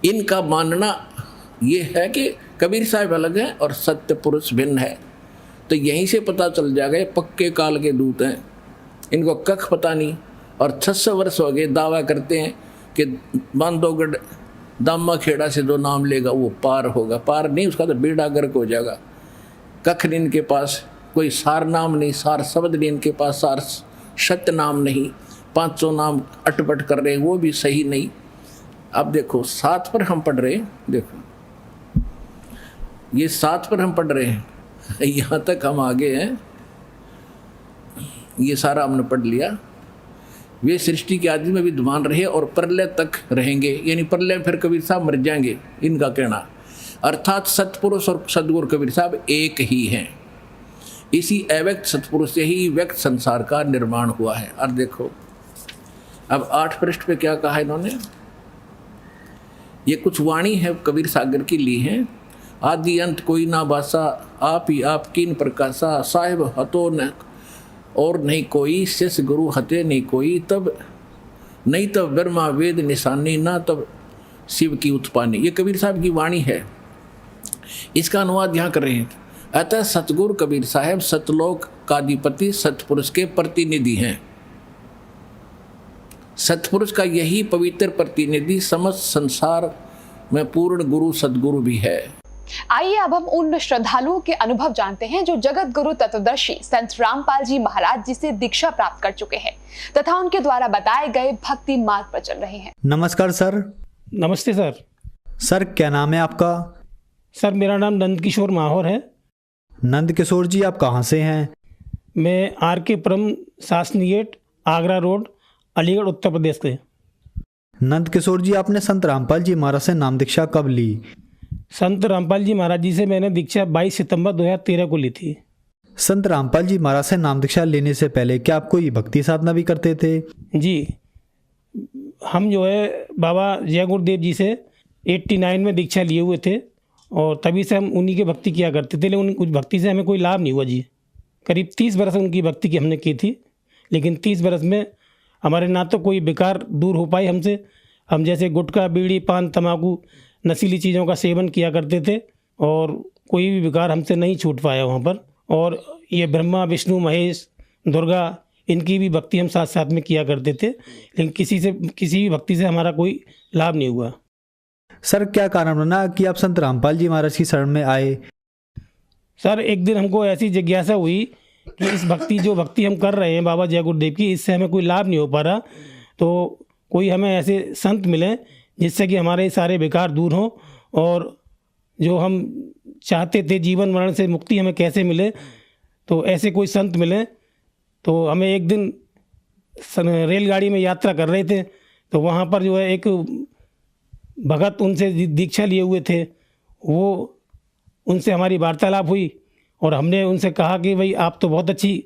इनका मानना ये है कि कबीर साहब अलग है और सत्य पुरुष भिन्न है। तो यहीं से पता चल जाएगा, पक्के काल के दूत हैं, इनको कख पता नहीं। और 600 वर्ष हो गए, दावा करते हैं कि बांधवगढ़ दामा खेड़ा से जो नाम लेगा वो पार होगा। पार नहीं, उसका तो बेड़ा गर्क हो जाएगा। कख नहीं इनके पास, कोई सार नाम नहीं, सार शब्द नहीं इनके पास, सार सत्य नाम नहीं। 500 नाम अटपट कर रहे हैं, वो भी सही नहीं। अब देखो 7 पर हम पढ़ रहे हैं, देखो ये 7 पर हम पढ़ रहे हैं, यहाँ तक हम आगे हैं, ये सारा हमने पढ़ लिया। वे सृष्टि के आदि में विद्यमान रहे और प्रलय तक रहेंगे, यानी प्रलय फिर कबीर साहब मर जाएंगे, इनका कहना। अर्थात सतपुरुष और सदगुरु कबीर साहब एक ही हैं। इसी अव्यक्त सतपुरुष से ही व्यक्त संसार का निर्माण हुआ है। और देखो अब 8 पृष्ठ पे क्या कहा इन्होंने, ये कुछ वाणी है कबीर सागर की ली है। आदि अंत कोई ना बासा, आप ही आप कीन प्रकाशा, साहिब हतो न और नहीं कोई, शिष्य गुरु हते नहीं कोई, तब नहीं तब ब्रह्मा वेद निशानी, ना तब शिव की उत्पानी। ये कबीर साहब की वाणी है, इसका अनुवाद यहाँ कर रहे हैं। अतः सतगुरु कबीर साहब सतलोक कादिपति सतपुरुष के प्रतिनिधि हैं। सतपुरुष का यही पवित्र प्रतिनिधि समस्त संसार में पूर्ण गुरु सदगुरु भी है। आइए अब हम उन श्रद्धालुओं के अनुभव जानते हैं जो जगत गुरु तत्वदर्शी संत रामपाल जी महाराज जी से दीक्षा प्राप्त कर चुके हैं तथा उनके द्वारा बताए गए भक्ति मार्ग पर चल रहे हैं। नमस्कार सर। नमस्ते सर। सर क्या नाम है आपका? सर मेरा नाम नंदकिशोर माहौर है। नंदकिशोर जी आप कहाँ से हैं? मैं आर.के. पुरम शासनीगेट आगरा रोड अलीगढ़ उत्तर प्रदेश से। नंदकिशोर जी आपने संत रामपाल जी महाराज से नाम दीक्षा कब ली? संत रामपाल जी महाराज जी से मैंने दीक्षा 22 सितंबर 2013 को ली थी। संत रामपाल जी महाराज से नाम दीक्षा लेने से पहले क्या आप कोई भक्ति साधना भी करते थे? जी, हम जो है बाबा जय गुरुदेव जी से 89 में दीक्षा लिए हुए थे और तभी से हम उन्हीं के भक्ति किया करते थे, लेकिन कुछ भक्ति से हमें कोई लाभ नहीं हुआ जी। करीब 30 बरस उनकी भक्ति की हमने की थी, लेकिन 30 बरस में हमारे ना तो कोई विकार दूर हो पाई हमसे। हम जैसे गुटखा बीड़ी पान तम्बाकू नशीली चीज़ों का सेवन किया करते थे और कोई भी विकार हमसे नहीं छूट पाया वहाँ पर। और ये ब्रह्मा विष्णु महेश दुर्गा इनकी भी भक्ति हम साथ साथ में किया करते थे, लेकिन किसी भी भक्ति से हमारा कोई लाभ नहीं हुआ। सर क्या कारण बना कि आप संत रामपाल जी महाराज की शरण में आए? सर एक दिन हमको ऐसी जिज्ञासा हुई कि इस जो भक्ति हम कर रहे हैं बाबा जय गुरुदेव की, इससे हमें कोई लाभ नहीं हो पा रहा, तो कोई हमें ऐसे संत मिलें जिससे कि हमारे सारे विकार दूर हों और जो हम चाहते थे जीवन मरण से मुक्ति हमें कैसे मिले, तो ऐसे कोई संत मिले। तो हमें एक दिन रेलगाड़ी में यात्रा कर रहे थे, तो वहाँ पर जो है एक भगत उनसे दीक्षा लिए हुए थे, वो उनसे हमारी वार्तालाप हुई और हमने उनसे कहा कि भाई आप तो बहुत अच्छी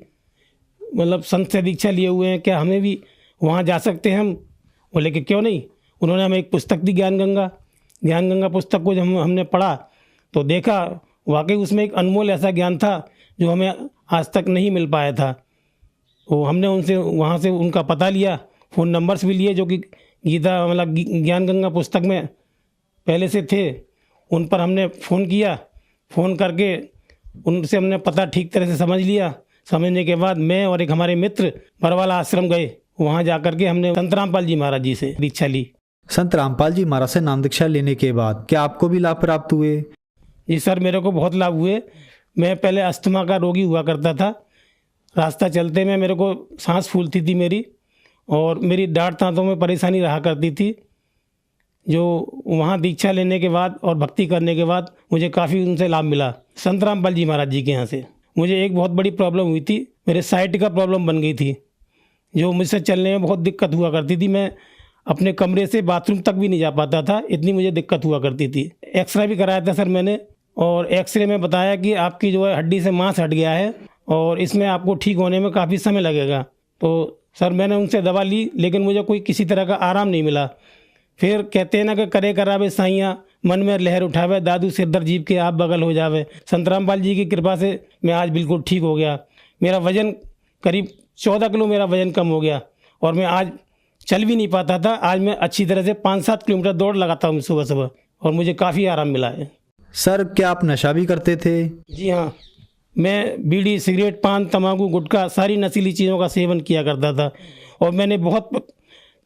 मतलब संत से दीक्षा लिए हुए हैं, क्या हमें भी वहाँ जा सकते हैं हम? बोले कि क्यों नहीं। उन्होंने हमें एक पुस्तक दी, ज्ञान गंगा पुस्तक को जब हमने पढ़ा तो देखा वाकई उसमें एक अनमोल ऐसा ज्ञान था जो हमें आज तक नहीं मिल पाया था। तो हमने उनसे वहाँ से उनका पता लिया, फ़ोन नंबर्स भी लिए जो कि गीता मतलब ज्ञान गंगा पुस्तक में पहले से थे। उन पर हमने फ़ोन किया, फ़ोन करके उनसे हमने पता ठीक तरह से समझ लिया। समझने के बाद मैं और एक हमारे मित्र बरवाला आश्रम गए। वहाँ जा कर के हमने संत रामपाल जी महाराज जी से दीक्षा ली। संत रामपाल जी महाराज से नाम दीक्षा लेने के बाद क्या आपको भी लाभ प्राप्त हुए? जी सर, मेरे को बहुत लाभ हुए। मैं पहले अस्थमा का रोगी हुआ करता था। रास्ता चलते में मेरे को सांस फूलती थी मेरी, और मेरी डांट दांतों में परेशानी रहा करती थी। जो वहाँ दीक्षा लेने के बाद और भक्ति करने के बाद मुझे काफ़ी उनसे लाभ मिला, संत रामपाल जी महाराज जी के यहाँ से। मुझे एक बहुत बड़ी प्रॉब्लम हुई थी, मेरे साइट का प्रॉब्लम बन गई थी, जो मुझसे चलने में बहुत दिक्कत हुआ करती थी। मैं अपने कमरे से बाथरूम तक भी नहीं जा पाता था, इतनी मुझे दिक्कत हुआ करती थी। एक्सरे भी कराया था सर मैंने, और एक्सरे में बताया कि आपकी जो है हड्डी से मांस हट गया है और इसमें आपको ठीक होने में काफ़ी समय लगेगा। तो सर मैंने उनसे दवा ली, लेकिन मुझे कोई किसी तरह का आराम नहीं मिला। फिर कहते हैं ना कि करे करावे साइयाँ, मन में लहर उठावे, दादू सिरदर जीव के आप बगल हो जावे। संत रामपाल जी की कृपा से मैं आज बिल्कुल ठीक हो गया। मेरा वज़न करीब 14 किलो मेरा वज़न कम हो गया, और मैं आज चल भी नहीं पाता था। आज मैं अच्छी तरह से 5-7 किलोमीटर दौड़ लगाता हूँ सुबह सुबह, और मुझे काफ़ी आराम मिला है। सर क्या आप नशा भी करते थे? जी हाँ, मैं बीड़ी, सिगरेट, पान, तम्बाकू, गुटखा, सारी नशीली चीज़ों का सेवन किया करता था। और मैंने बहुत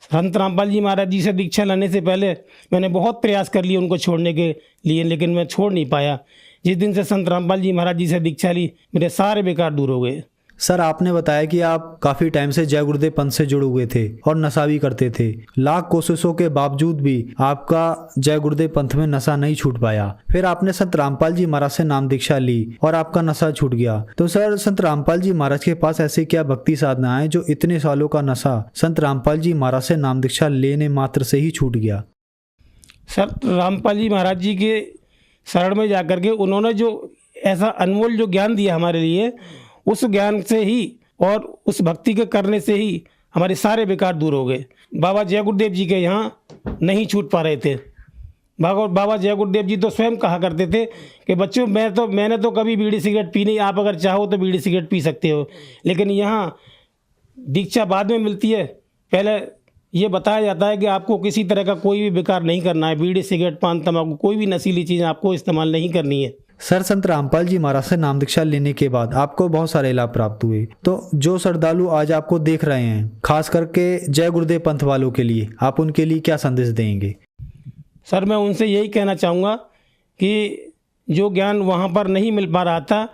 संत रामपाल जी महाराज जी से दीक्षा लेने से पहले मैंने बहुत प्रयास कर लिए उनको छोड़ने के लिए, लेकिन मैं छोड़ नहीं पाया। जिस दिन से संत रामपाल जी महाराज जी से दीक्षा ली, मेरे सारे बेकार दूर हो गए। सर आपने बताया कि आप काफ़ी टाइम से जय गुरुदेव पंथ से जुड़े हुए थे और नशा भी करते थे। लाख कोशिशों के बावजूद भी आपका जय गुरुदेव पंथ में नशा नहीं छूट पाया। फिर आपने संत रामपाल जी महाराज से नाम दीक्षा ली और आपका नशा छूट गया। तो सर संत रामपाल जी महाराज के पास ऐसी क्या भक्ति साधना है जो इतने सालों का नशा संत रामपाल जी महाराज से नाम दीक्षा लेने मात्र से ही छूट गया? सर रामपाल जी महाराज जी के शरण में जाकर के उन्होंने जो ऐसा अनमोल जो ज्ञान दिया हमारे लिए, उस ज्ञान से ही और उस भक्ति के करने से ही हमारे सारे बेकार दूर हो गए। बाबा जय गुरुदेव जी के यहाँ नहीं छूट पा रहे थे। बाबा जय गुरुदेव जी तो स्वयं कहा करते थे कि बच्चों मैंने तो कभी बीड़ी सिगरेट पी नहीं, आप अगर चाहो तो बीड़ी सिगरेट पी सकते हो। लेकिन यहाँ दीक्षा बाद में मिलती है, पहले ये बताया जाता है कि आपको किसी तरह का कोई भी बेकार नहीं करना है। बीड़ी, सिगरेट, पान, तम्बाकू, कोई भी नशीली चीज़ आपको इस्तेमाल नहीं करनी है। सर संत रामपाल जी महाराज से नाम दीक्षा लेने के बाद आपको बहुत सारे लाभ प्राप्त हुए। तो जो श्रद्धालु आज आपको देख रहे हैं, खास करके जय गुरुदेव पंथ वालों के लिए, आप उनके लिए क्या संदेश देंगे? सर मैं उनसे यही कहना चाहूँगा कि जो ज्ञान वहाँ पर नहीं मिल पा रहा था,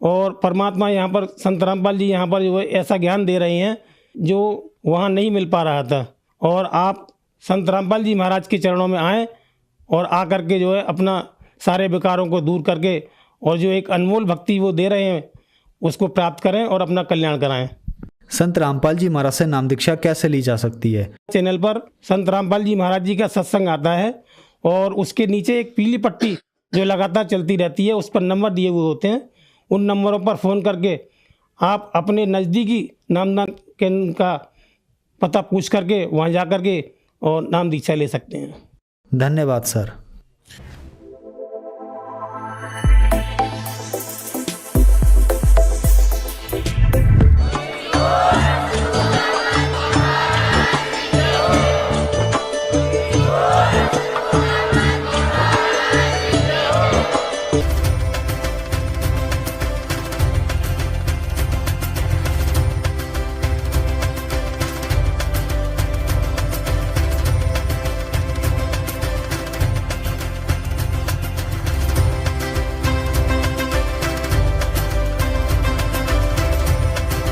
और परमात्मा यहाँ पर संत रामपाल जी यहाँ पर जो ऐसा ज्ञान दे रहे हैं जो वहाँ नहीं मिल पा रहा था, और आप संत रामपाल जी महाराज के चरणों में आएँ और आकर के जो है अपना सारे विकारों को दूर करके, और जो एक अनमोल भक्ति वो दे रहे हैं उसको प्राप्त करें और अपना कल्याण कराएं। संत रामपाल जी महाराज से नाम दीक्षा कैसे ली जा सकती है? चैनल पर संत रामपाल जी महाराज जी का सत्संग आता है, और उसके नीचे एक पीली पट्टी जो लगातार चलती रहती है, उस पर नंबर दिए हुए होते हैं। उन नंबरों पर फ़ोन करके आप अपने नज़दीकी नामदान केंद्र का पता पूछ करके वहाँ जा करके और नाम दीक्षा ले सकते हैं। धन्यवाद सर।